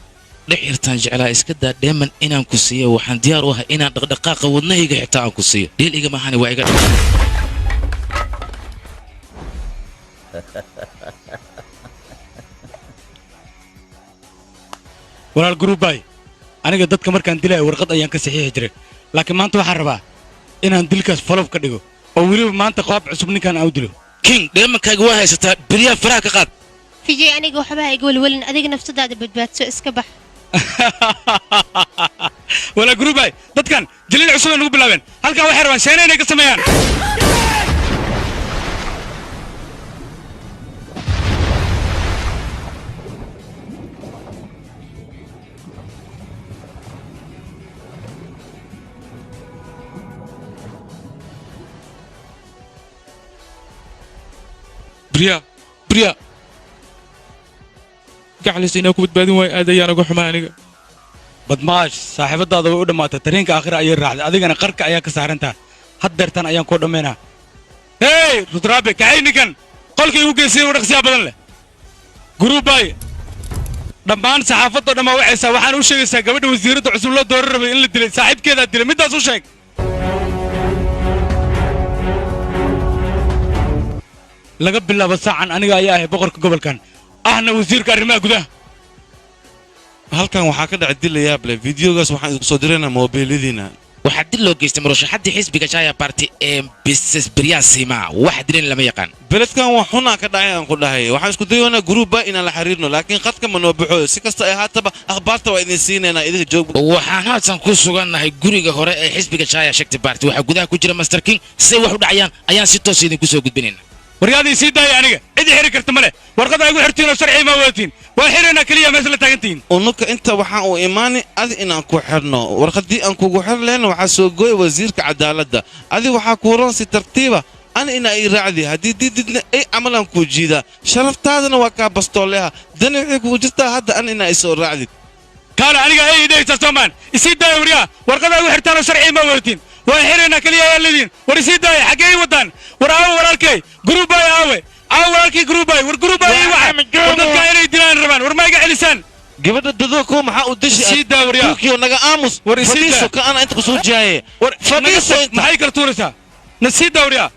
dhixirtaan jeclaa iska daa dheeman inaan ku siiyo waxaan diyaar u ahay inaan dhaqdhaqaaqa wadnahayga xitaa aan ku siiyo dhiil iga mahani waa iga dhaqan walaal guruubay aniga dadka markaan dilaayo warqad ayaan ka saxiixi jiray laakiin maanta waxaan rabaa inaan dilkaas folof ka dhigo oo weliba maanta qaab cusub ninkaan aan u dilo king dheemankaaga waa haysataa beryaha faraha ka qaad fijay aniga waxba iga walwalin adiga nafsadaada badbaadso iska bax walaa guruubay dadkan jaliil cusub ay nagu bilaabeen halkaa waxay rabaan sheena inay ka sameeyaan بريا gaclis inaa ku badbaadin waayo aad ayaan uga xumaa aniga badmaash saaxiibadaada way u dhammaatay tareenka aakhira ayay raacday adigana qarka ayaa ka saarantaa had deertan ayaan kuu dhammaynaa hey rudraabe kacay ninkan qolka igu geysay u dhaqsiyaa badan leh guruubay dhammaan saxaafadoo dhammaa wacaysaa waxaan u sheegaysaa gabadha wasiiradda cusub loo dooran rabay in la dilay saaxiibkeedaa dilay middaas u sheeg laga bilaabo saacan aniga ayaa ahay boqorka gobolkan ahna wasiirka arrimaha gudaha halkan waxaa ka dhacay dil la yaab leh fideogaas waxaan isku soo diraynaa moobeeladiina waxaa dil loo geystay murashaxaddii xisbiga jaya party ee bises beryaasima wax dilan lama yaqaan beledkan wax xunaa ka dhacay aan ku dhahay waxaan isku dayoonaa gruubba inaan la xiriirno laakiin khadka ma noo baxo si kasta ay haataba akhbaarta waa idin siinaynaa idinka joog waxaan haatan ku sugannahay guriga hore ee xisbiga jaya shakti party waxaa gudaha ku jira master king say wax u dhacayaan ayaan si toos idinku soo gudbinaynaa waryaadii sii daaya aniga cid i xiri karta ma leh warqada igu xirtiin oo sharci ma wadatiin waa xirina kaliya meesha la taagantiin unuka inta waxaan u imaani adi inaan ku xirno warqadii aan kugu xir lehna waxaa soo gooy wasiirka cadaaladda adi waxaa kuu roon si tartiiba ana inaa ii raacdi haddii diididna ay camalaan kuu jiidaa sharaftaadana waa kaa bastooleha dani waxay kugu jirtaa hadda ana inaa isoo raacdid kaale aniga ay idhaysa soomaan isii daaya waryaa warqada igu xirtaan oo sharci ma wadatiin waa xirina kaliya ayaa leediin war isii daaya xaggee ii wadaan war aawe walaalkay guruubay aawe walaalkii guruubay war guruubay war dadka inay dilaan rabaan war ma iga celisaan gabadha dadoo koo maxaa u dashi sii daa waryaa tuukiyo naga aamus fadhiiso ka ana inta kusoo jaaye fadhiiso maxay kala tuuraysaa na sii daa waryaa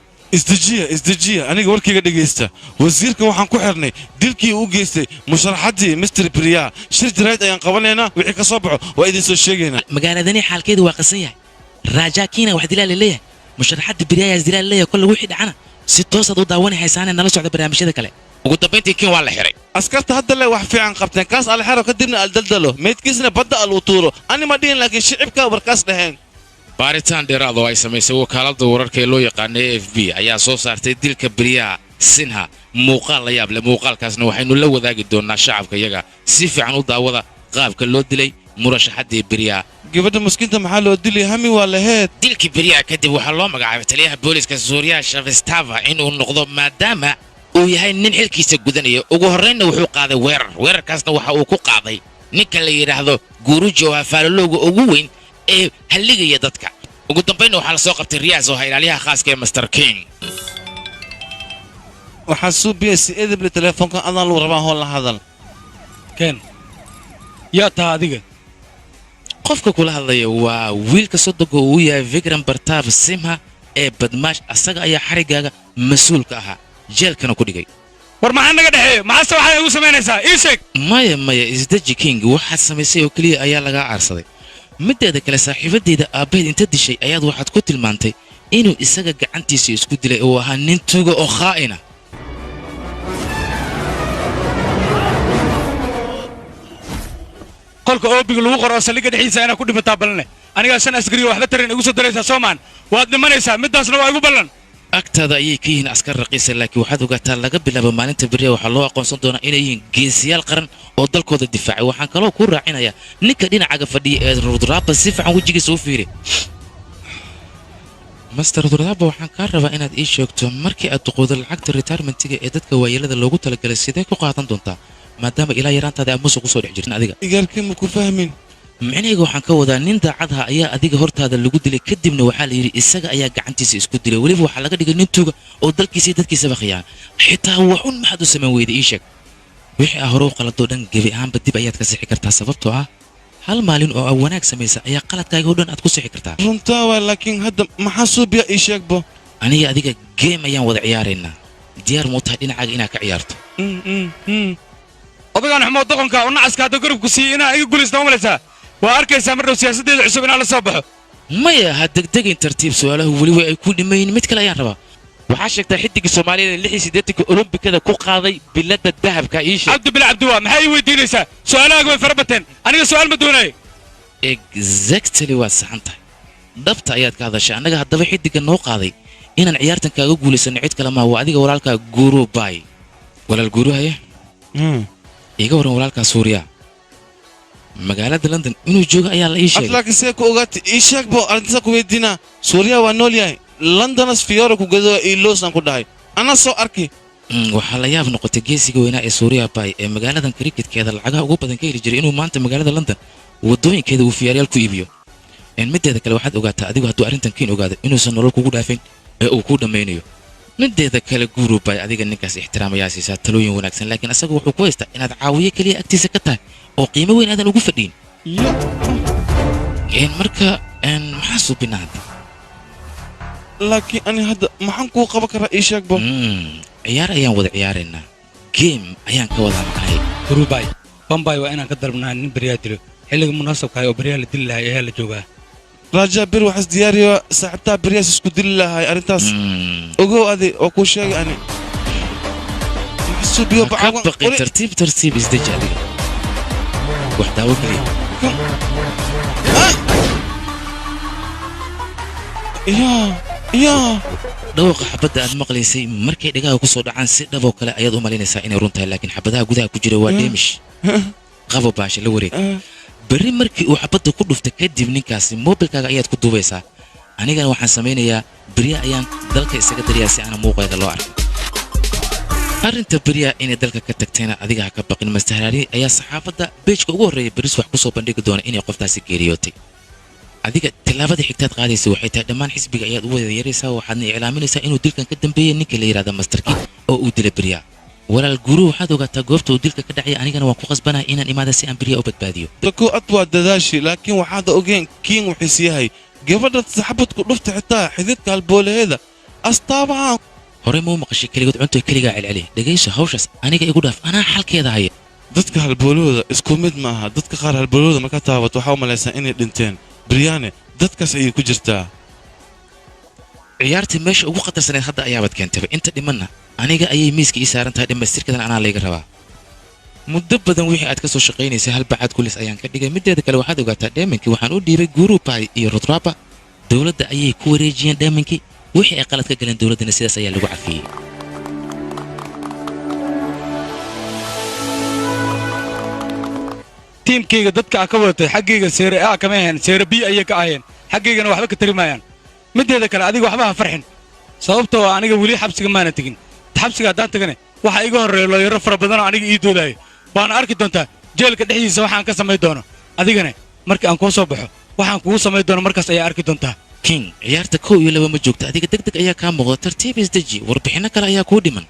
isdejiya aniga warkayga dhegaysta wasiirka waxaan ku xirnay dilkii uu geystay musharaxaddii mister briya shir jarayd ayaan qabanaynaa wixii ka soo baxo waa idin soo sheegaynaa magaaladani xaalkeedu waa qasan yahay raajakiina wax dilaa leeyahay musharaxadda briyayaas dilaa leeyahay kolle wixii dhacana si toosaad u daawani haysaanee nala socda barnaamijyada kale ugu dambayntii kiin waa la xiray askarta hadda le wax fiican qabteen kaas alxero kadibna aldaldalo meydkiisna badda aluu tuuro ani ma dhihin laakiin shicibka warkaas dhaheen baaritaan dheeraad oo ay samaysay wakaaladda wararka ee loo yaqaana a f b ayaa soo saartay dilka briyaa sinha muuqaal la yaab leh muuqaalkaasna waxaynu la wadaagi doonnaa shacabka iyaga si fiican u daawada qaabka loo dilay murashaxaddii briyaa gabadha muskiinta maxaa loo dilay hami waa laheed dilkii briyaa kadib waxaa loo magacaabay taliyaha booliska suuriya shavestava inuu noqdo maadaama uu yahay nin xilkiisa gudanaya ugu horraynna wuxuu qaaday weerarkaasna waxa uu ku qaaday ninka la yidhaahdo gurujo waa faalalooga ugu weyn ee halligaya dadka ugu dambaynna waxaa la soo qabtay riyaas oo ilaalyaha khaaska ee master king waxaa suubiyay si edable teleefoonkan adaan lagu rabaa hool la hadal keen yaa taa adiga qofka kula hadlaya waa wiilka sodoga uu yahay vikram bartaab simha ee badmaash asaga ayaa xariggaaga mas-uulka ahaa jeelkana ku dhigay war maxaa naga dhexeeyo maxaase waxaad igu samaynaysaa ii sheeg maya isdeji king waxaad samaysay oo keliya ayaa lagaa aarsaday middeeda kale saaxiibaddeeda aabbaheed inta dishay ayaad waxaad ku tilmaantay inuu isaga gacantiisa isku dilay uu ahaa nin tuuga oo khaa'ina qolka oobiga lagu qoro oo saldhigga dhexdiisa inaad ku dhimataa ballanne anigaa 5 askariyo waxba tarin igu soo daraysaa soomaan waad dhimanaysaa middaasna waa igu ballan agtaada ayay ka yihiin askar raqiisa laakiin waxaad ogaataa laga bilaabo maalinta beriya waxaa loo aqoonsan doonaa inay yihiin geesiyaal qaran oo dalkooda difaacay waxaan kaloo kuu raacinayaa ninka dhinacaaga fadhiya ee rudraaba si fiican wejigiisa u fiiri master rudraaba waxaan kaa rabaa inaad ii sheegto markii aad duqoodo lacagta retirementiga ee dadka waayeelada loogu talagalay sidee ku qaadan doontaa maadaama ilaa yaraantaada aad musuq usoo dhex jirtin adiga igaalkii ma ku fahmin micnahayga waxaan ka wadaa nin daacadha ayaa adiga hortaada lagu dilay kadibna waxaa la yidhi isaga ayaa gacantiisa isku dilay weliba waxaa laga dhigay nin tuuga oo dalkiisa iyo dadkiisaba khiyaan xitaa waxun maxaad u samayn weyda ii sheeg wixii aa hore u qaladoo dhan gebi ahaanba dib ayaad ka sixi kartaa sababtoo ah hal maalin oo aad wanaag samaysa ayaa qaladkaaga oo dhan aad ku sixi kartaa runtaa waa laakiin hadda maxaa suubiya ii sheegbo aniga adiga geem ayaan wada ciyaaraynaa diyaar ma u tahay dhinacaaga inaad ka ciyaarto odagaan xumood doqonka oo nacaska hadda garabku siiyey inaa iga gulaysta umalaysaa waa arkaysaa mar dhow siyaasaddeeda cusub inaan la soo baxo maya ha degdegin tartiib su'aalahu weliba ay ku dhimayin mid kale ayaan rabaa waxaa sheegtaa xiddigii soomaaliyada 86 olombikada ku qaaday biladda dahabka ii sheeg cabdi bil cabdiwaa maxay ii weydiinaysaa su'aalahaaga way fara bateen aniga su'aal ma doonayo exactly waad saxan tahay dhabta ayaad ka hadashay annaga haddaba xiddigga noo qaaday inaan ciyaartan kaaga guulaysanno cid kale maa waa adiga walaalkaa guuru baay walaal guuru haye iga waran walaalkaa suuriya magaalada london inuu joogo ayaa la ii sheegay laakiin see ku ogaatay ii sheeg bo arrintaasa ku weydiinaa suuriya waa nool yahay londonas fiyoora ku gado iiloosaan ku dhahay ana soo arki waxaa la yaab noqotay geesiga weynaa ee suuriya bay ee magaaladan kriketkeeda lacagaha ugu badan ka heli jiray inuu maanta magaalada london waddooyinkeeda uu fiyaaryaal ku iibiyo middeeda kale waxaad ogaataa adigu hadduu arrintan kiin ogaado inuusan nolol kugu dhaafayn ee uu ku dhammaynayo middeeda kale guuru bay adiga ninkaas ixtiraamayaa siisaa talooyin wanaagsan laakiin asaga wuxuu ku haystaa inaad caawiye keliya agtiisa ka tahay oo qiimo weyn aadan ugu fadhiin marka maxaa suubinaa hadda laakiin ani hadda maxaan kuu qaban karaa ii sheegbo ciyaar ayaan wada ciyaaraynaa geem ayaan ka wada maqnay guruubay bambay waa inaan ka dalbnaa nin beryaa dilo xilliga munaasabka oo beryaa la dili lahay ayaa la joogaa raajaa bir waxaas diyaariyo saaxiibtaa beryaas isku dili lahay arrintaas ogow adi oo kuu sheegay ani ka baqi tartiib isdeji adiga wax daawo keliya dhawaaqa xabadda aad maqlaysay markay dhagaha ku soo dhacaan si dhaboo kale ayaad u malaynaysaa inay run tahay laakiin xabadaha gudaha ku jira waa dheemish qabo baasha la wareeg berri markii uu xabadda ku dhufta kadib ninkaasi moobilkaaga ayaad ku duubaysaa anigana waxaan samaynayaa berya ayaan dalka isaga dariyaa si aana muuqeeda loo arkin arrinta berya inay dalka ka tagtayna adiga ha ka baqin mastahraari ayaa saxaafadda beejka ugu horreeya beris wax ku soo bandhigi doona inay qoftaasi geeriyootay adiga tillaabada xigtaad qaadaysa waxay tahay dhammaan xisbiga ayaad u wada yaraysaa waxaadna iclaaminaysaa inuu dilkan ka dambeeyey ninka la yidhahda masterkii oo uu dila berya walaal guru waxaad ogaataa goobta uu dilka ka dhacay anigana waan ku qasbanahay inaan imaada si aan berya u badbaadiyo dako ad waa dadaashi laakiin waxaad ogeen kiin wuxuus yahay gabadha saxabadku dhufta xitaa xididka halboolaheeda astaabahaan horey ma u maqashay keligood cuntoy keligaa celceli dhegayso hawshaas aniga igu dhaaf anaa xalkeeda haya dadka halboolahooda isku mid ma aha dadka qaar halboolahooda marka taabato waxaa u malaysaa inay dhinteen beryaane dadkaas ayay ku jirtaa ciyaartii meesha ugu khatarsaneed hadda ayaabaad keentaba inta dhimanna aniga ayay miiska ii saaran tahay dhammaystirkadan anaa layga rabaa muddo badan wixii aad ka soo shaqaynaysay hal bacaad kulis ayaan ka dhigay mideeda kale waxaad ogaataa dheemankii waxaan u dhiibay gurupai iyo rudraba dowladda ayay ku wareejiyeen dheemankii wixii ay qalad ka galeen dowladdana sidaas ayaa lagu cafiyey tiimkayga dadka aa ka wadatay xaggayga seere a kama ahayn seere b ayay ka ahayeen xaggaygana waxba ka tari maayaan mideeda kale adiga waxba ha farxin sababtoo aniga weli xabsiga maana tegin xabsiga haddaan tagane waxaa iga horreeya looyaro fara badanoo aniga ii doodaayo waana arki doontaa jeelka dhexdiisa waxaan ka samayn doono adigana markii aan kuu soo baxo waxaan kugu samayn doono markaas ayaa arki doontaa king ciyaarta 1 iyo 2 ma joogta adiga degdeg ayaa kaa muuqda tartiib isdeji warbixinno kale ayaa kuu dhiman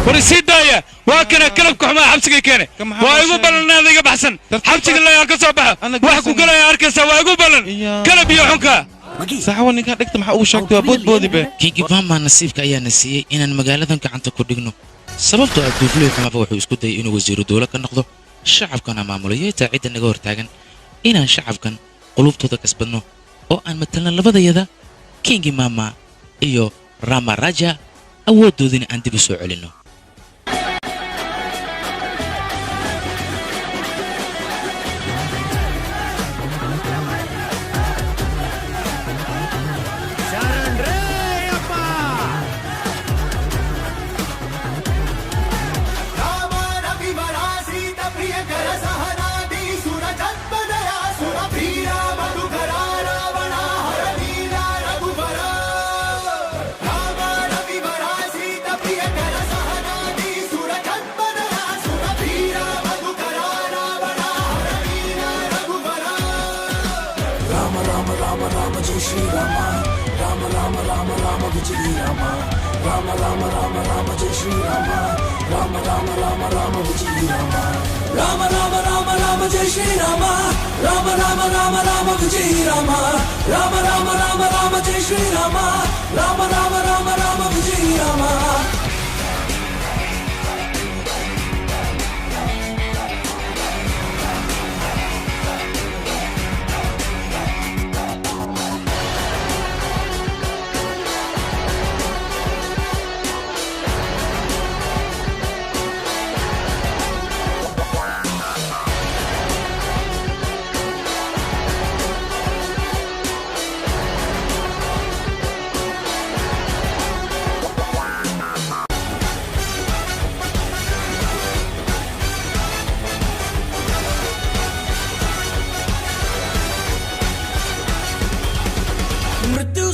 warisiidaya waa kana kalabka xumaa xabsiga keene waa igu ballannaada iga baxsan xabsiga layaal ka soo baxa wax ku galaya arkaysa waa igu ballan kalab iyo xunka saxawa ninkaan dhigta maxaa uu sheegtay waa boodboodibe kingibama nasiibka ayaana siiyey inaan magaaladan gacanta ku dhigno sababtoo ah duufley xumaba wuxuu isku dayay inuu wasiiru dowla ka noqdo shacabkana maamulo yeetaa cidda naga hortaagan inaan shacabkan qulubtooda kasbadno oo aan matalna labadayada kingimama iyo ramaraja awooddoodina aan dib u soo celinno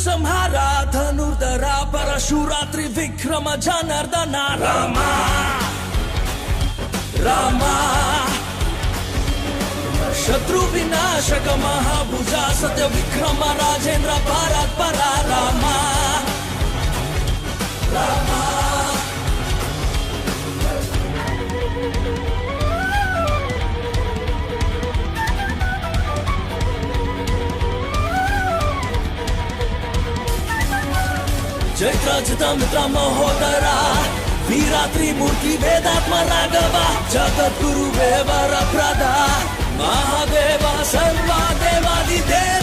संहारा धनुर्धरा परशुरा त्रिविक्रम जनार्दना रामा रामा शत्रु विनाशक महाभुजा सत्य विक्रम राजेंद्र भारत परा रामा रामा ಚಿದಂತ್ರ ಮಹೋದರ ವೀರಾತ್ರಿ ಮೂರ್ತಿ ವೇದಾತ್ಮ ರಾಘವ ಜಗದ್ಗುರು ದೇವರ ಪ್ರದ ಮಹಾದೇವ ಸರ್ವ ದೇವಾದಿ ದೇವ